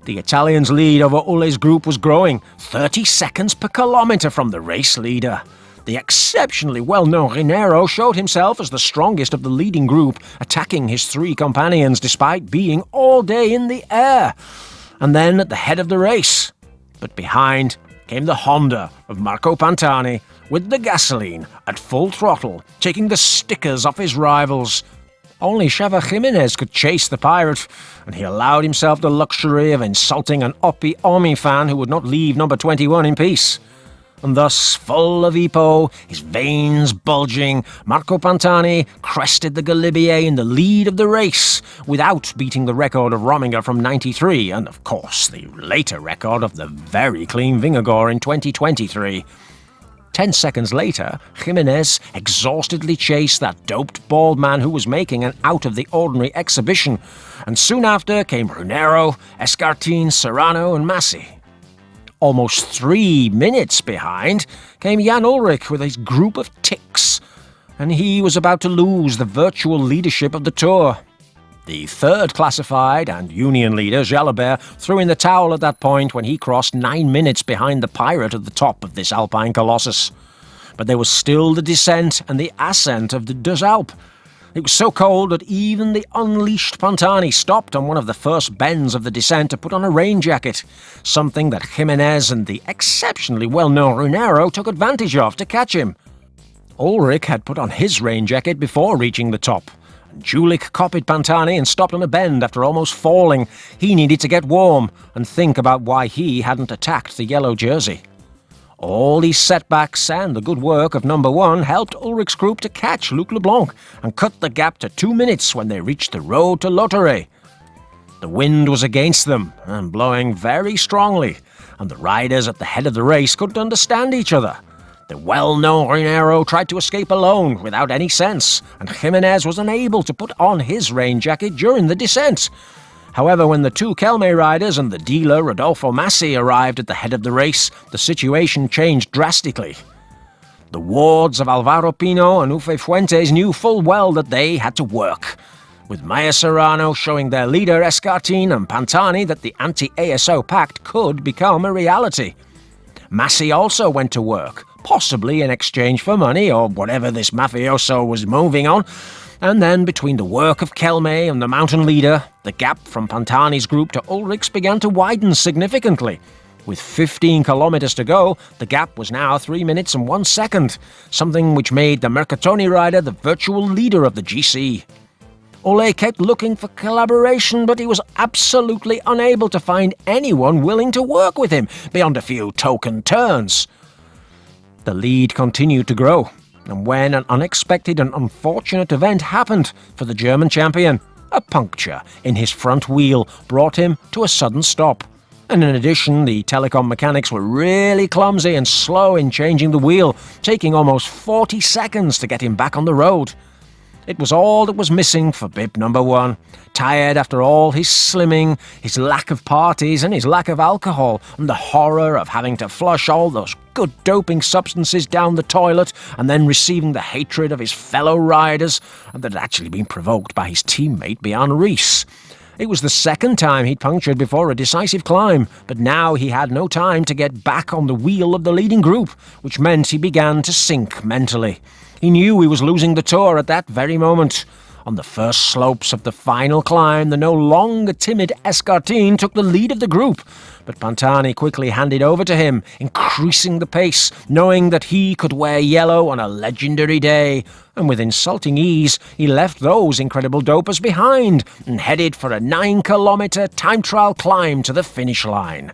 S1: The Italian's lead over Ullrich's group was growing, 30 seconds per kilometre from the race leader. The exceptionally well-known Raniero showed himself as the strongest of the leading group, attacking his 3 companions despite being all day in the air. And then at the head of the race. But behind came the Honda of Marco Pantani, with the gasoline at full throttle, taking the stickers off his rivals. Only Xavier Jimenez could chase the pirate, and he allowed himself the luxury of insulting an Oppi Army fan who would not leave number 21 in peace. And thus, full of EPO, his veins bulging, Marco Pantani crested the Galibier in the lead of the race, without beating the record of Rominger from '93, and of course the later record of the very clean Vingegaard in 2023. 10 seconds later, Jimenez exhaustedly chased that doped bald man who was making an out-of-the-ordinary exhibition, and soon after came Runero, Escartin, Serrano and Massi. Almost 3 minutes behind came Jan Ullrich with his group of ticks, and he was about to lose the virtual leadership of the Tour. The third classified and Union leader, Galibier, threw in the towel at that point when he crossed 9 minutes behind the Pirate at the top of this Alpine colossus. But there was still the descent and the ascent of the Deux Alpes. It was so cold that even the unleashed Pantani stopped on one of the first bends of the descent to put on a rain jacket, something that Jimenez and the exceptionally well-known Runero took advantage of to catch him. Ullrich had put on his rain jacket before reaching the top. Julich copied Pantani and stopped on a bend after almost falling. He needed to get warm and think about why he hadn't attacked the yellow jersey. All these setbacks and the good work of number 1 helped Ullrich's group to catch Luc Leblanc and cut the gap to 2 minutes when they reached the road to Lauterre. The wind was against them and blowing very strongly, and the riders at the head of the race couldn't understand each other. The well-known Runero tried to escape alone without any sense, and Jimenez was unable to put on his rain jacket during the descent. However, when the 2 Kelme riders and the dealer Rodolfo Massi arrived at the head of the race, the situation changed drastically. The wards of Alvaro Pino and Ufe Fuentes knew full well that they had to work, with Maya Serrano showing their leader Escartin and Pantani that the anti-ASO pact could become a reality. Massi also went to work, possibly in exchange for money or whatever this mafioso was moving on. And then, between the work of Kelme and the mountain leader, the gap from Pantani's group to Ullrich's began to widen significantly. With 15 kilometers to go, the gap was now 3 minutes and 1 second, something which made the Mercatone rider the virtual leader of the GC. Ole kept looking for collaboration, but he was absolutely unable to find anyone willing to work with him, beyond a few token turns. The lead continued to grow, and when an unexpected and unfortunate event happened for the German champion, a puncture in his front wheel brought him to a sudden stop. And in addition, the Telekom mechanics were really clumsy and slow in changing the wheel, taking almost 40 seconds to get him back on the road. It was all that was missing for bib number 1. Tired after all his slimming, his lack of parties and his lack of alcohol, and the horror of having to flush all those good doping substances down the toilet and then receiving the hatred of his fellow riders, and that had actually been provoked by his teammate Bjarne Riis. It was the second time he'd punctured before a decisive climb, but now he had no time to get back on the wheel of the leading group, which meant he began to sink mentally. He knew he was losing the Tour at that very moment. On the first slopes of the final climb, the no longer timid Escartin took the lead of the group, but Pantani quickly handed over to him, increasing the pace, knowing that he could wear yellow on a legendary day. And with insulting ease, he left those incredible dopers behind and headed for a 9-kilometer time trial climb to the finish line.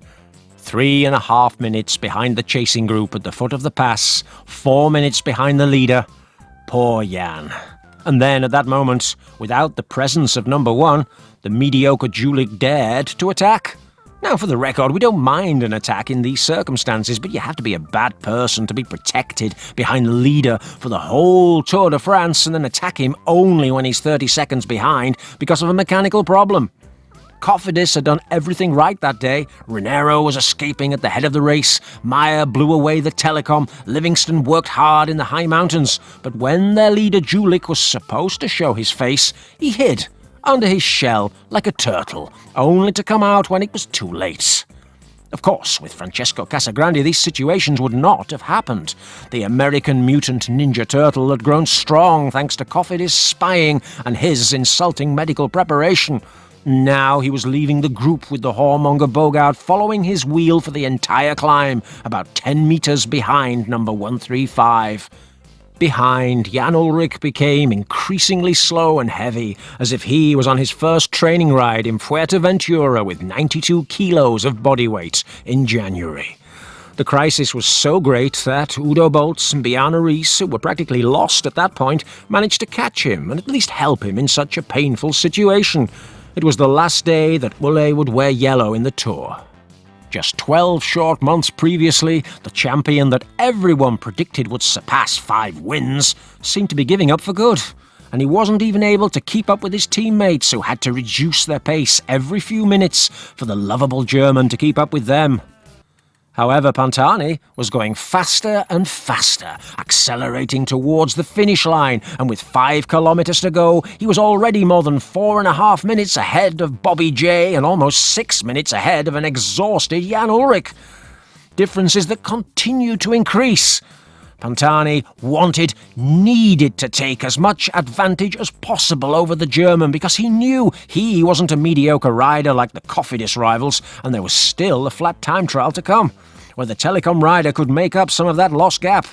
S1: 3.5 minutes behind the chasing group at the foot of the pass, 4 minutes behind the leader. Poor Jan. And then, at that moment, without the presence of number 1, the mediocre Julich dared to attack. Now, for the record, we don't mind an attack in these circumstances, but you have to be a bad person to be protected behind the leader for the whole Tour de France and then attack him only when he's 30 seconds behind because of a mechanical problem. Cofidis had done everything right that day. Runero was escaping at the head of the race. Meyer blew away the Telekom. Livingston worked hard in the high mountains. But when their leader Julich was supposed to show his face, he hid under his shell like a turtle, only to come out when it was too late. Of course, with Francesco Casagrande, these situations would not have happened. The American mutant ninja turtle had grown strong thanks to Cofidis' spying and his insulting medical preparation. Now he was leaving the group with the whoremonger Bogart following his wheel for the entire climb, about 10 meters behind number 135. Behind, Jan Ullrich became increasingly slow and heavy, as if he was on his first training ride in Fuerteventura with 92 kilos of body weight in January. The crisis was so great that Udo Bolts and Bjarne Riis, who were practically lost at that point, managed to catch him and at least help him in such a painful situation. It was the last day that Ulle would wear yellow in the Tour. Just 12 short months previously, the champion that everyone predicted would surpass 5 wins seemed to be giving up for good. And he wasn't even able to keep up with his teammates, who had to reduce their pace every few minutes for the lovable German to keep up with them. However, Pantani was going faster and faster, accelerating towards the finish line, and with 5 kilometers to go, he was already more than 4.5 minutes ahead of Bobby J and almost 6 minutes ahead of an exhausted Jan Ullrich. Differences that continued to increase. Pantani needed to take as much advantage as possible over the German because he knew he wasn't a mediocre rider like the Cofidis rivals, and there was still a flat time trial to come, where the Telekom rider could make up some of that lost gap.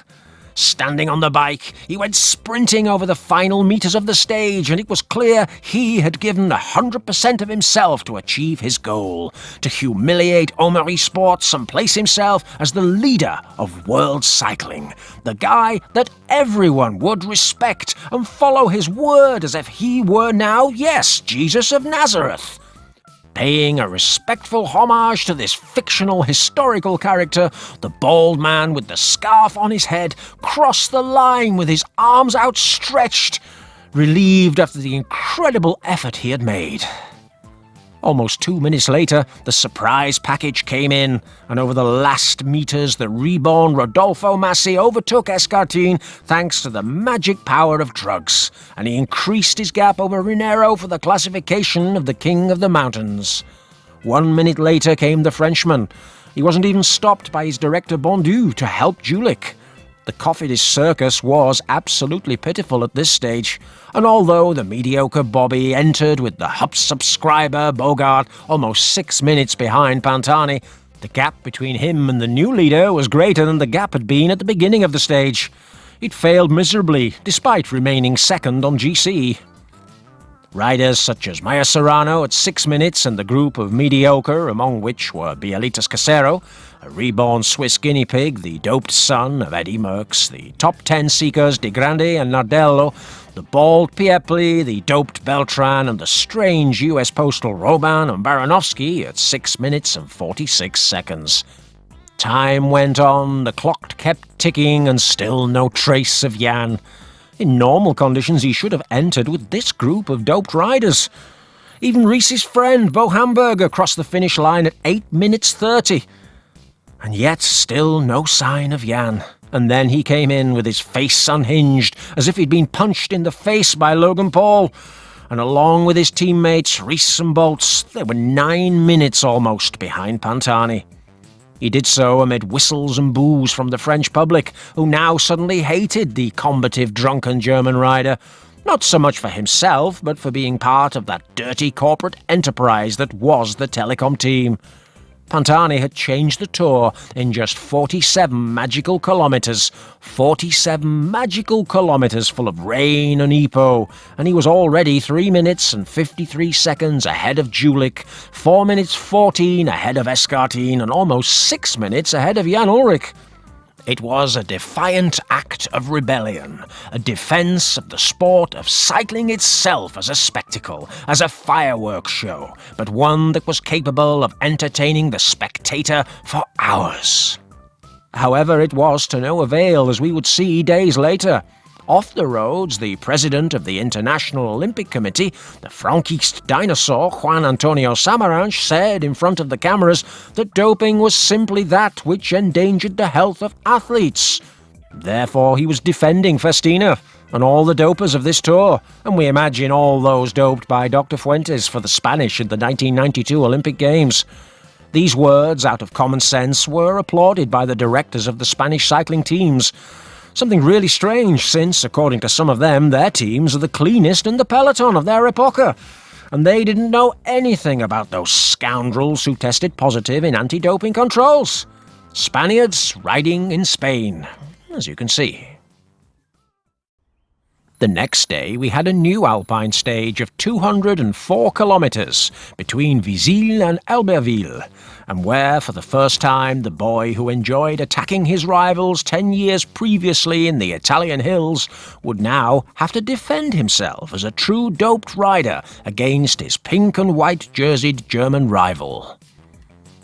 S1: Standing on the bike, he went sprinting over the final meters of the stage, and it was clear he had given 100% of himself to achieve his goal, to humiliate Omery Sports and place himself as the leader of world cycling, the guy that everyone would respect and follow his word as if he were now, yes, Jesus of Nazareth. Paying a respectful homage to this fictional historical character, the bald man with the scarf on his head crossed the line with his arms outstretched, relieved after the incredible effort he had made. Almost 2 minutes later, the surprise package came in, and over the last meters, the reborn Rodolfo Massi overtook Escartin thanks to the magic power of drugs, and he increased his gap over Rinero for the classification of the King of the Mountains. 1 minute later came the Frenchman. He wasn't even stopped by his director Bondu to help Julich. The Cofidis circus was absolutely pitiful at this stage, and although the mediocre Bobby entered with the Hup subscriber Bogart almost 6 minutes behind Pantani, the gap between him and the new leader was greater than the gap had been at the beginning of the stage. It failed miserably, despite remaining second on GC. Riders such as Maya Serrano at 6 minutes and the group of mediocre, among which were Bialitas Casero, a reborn Swiss guinea pig, the doped son of Eddie Merckx, the top 10 seekers De Grande and Nardello, the bald Piepli, the doped Beltran, and the strange US postal Roban and Baranovsky at 6 minutes and 46 seconds. Time went on, the clock kept ticking, and still no trace of Jan. In normal conditions, he should have entered with this group of doped riders. Even Riis's friend, Bo Hamburger, crossed the finish line at 8 minutes 30. And yet, still no sign of Jan. And then he came in with his face unhinged, as if he'd been punched in the face by Logan Paul. And along with his teammates, Riis and Bolts, they were 9 minutes almost behind Pantani. He did so amid whistles and boos from the French public, who now suddenly hated the combative, drunken German rider, not so much for himself, but for being part of that dirty corporate enterprise that was the Telekom team. Pantani had changed the Tour in just 47 magical kilometres. 47 magical kilometres full of rain and EPO, and he was already 3 minutes and 53 seconds ahead of Julich, 4 minutes 14 ahead of Escartin, and almost 6 minutes ahead of Jan Ullrich. It was a defiant act of rebellion, a defence of the sport of cycling itself as a spectacle, as a fireworks show, but one that was capable of entertaining the spectator for hours. However, it was to no avail, as we would see days later. Off the roads, the president of the International Olympic Committee, the Franquist dinosaur Juan Antonio Samaranch, said in front of the cameras that doping was simply that which endangered the health of athletes. Therefore, he was defending Festina and all the dopers of this tour, and we imagine all those doped by Dr. Fuentes for the Spanish in the 1992 Olympic Games. These words, out of common sense, were applauded by the directors of the Spanish cycling teams. Something really strange since, according to some of them, their teams are the cleanest in the peloton of their epocha. And they didn't know anything about those scoundrels who tested positive in anti-doping controls. Spaniards riding in Spain, as you can see. The next day we had a new alpine stage of 204 kilometres between Visil and Albertville, and where for the first time the boy who enjoyed attacking his rivals 10 years previously in the Italian hills would now have to defend himself as a true doped rider against his pink and white jerseyed German rival.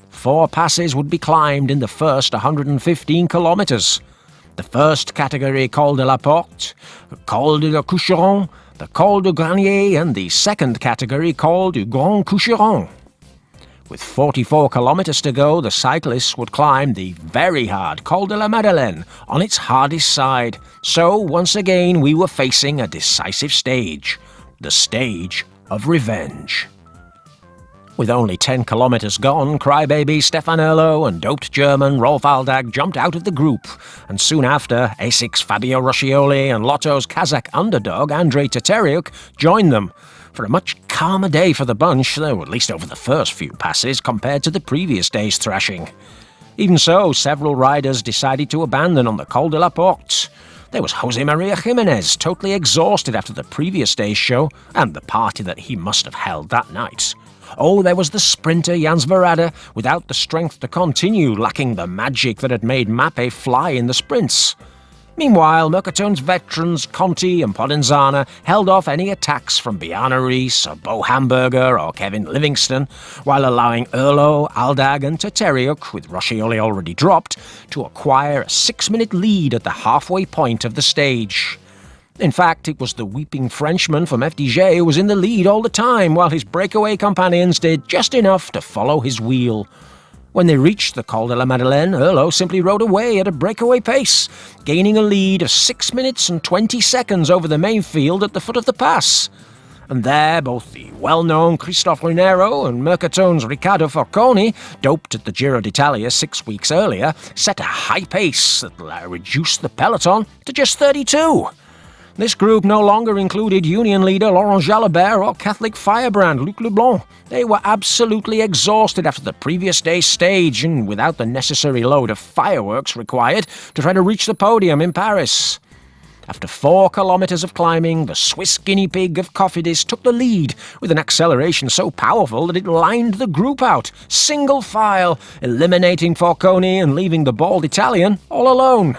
S1: 4 passes would be climbed in the first 115 kilometres. The first category Col de la Porte, the Col de la Coucheron, the Col du Granier, and the second category Col du Grand Coucheron. With 44 kilometres to go, the cyclists would climb the very hard Col de la Madeleine on its hardest side. So, once again, we were facing a decisive stage. The stage of revenge. With only 10 kilometres gone, crybaby Stefanello and doped German Rolf Aldag jumped out of the group, and soon after, ASIC's Fabio Roscioli and Lotto's Kazakh underdog Andrei Teteriuk joined them, for a much calmer day for the bunch, though at least over the first few passes, compared to the previous day's thrashing. Even so, several riders decided to abandon on the Col de la Porte. There was Jose Maria Jimenez, totally exhausted after the previous day's show, and the party that he must have held that night. Oh, there was the sprinter Jan Svorada, without the strength to continue, lacking the magic that had made Mappe fly in the sprints. Meanwhile, Mercatone's veterans Conti and Podenzana held off any attacks from Bjarne Riis or Bo Hamburger or Kevin Livingston, while allowing Erlo, Aldag and Teteriuk, with Roscioli already dropped, to acquire a 6-minute lead at the halfway point of the stage. In fact, it was the weeping Frenchman from FDJ who was in the lead all the time, while his breakaway companions did just enough to follow his wheel. When they reached the Col de la Madeleine, Erlo simply rode away at a breakaway pace, gaining a lead of 6 minutes and 20 seconds over the main field at the foot of the pass. And there, both the well-known Christophe Runero and Mercatone's Riccardo Forconi, doped at the Giro d'Italia 6 weeks earlier, set a high pace that reduced the peloton to just 32. This group no longer included Union leader Laurent Jalabert or Catholic firebrand Luc Leblanc. They were absolutely exhausted after the previous day's stage and without the necessary load of fireworks required to try to reach the podium in Paris. After 4 kilometres of climbing, the Swiss guinea pig of Cofidis took the lead with an acceleration so powerful that it lined the group out, single file, eliminating Forconi and leaving the bald Italian all alone.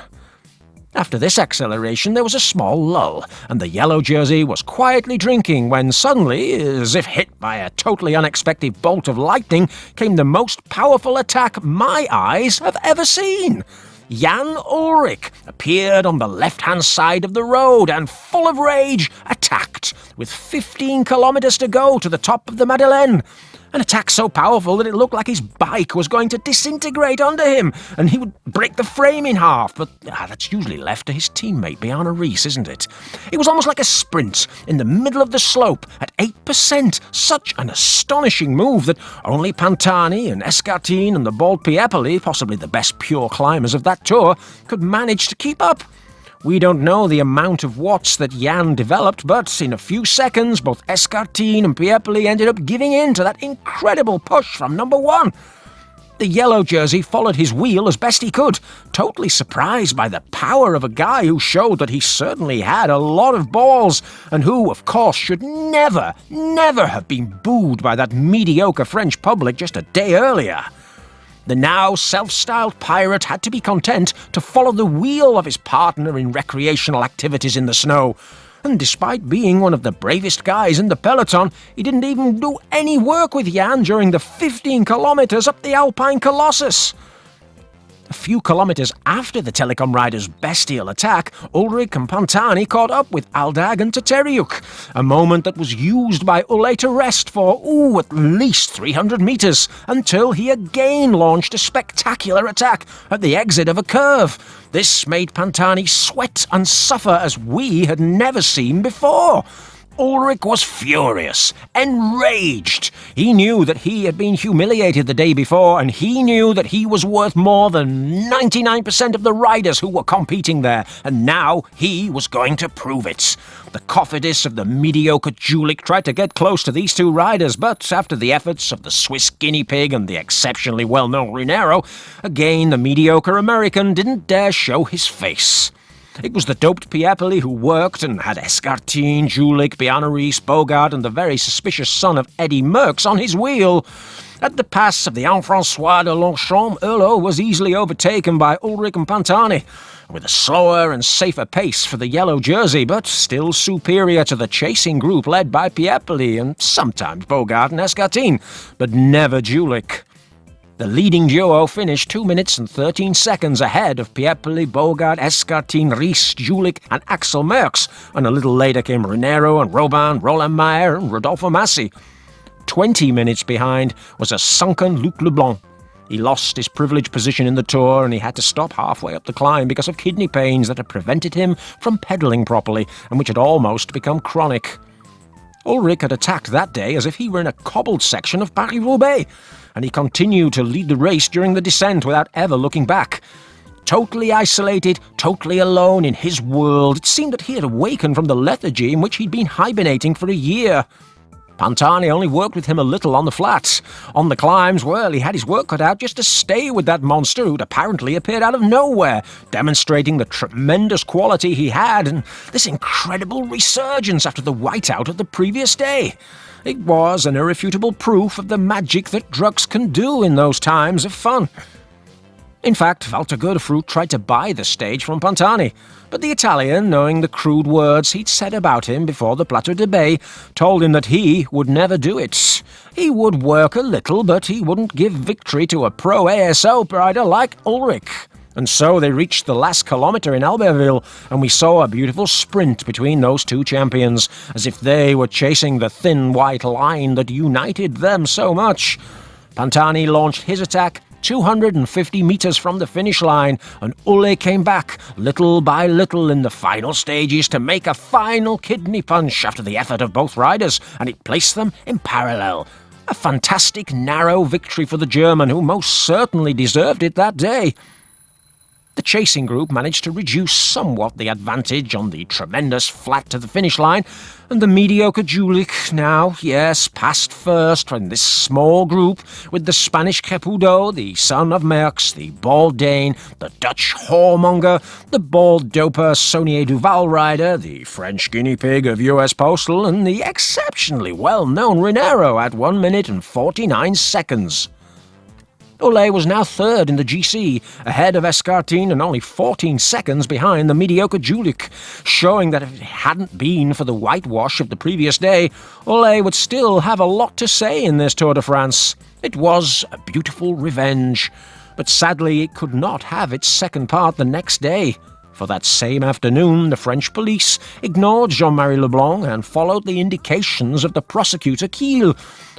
S1: After this acceleration, there was a small lull, and the yellow jersey was quietly drinking when suddenly, as if hit by a totally unexpected bolt of lightning, came the most powerful attack my eyes have ever seen. Jan Ullrich appeared on the left-hand side of the road and, full of rage, attacked, with 15 kilometres to go to the top of the Madeleine. An attack so powerful that it looked like his bike was going to disintegrate under him, and he would break the frame in half, but that's usually left to his teammate Bjarne Riis, isn't it? It was almost like a sprint in the middle of the slope at 8%, such an astonishing move that only Pantani and Escartine and the bald Piepoli, possibly the best pure climbers of that tour, could manage to keep up. We don't know the amount of watts that Jan developed, but in a few seconds, both Escartine and Piepoli ended up giving in to that incredible push from number 1. The yellow jersey followed his wheel as best he could, totally surprised by the power of a guy who showed that he certainly had a lot of balls, and who, of course, should never have been booed by that mediocre French public just a day earlier. The now self-styled pirate had to be content to follow the wheel of his partner in recreational activities in the snow, and despite being one of the bravest guys in the peloton, he didn't even do any work with Jan during the 15 kilometres up the Alpine Colossus. A few kilometres after the Telekom riders' bestial attack, Ullrich and Pantani caught up with Aldag and Teteriuk, a moment that was used by Ulle to rest for, at least 300 metres, until he again launched a spectacular attack at the exit of a curve. This made Pantani sweat and suffer as we had never seen before. Ullrich was furious, enraged. He knew that he had been humiliated the day before, and he knew that he was worth more than 99% of the riders who were competing there, and now he was going to prove it. The Cofidis of the mediocre Julich tried to get close to these two riders, but after the efforts of the Swiss guinea pig and the exceptionally well-known Runero, again the mediocre American didn't dare show his face. It was the doped Piepoli who worked and had Escartine, Julich, Bjarne, Riis, Bogart and the very suspicious son of Eddy Merckx on his wheel. At the pass of the Jean-François de Longchamp, Urlo was easily overtaken by Ullrich and Pantani, with a slower and safer pace for the yellow jersey, but still superior to the chasing group led by Piepoli and sometimes Bogart and Escartine, but never Julich. The leading duo finished 2 minutes and 13 seconds ahead of Piepoli, Bogart, Escartine, Riis, Julich and Axel Merckx, and a little later came Renero and Robin, Roland Meyer and Rodolfo Massi. 20 minutes behind was a sunken Luc Leblanc. He lost his privileged position in the Tour and he had to stop halfway up the climb because of kidney pains that had prevented him from pedalling properly and which had almost become chronic. Ullrich had attacked that day as if he were in a cobbled section of Paris-Roubaix, and he continued to lead the race during the descent without ever looking back. Totally isolated, totally alone in his world, it seemed that he had awakened from the lethargy in which he'd been hibernating for a year. Pantani only worked with him a little on the flats. On the climbs, well, he had his work cut out just to stay with that monster who'd apparently appeared out of nowhere, demonstrating the tremendous quality he had and this incredible resurgence after the whiteout of the previous day. It was an irrefutable proof of the magic that drugs can do in those times of fun. In fact, Walter Godefroot tried to buy the stage from Pantani, but the Italian, knowing the crude words he'd said about him before the Plateau de Bay, told him that he would never do it. He would work a little, but he wouldn't give victory to a pro ASO rider like Ullrich. And so they reached the last kilometre in Albertville, and we saw a beautiful sprint between those two champions, as if they were chasing the thin white line that united them so much. Pantani launched his attack 250 metres from the finish line, and Ulle came back, little by little in the final stages, to make a final kidney punch after the effort of both riders, and it placed them in parallel. A fantastic narrow victory for the German, who most certainly deserved it that day. The chasing group managed to reduce somewhat the advantage on the tremendous flat to the finish line, and the mediocre Julich now, yes, passed first in this small group with the Spanish Capudo, the son of Merckx, the bald Dane, the Dutch whoremonger, the bald doper Saunier Duval rider, the French guinea pig of US Postal, and the exceptionally well-known Renero at 1 minute and 49 seconds. Ulle was now third in the GC, ahead of Escartine and only 14 seconds behind the mediocre Julich, showing that if it hadn't been for the whitewash of the previous day, Ulle would still have a lot to say in this Tour de France. It was a beautiful revenge, but sadly it could not have its second part the next day. For that same afternoon, the French police ignored Jean-Marie Leblanc and followed the indications of the prosecutor Kiel.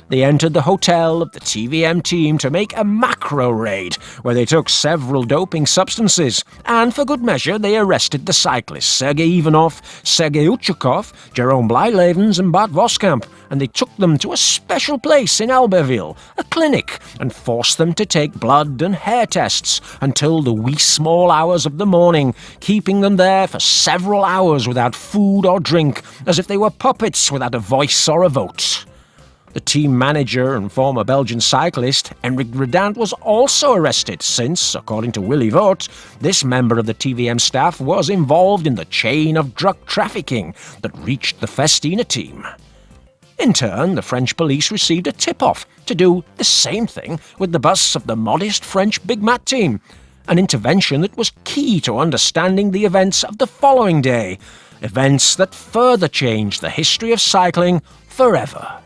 S1: They entered the hotel of the TVM team to make a macro raid, where they took several doping substances, and for good measure they arrested the cyclists Sergei Ivanov, Sergei Uchakov, Jerome Blyleven's and Bart Voskamp, and they took them to a special place in Albertville, a clinic, and forced them to take blood and hair tests until the wee small hours of the morning, keeping them there for several hours without food or drink, as if they were puppets without a voice or a vote. The team manager and former Belgian cyclist, Henrik Redant, was also arrested since, according to Willy Voet, this member of the TVM staff was involved in the chain of drug trafficking that reached the Festina team. In turn, the French police received a tip-off to do the same thing with the bus of the modest French Big Mat team, an intervention that was key to understanding the events of the following day, events that further changed the history of cycling forever.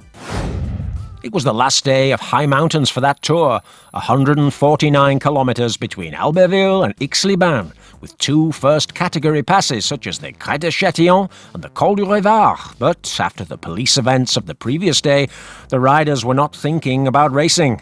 S1: It was the last day of high mountains for that tour, 149 kilometres between Albertville and Aix-les-Bains, with two first-category passes such as the Crête de Châtillon and the Col du Revard. But after the police events of the previous day, the riders were not thinking about racing.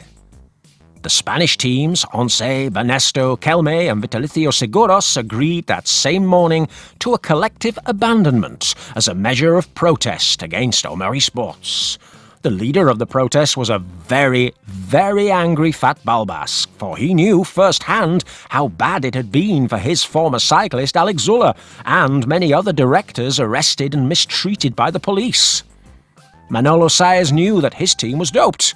S1: The Spanish teams, Once, Banesto, Kelme and Vitalicio Seguros, agreed that same morning to a collective abandonment as a measure of protest against Omeri Sports. The leader of the protest was a very, very angry Fat Balbas, for he knew firsthand how bad it had been for his former cyclist Alex Zuller and many other directors arrested and mistreated by the police. Manolo Saez knew that his team was doped,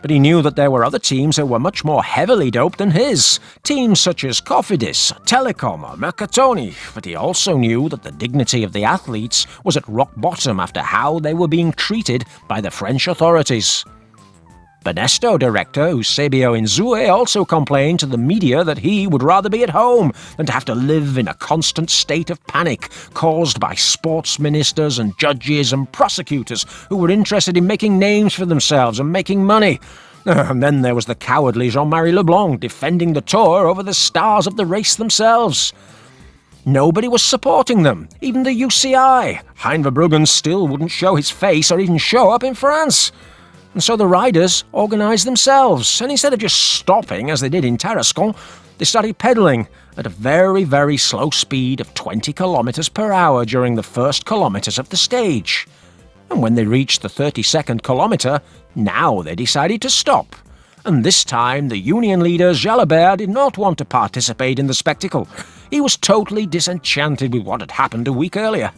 S1: But he knew that there were other teams who were much more heavily doped than his, teams such as Cofidis, Telekom or Mercatone, but he also knew that the dignity of the athletes was at rock bottom after how they were being treated by the French authorities. Banesto director Eusebio Inzue also complained to the media that he would rather be at home than to have to live in a constant state of panic caused by sports ministers and judges and prosecutors who were interested in making names for themselves and making money. And then there was the cowardly Jean-Marie Leblanc defending the Tour over the stars of the race themselves. Nobody was supporting them, even the UCI. Hein Verbruggen still wouldn't show his face or even show up in France. And so the riders organised themselves, and instead of just stopping as they did in Tarascon, they started pedalling at a very, very slow speed of 20 kilometres per hour during the first kilometres of the stage. And when they reached the 32nd kilometre, now they decided to stop. And this time the union leader Galibier did not want to participate in the spectacle. He was totally disenchanted with what had happened a week earlier.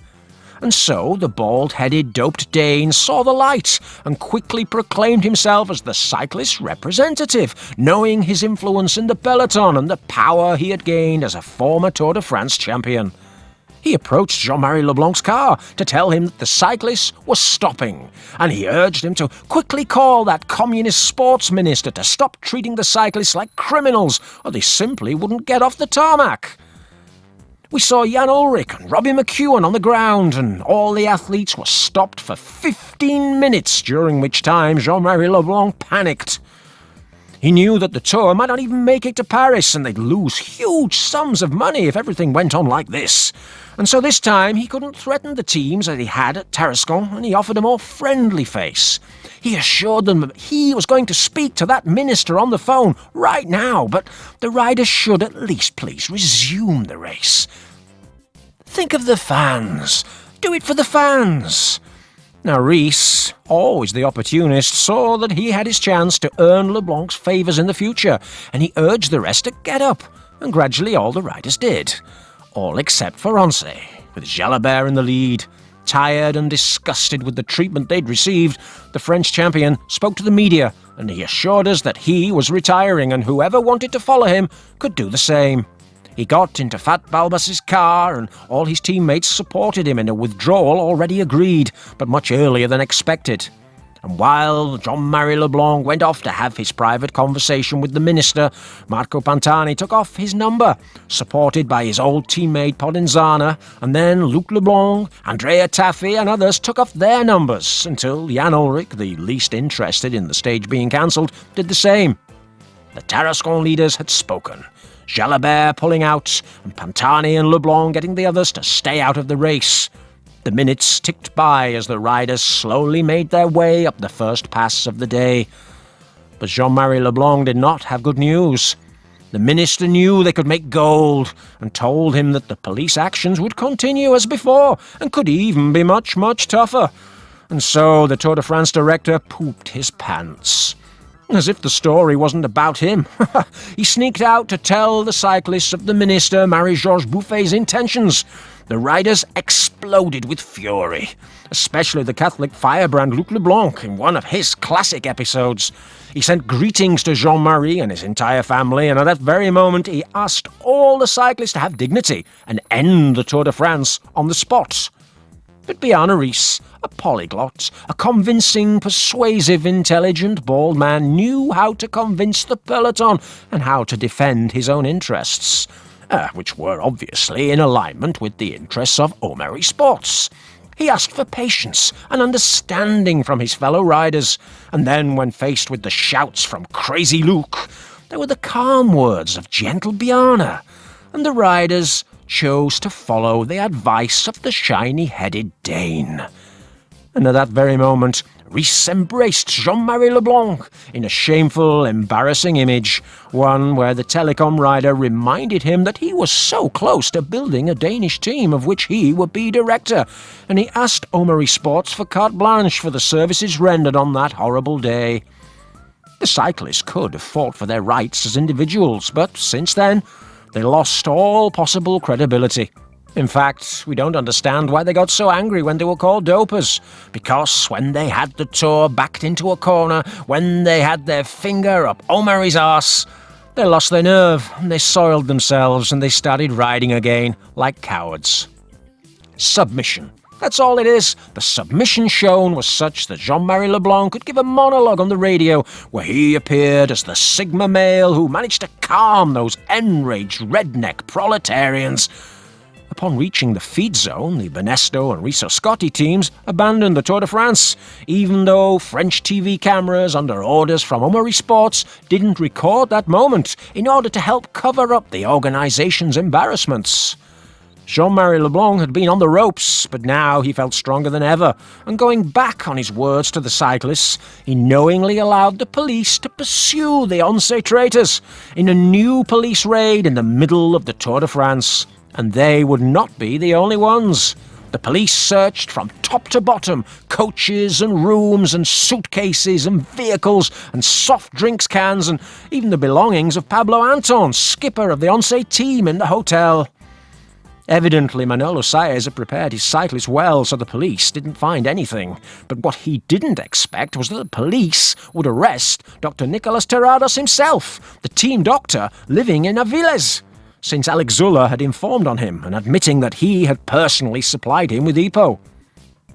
S1: And so the bald-headed doped Dane saw the light and quickly proclaimed himself as the cyclist's representative, knowing his influence in the peloton and the power he had gained as a former Tour de France champion. He approached Jean-Marie Leblanc's car to tell him that the cyclist was stopping, and he urged him to quickly call that communist sports minister to stop treating the cyclists like criminals, or they simply wouldn't get off the tarmac. We saw Jan Ullrich and Robbie McEwen on the ground, and all the athletes were stopped for 15 minutes, during which time Jean-Marie Leblanc panicked. He knew that the Tour might not even make it to Paris, and they'd lose huge sums of money if everything went on like this. And so this time he couldn't threaten the teams that he had at Tarascon, and he offered a more friendly face. He assured them that he was going to speak to that minister on the phone right now, but the riders should at least please resume the race. Think of the fans. Do it for the fans. Now Riis, always the opportunist, saw that he had his chance to earn Leblanc's favours in the future, and he urged the rest to get up, and gradually all the riders did. All except for Once, with Galibier in the lead. Tired and disgusted with the treatment they'd received, the French champion spoke to the media, and he assured us that he was retiring and whoever wanted to follow him could do the same. He got into Fat Balbas's car, and all his teammates supported him in a withdrawal already agreed, but much earlier than expected. And while Jean-Marie Leblanc went off to have his private conversation with the minister, Marco Pantani took off his number, supported by his old teammate Podenzana, and then Luc Leblanc, Andrea Taffi and others took off their numbers, until Jan Ullrich, the least interested in the stage being cancelled, did the same. The Tarascon leaders had spoken. Galibier pulling out, and Pantani and Leblanc getting the others to stay out of the race. The minutes ticked by as the riders slowly made their way up the first pass of the day. But Jean-Marie Leblanc did not have good news. The minister knew they could make gold, and told him that the police actions would continue as before, and could even be much, much tougher. And so the Tour de France director pooped his pants. As if the story wasn't about him. He sneaked out to tell the cyclists of the minister Marie-Georges Bouffet's intentions. The riders exploded with fury, especially the Catholic firebrand Luc Leblanc in one of his classic episodes. He sent greetings to Jean-Marie and his entire family, and at that very moment he asked all the cyclists to have dignity and end the Tour de France on the spot. But Bjarne Riis, a polyglot, a convincing, persuasive, intelligent, bald man, knew how to convince the peloton and how to defend his own interests, which were obviously in alignment with the interests of Omeri Sports. He asked for patience and understanding from his fellow riders, and then when faced with the shouts from Crazy Luke, there were the calm words of gentle Bjarne, and the riders chose to follow the advice of the shiny-headed Dane. And at that very moment, Riis embraced Jean-Marie Leblanc in a shameful, embarrassing image, one where the Telekom rider reminded him that he was so close to building a Danish team of which he would be director, and he asked Omeri Sports for carte blanche for the services rendered on that horrible day. The cyclists could have fought for their rights as individuals, but since then, they lost all possible credibility. In fact, we don't understand why they got so angry when they were called dopers, because when they had the Tour backed into a corner, when they had their finger up Omary's arse, they lost their nerve, and they soiled themselves, and they started riding again, like cowards. Submission. That's all it is. The submission shown was such that Jean-Marie Leblanc could give a monologue on the radio where he appeared as the Sigma male who managed to calm those enraged redneck proletarians. Upon reaching the feed zone, the Benesto and Riso-Scotti teams abandoned the Tour de France, even though French TV cameras under orders from Omari Sports didn't record that moment in order to help cover up the organization's embarrassments. Jean-Marie Leblanc had been on the ropes, but now he felt stronger than ever, and going back on his words to the cyclists, he knowingly allowed the police to pursue the Once traitors in a new police raid in the middle of the Tour de France. And they would not be the only ones. The police searched from top to bottom, coaches and rooms and suitcases and vehicles and soft drinks cans and even the belongings of Pablo Anton, skipper of the Once team, in the hotel. Evidently, Manolo Saez had prepared his cyclists well, so the police didn't find anything. But what he didn't expect was that the police would arrest Dr. Nicolas Terrados himself, the team doctor living in Avilés, since Alex Zuller had informed on him and admitting that he had personally supplied him with EPO.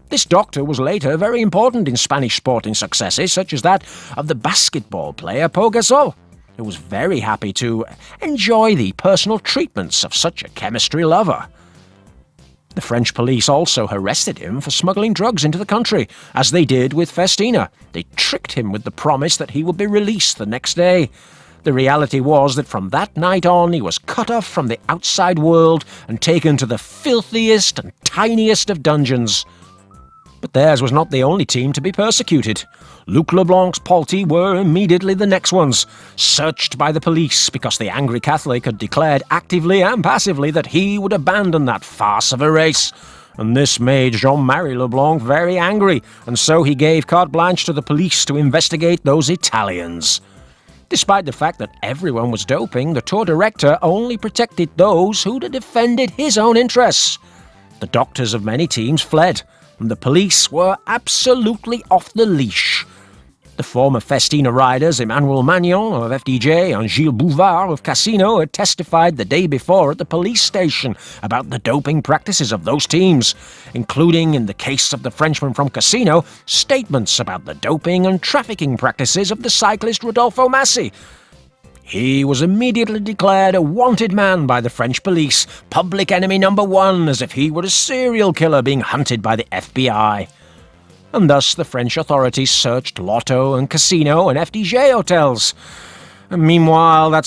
S1: This doctor was later very important in Spanish sporting successes, such as that of the basketball player Pau Gasol, who was very happy to enjoy the personal treatments of such a chemistry lover. The French police also arrested him for smuggling drugs into the country, as they did with Festina. They tricked him with the promise that he would be released the next day. The reality was that from that night on he was cut off from the outside world and taken to the filthiest and tiniest of dungeons. But theirs was not the only team to be persecuted. Luc Leblanc's Polti were immediately the next ones, searched by the police because the angry Catholic had declared actively and passively that he would abandon that farce of a race. And this made Jean-Marie Leblanc very angry, and so he gave carte blanche to the police to investigate those Italians. Despite the fact that everyone was doping, the tour director only protected those who'd defended his own interests. The doctors of many teams fled, and the police were absolutely off the leash. The former Festina riders Emmanuel Magnon of FDJ and Gilles Bouvard of Casino had testified the day before at the police station about the doping practices of those teams, including, in the case of the Frenchman from Casino, statements about the doping and trafficking practices of the cyclist Rodolfo Massi. He was immediately declared a wanted man by the French police, public enemy number one, as if he were a serial killer being hunted by the FBI. And thus the French authorities searched Lotto and Casino and FDJ hotels. And meanwhile, that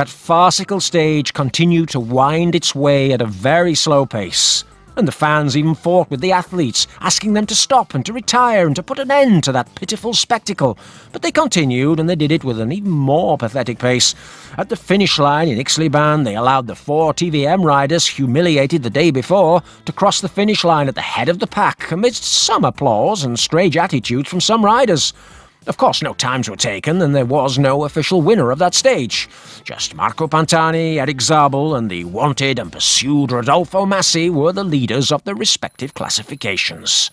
S1: farcical stage, continued to wind its way at a very slow pace. And the fans even fought with the athletes, asking them to stop and to retire and to put an end to that pitiful spectacle. But they continued, and they did it with an even more pathetic pace. At the finish line in Ix-les-Bains, they allowed the 4 TVM riders, humiliated the day before, to cross the finish line at the head of the pack, amidst some applause and strange attitudes from some riders. Of course, no times were taken, and there was no official winner of that stage. Just Marco Pantani, Erik Zabel, and the wanted and pursued Rodolfo Massi were the leaders of their respective classifications.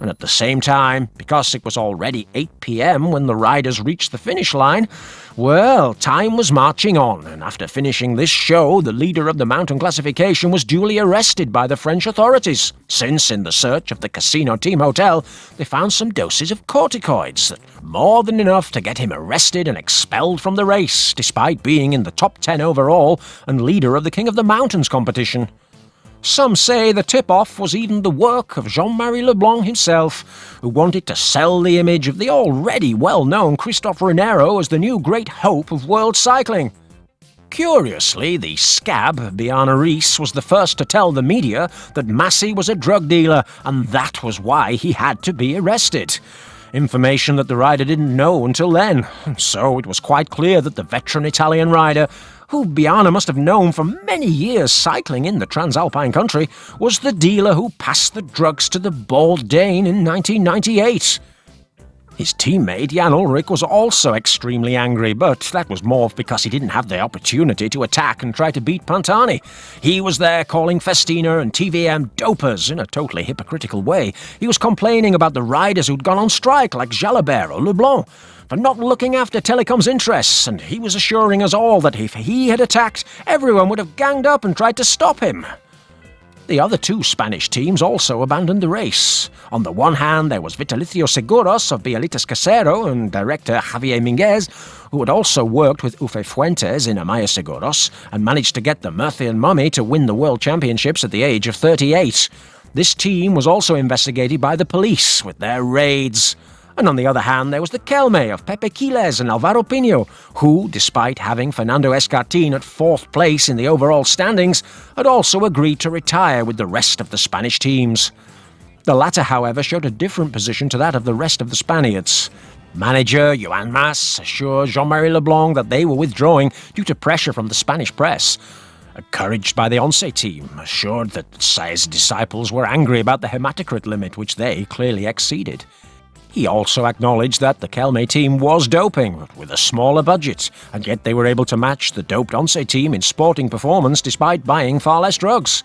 S1: And at the same time, because it was already 8 p.m. when the riders reached the finish line, well, time was marching on, and after finishing this show, the leader of the mountain classification was duly arrested by the French authorities, since in the search of the Casino team hotel, they found some doses of corticoids, more than enough to get him arrested and expelled from the race, despite being in the top 10 overall and leader of the King of the Mountains competition. Some say the tip-off was even the work of Jean-Marie Leblanc himself, who wanted to sell the image of the already well-known Christophe Renero as the new great hope of world cycling. Curiously, the scab, Bjarne Riis, was the first to tell the media that Massi was a drug dealer, and that was why he had to be arrested. Information that the rider didn't know until then, so it was quite clear that the veteran Italian rider, who Bjarne must have known for many years cycling in the Transalpine country, was the dealer who passed the drugs to the Bald Dane in 1998. His teammate Jan Ullrich was also extremely angry, but that was more because he didn't have the opportunity to attack and try to beat Pantani. He was there calling Festina and TVM dopers in a totally hypocritical way. He was complaining about the riders who'd gone on strike like Galibier or Leblanc for not looking after Telekom's interests, and he was assuring us all that if he had attacked, everyone would have ganged up and tried to stop him. The other two Spanish teams also abandoned the race. On the one hand, there was Vitalicio Seguros of Bialitas Casero and director Javier Minguez, who had also worked with Ufe Fuentes in Amaya Seguros and managed to get the Murcian mummy to win the World Championships at the age of 38. This team was also investigated by the police with their raids. And on the other hand, there was the Kelme of Pepe Quiles and Alvaro Pino, who, despite having Fernando Escartin at 4th place in the overall standings, had also agreed to retire with the rest of the Spanish teams. The latter, however, showed a different position to that of the rest of the Spaniards. Manager Joan Mas assured Jean-Marie Leblanc that they were withdrawing due to pressure from the Spanish press. Encouraged by the Once team, assured that Saez's disciples were angry about the hematocrit limit, which they clearly exceeded. He also acknowledged that the Kelme team was doping, but with a smaller budget, and yet they were able to match the doped Once team in sporting performance despite buying far less drugs.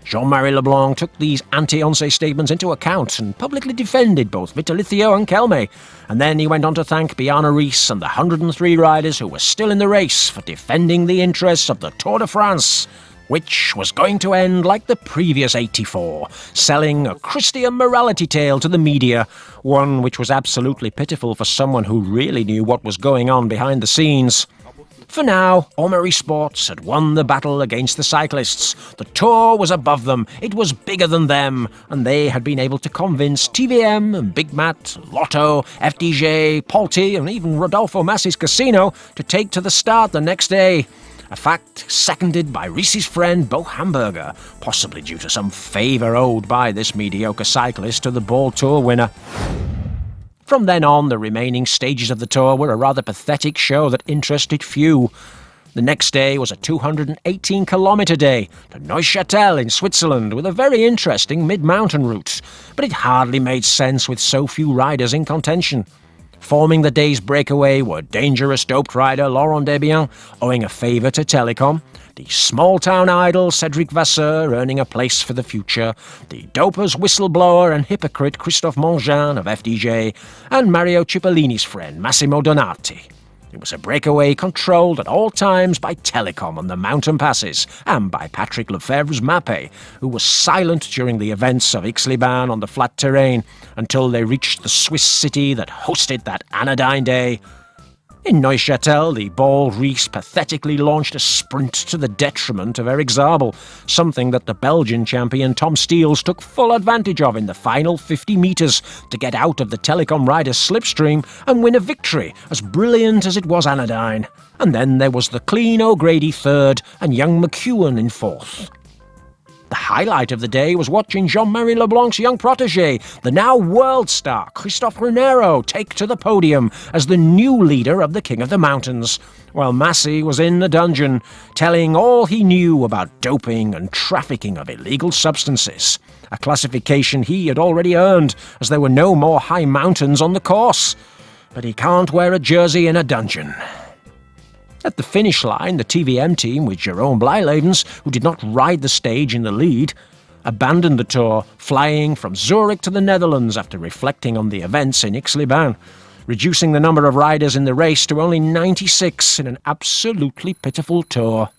S1: Jean-Marie Leblanc took these anti-Once statements into account and publicly defended both Vitalicio and Kelme, and then he went on to thank Bjarne Riis and the 103 riders who were still in the race for defending the interests of the Tour de France, which was going to end like the previous 84, selling a Christian morality tale to the media, one which was absolutely pitiful for someone who really knew what was going on behind the scenes. For now, Amaury Sports had won the battle against the cyclists. The Tour was above them, it was bigger than them, and they had been able to convince TVM and Big Mat, Lotto, FDJ, Polti, and even Rodolfo Massi's Casino to take to the start the next day. A fact seconded by Riis's friend Bo Hamburger, possibly due to some favour owed by this mediocre cyclist to the Ball Tour winner. From then on, the remaining stages of the Tour were a rather pathetic show that interested few. The next day was a 218-kilometre day to Neuchâtel in Switzerland with a very interesting mid-mountain route, but it hardly made sense with so few riders in contention. Forming the day's breakaway were dangerous doped rider Laurent Desbiens, owing a favour to Telekom, the small-town idol Cédric Vasseur earning a place for the future, the doper's whistleblower and hypocrite Christophe Mangin of FDJ, and Mario Cipollini's friend Massimo Donati. It was a breakaway controlled at all times by Telekom on the mountain passes and by Patrick Lefebvre's Mappe, who was silent during the events of Aix-les-Bains on the flat terrain until they reached the Swiss city that hosted that anodyne day. In Neuchâtel, the bald Riis pathetically launched a sprint to the detriment of Erik Zabel, something that the Belgian champion Tom Steels took full advantage of in the final 50 metres to get out of the Telekom rider's slipstream and win a victory as brilliant as it was anodyne. And then there was the clean O'Grady third and young McEwen in fourth. The highlight of the day was watching Jean-Marie Leblanc's young protégé, the now world star Christophe Renero, take to the podium as the new leader of the King of the Mountains, while Massy was in the dungeon, telling all he knew about doping and trafficking of illegal substances, a classification he had already earned as there were no more high mountains on the course. But he can't wear a jersey in a dungeon. At the finish line, the TVM team, with Jerome Blijlevens, who did not ride the stage in the lead, abandoned the Tour, flying from Zurich to the Netherlands after reflecting on the events in Aix-les-Bains, reducing the number of riders in the race to only 96 in an absolutely pitiful Tour.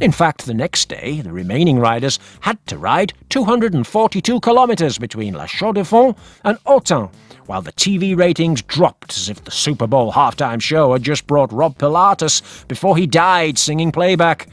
S1: In fact, the next day, the remaining riders had to ride 242 kilometres between La Chaux-de-Fonds and Autun, while the TV ratings dropped as if the Super Bowl halftime show had just brought Rob Pilatus before he died singing playback.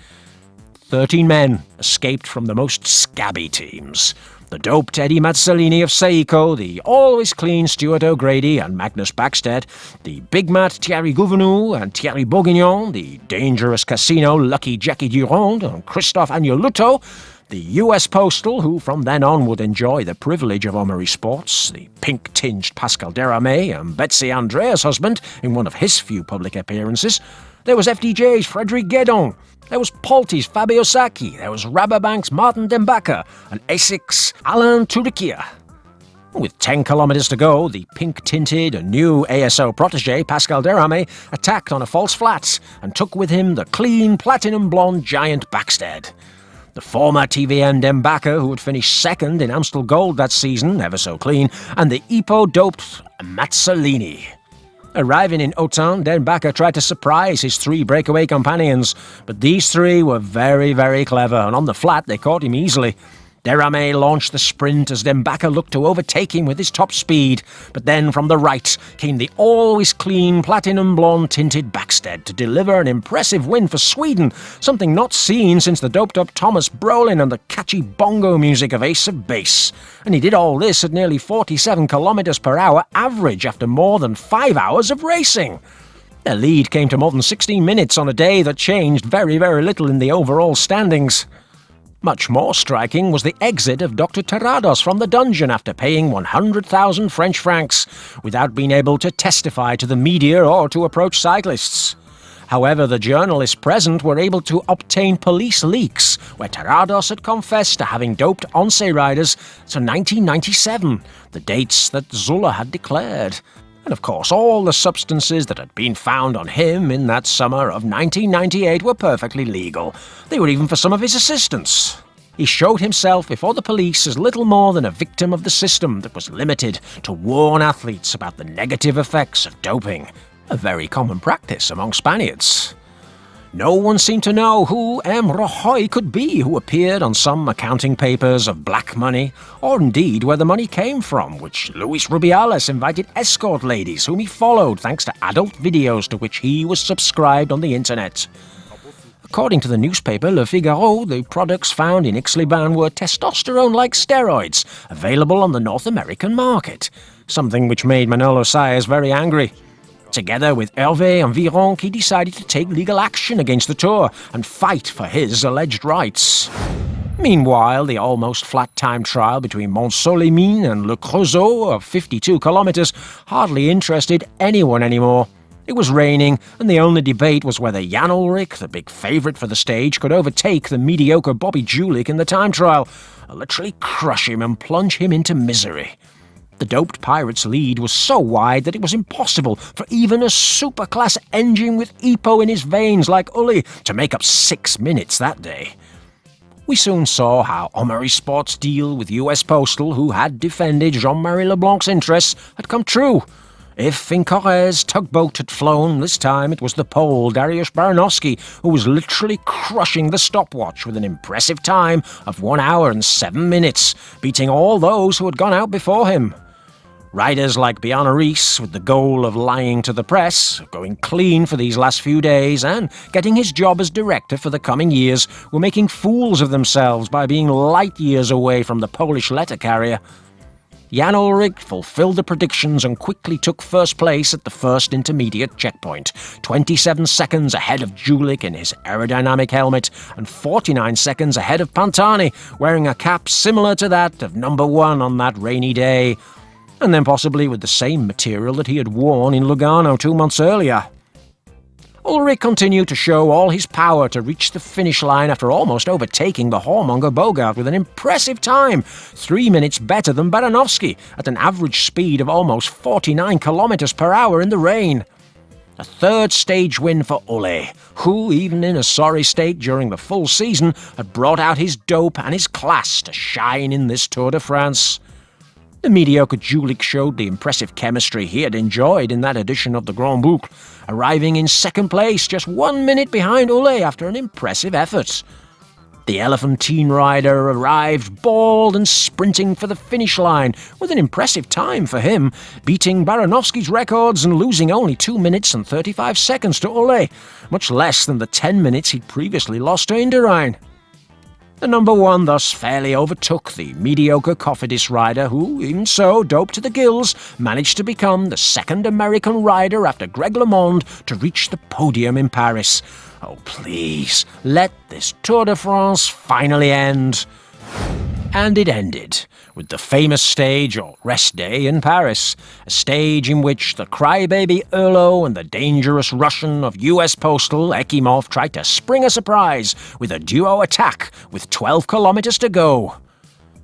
S1: 13 men escaped from the most scabby teams. The doped Eddie Mazzolini of Seiko, the always clean Stuart O'Grady and Magnus Backstedt, the big mat Thierry Gouvenou and Thierry Bourguignon, the dangerous casino Lucky Jackie Durand and Christophe Agnolotto, the US Postal, who from then on would enjoy the privilege of Amaury Sports, the pink-tinged Pascal Deramé and Betsy Andrea's husband in one of his few public appearances. There was FDJ's Frédéric Guédon, there was Polti's Fabio Sacchi, there was Rabobank's Martin Dembacker, and Essex Alain Tourikia. With 10 kilometers to go, the pink-tinted and new ASO protégé Pascal Derame attacked on a false flat and took with him the clean platinum blonde giant Backstead. The former TVN Den Bakker, who had finished second in Amstel Gold that season, ever so clean, and the EPO-doped Mazzolini. Arriving in Autun, Den Bakker tried to surprise his 3 breakaway companions, but these 3 were very, very clever, and on the flat they caught him easily. Derame launched the sprint as Den Bakker looked to overtake him with his top speed, but then from the right came the always clean platinum blonde tinted Backstead to deliver an impressive win for Sweden, something not seen since the doped-up Thomas Brolin and the catchy bongo music of Ace of Base. And he did all this at nearly 47 kilometers per hour average after more than 5 hours of racing. Their lead came to more than 16 minutes on a day that changed very, very little in the overall standings. Much more striking was the exit of Dr. Terrados from the dungeon after paying 100,000 French francs, without being able to testify to the media or to approach cyclists. However, the journalists present were able to obtain police leaks, where Terrados had confessed to having doped Once riders to 1997, the dates that Zuller had declared. And of course, all the substances that had been found on him in that summer of 1998 were perfectly legal. They were even for some of his assistants. He showed himself before the police as little more than a victim of the system that was limited to warn athletes about the negative effects of doping, a very common practice among Spaniards. No one seemed to know who M. Rajoy could be, who appeared on some accounting papers of black money, or indeed where the money came from, which Luis Rubiales invited escort ladies whom he followed thanks to adult videos to which he was subscribed on the internet. According to the newspaper Le Figaro, the products found in Ix-les-Bains were testosterone-like steroids, available on the North American market, something which made Manolo Saez very angry. Together with Hervé and Virenque, he decided to take legal action against the Tour and fight for his alleged rights. Meanwhile, the almost flat time trial between Mont-Soleil-Mines and Le Creusot of 52 kilometers hardly interested anyone anymore. It was raining, and the only debate was whether Jan Ullrich, the big favourite for the stage, could overtake the mediocre Bobby Julich in the time trial, or literally crush him and plunge him into misery. The doped pirate's lead was so wide that it was impossible for even a superclass engine with EPO in his veins like Ully to make up 6 minutes that day. We soon saw how Omeri Sport's deal with US Postal, who had defended Jean-Marie Leblanc's interests, had come true. If in Corrèze tugboat had flown, this time it was the Pole Dariusz Baranowski who was literally crushing the stopwatch with an impressive time of 1 hour and 7 minutes, beating all those who had gone out before him. Riders like Bjarne Riis, with the goal of lying to the press, going clean for these last few days, and getting his job as director for the coming years, were making fools of themselves by being light years away from the Polish letter carrier. Jan Ullrich fulfilled the predictions and quickly took first place at the first intermediate checkpoint, 27 seconds ahead of Julich in his aerodynamic helmet and 49 seconds ahead of Pantani, wearing a cap similar to that of number 1 on that rainy day, and then possibly with the same material that he had worn in Lugano 2 months earlier. Ullrich continued to show all his power to reach the finish line after almost overtaking the whoremonger Bogart with an impressive time, 3 minutes better than Baranovsky, at an average speed of almost 49 kilometers per hour in the rain. A third stage win for Ulle, who, even in a sorry state during the full season, had brought out his dope and his class to shine in this Tour de France. The mediocre Julich showed the impressive chemistry he had enjoyed in that edition of the Grand Boucle, arriving in second place just 1 minute behind Ulle after an impressive effort. The Elephantine rider arrived bald and sprinting for the finish line with an impressive time for him, beating Baranovsky's records and losing only 2 minutes and 35 seconds to Ulle, much less than the 10 minutes he'd previously lost to Indurain. The number 1 thus fairly overtook the mediocre Cofidis rider who, even so doped to the gills, managed to become the second American rider after Greg LeMond to reach the podium in Paris. Oh please, let this Tour de France finally end. And it ended, with the famous stage, or rest day, in Paris, a stage in which the crybaby Erlo and the dangerous Russian of US Postal, Ekimov, tried to spring a surprise with a duo attack with 12 kilometers to go.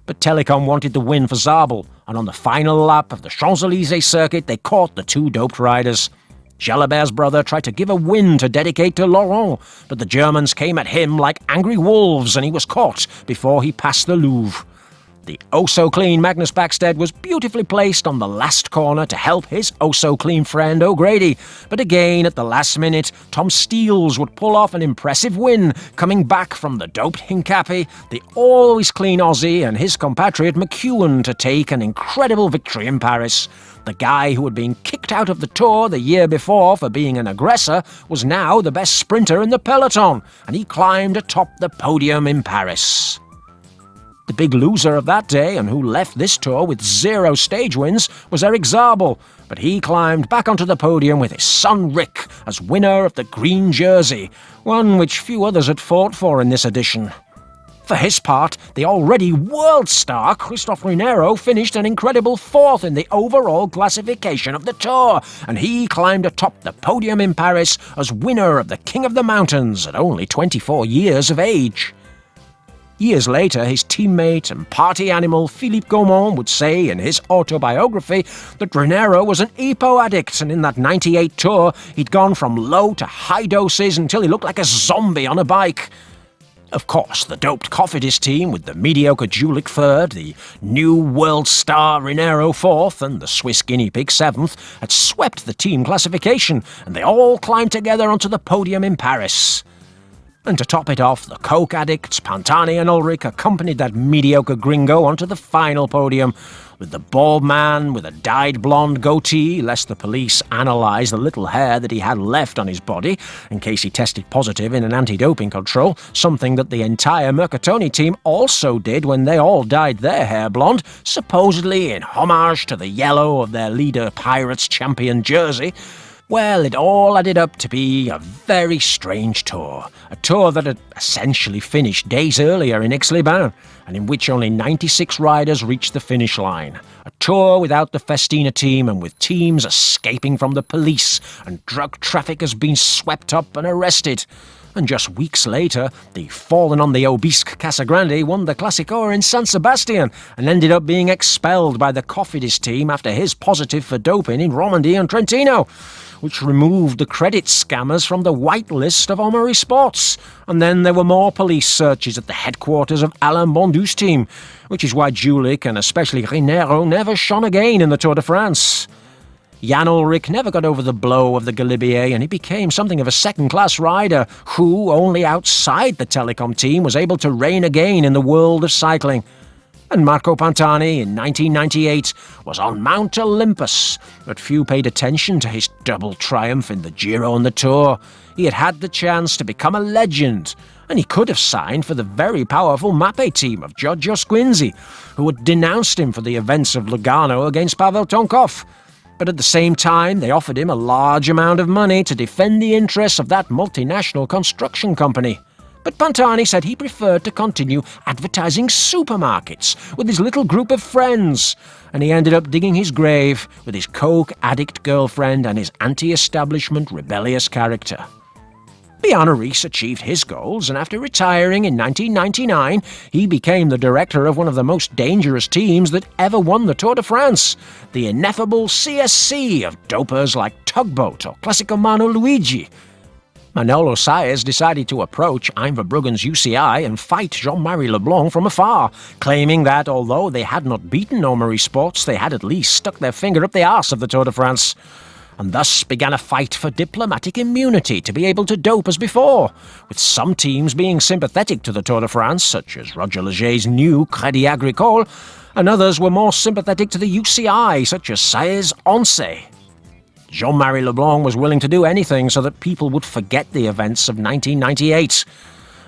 S1: But Telekom wanted the win for Zabel, and on the final lap of the Champs-Élysées circuit they caught the two doped riders. Jalabert brother tried to give a win to dedicate to Laurent, but the Germans came at him like angry wolves and he was caught before he passed the Louvre. The oh-so-clean Magnus Backstedt was beautifully placed on the last corner to help his oh-so-clean friend O'Grady, but again at the last minute Tom Steels would pull off an impressive win, coming back from the doped Hincapie, the always clean Aussie and his compatriot McEwen to take an incredible victory in Paris. The guy who had been kicked out of the Tour the year before for being an aggressor was now the best sprinter in the peloton, and he climbed atop the podium in Paris. The big loser of that day, and who left this Tour with 0 stage wins, was Erik Zabel, but he climbed back onto the podium with his son Rick as winner of the green jersey, one which few others had fought for in this edition. For his part, the already world star Christophe Runero finished an incredible 4th in the overall classification of the Tour, and he climbed atop the podium in Paris as winner of the King of the Mountains at only 24 years of age. Years later, his teammate and party animal Philippe Gaumont would say in his autobiography that Runero was an EPO addict, and in that 98 Tour he'd gone from low to high doses until he looked like a zombie on a bike. Of course, the doped Cofidis team, with the mediocre Julich 3rd, the new world star Runero 4th, and the Swiss guinea pig 7th, had swept the team classification, and they all climbed together onto the podium in Paris. And to top it off, the coke addicts Pantani and Ullrich accompanied that mediocre gringo onto the final podium, with the bald man with a dyed blonde goatee, lest the police analyse the little hair that he had left on his body, in case he tested positive in an anti-doping control, something that the entire Mercatone team also did when they all dyed their hair blonde, supposedly in homage to the yellow of their leader Pirates champion jersey. Well, it all added up to be a very strange Tour. A Tour that had essentially finished days earlier in Aix-les-Bains, and in which only 96 riders reached the finish line. A Tour without the Festina team, and with teams escaping from the police, and drug traffickers being swept up and arrested. And just weeks later, the fallen on the Obisque Casagrande won the Classico in San Sebastian and ended up being expelled by the Cofidis team after his positive for doping in Romandy and Trentino, which removed the credit scammers from the whitelist of Omri Sports. And then there were more police searches at the headquarters of Alain Bondu's team, which is why Julich and especially Runero never shone again in the Tour de France. Jan Ullrich never got over the blow of the Galibier, and he became something of a second-class rider who, only outside the Telekom team, was able to reign again in the world of cycling. And Marco Pantani, in 1998, was on Mount Olympus, but few paid attention to his double triumph in the Giro and the Tour. He had had the chance to become a legend, and he could have signed for the very powerful Mappe team of Giorgio Squinzi, who had denounced him for the events of Lugano against Pavel Tonkov. But at the same time, they offered him a large amount of money to defend the interests of that multinational construction company. But Pantani said he preferred to continue advertising supermarkets with his little group of friends, and he ended up digging his grave with his coke addict girlfriend and his anti-establishment rebellious character. Bjarne Riis achieved his goals, and after retiring in 1999, he became the director of one of the most dangerous teams that ever won the Tour de France, the ineffable CSC of dopers like Tugboat or Classico Mano Luigi. Manolo Saez decided to approach Inverbruggen's UCI and fight Jean-Marie Leblanc from afar, claiming that although they had not beaten Omri Sports, they had at least stuck their finger up the arse of the Tour de France. And thus began a fight for diplomatic immunity to be able to dope as before, with some teams being sympathetic to the Tour de France, such as Roger Leger's new Crédit Agricole, and others were more sympathetic to the UCI, such as Saez Once. Jean-Marie Leblanc was willing to do anything so that people would forget the events of 1998.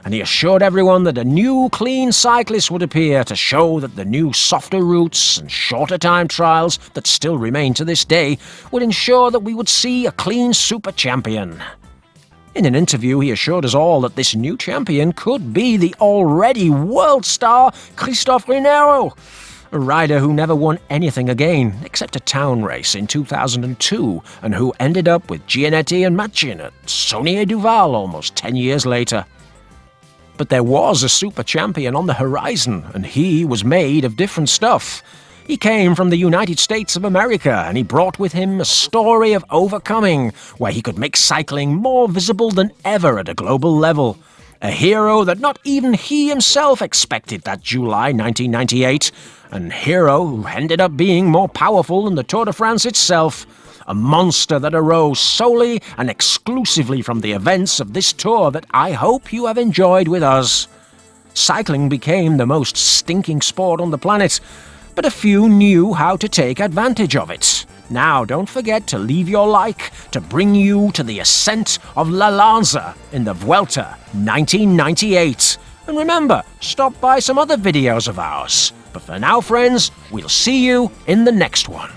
S1: And he assured everyone that a new clean cyclist would appear to show that the new softer routes and shorter time trials that still remain to this day would ensure that we would see a clean super champion. In an interview, he assured us all that this new champion could be the already world star Christophe Runero, a rider who never won anything again except a town race in 2002 and who ended up with Gianetti and Machin at Saunier Duval almost 10 years later. But there was a super champion on the horizon, and he was made of different stuff. He came from the United States of America, and he brought with him a story of overcoming, where he could make cycling more visible than ever at a global level. A hero that not even he himself expected that July 1998. An hero who ended up being more powerful than the Tour de France itself. A monster that arose solely and exclusively from the events of this tour that I hope you have enjoyed with us. Cycling became the most stinking sport on the planet, but a few knew how to take advantage of it. Now, don't forget to leave your like to bring you to the ascent of La Lanza in the Vuelta 1998. And remember, stop by some other videos of ours. But for now, friends, we'll see you in the next one.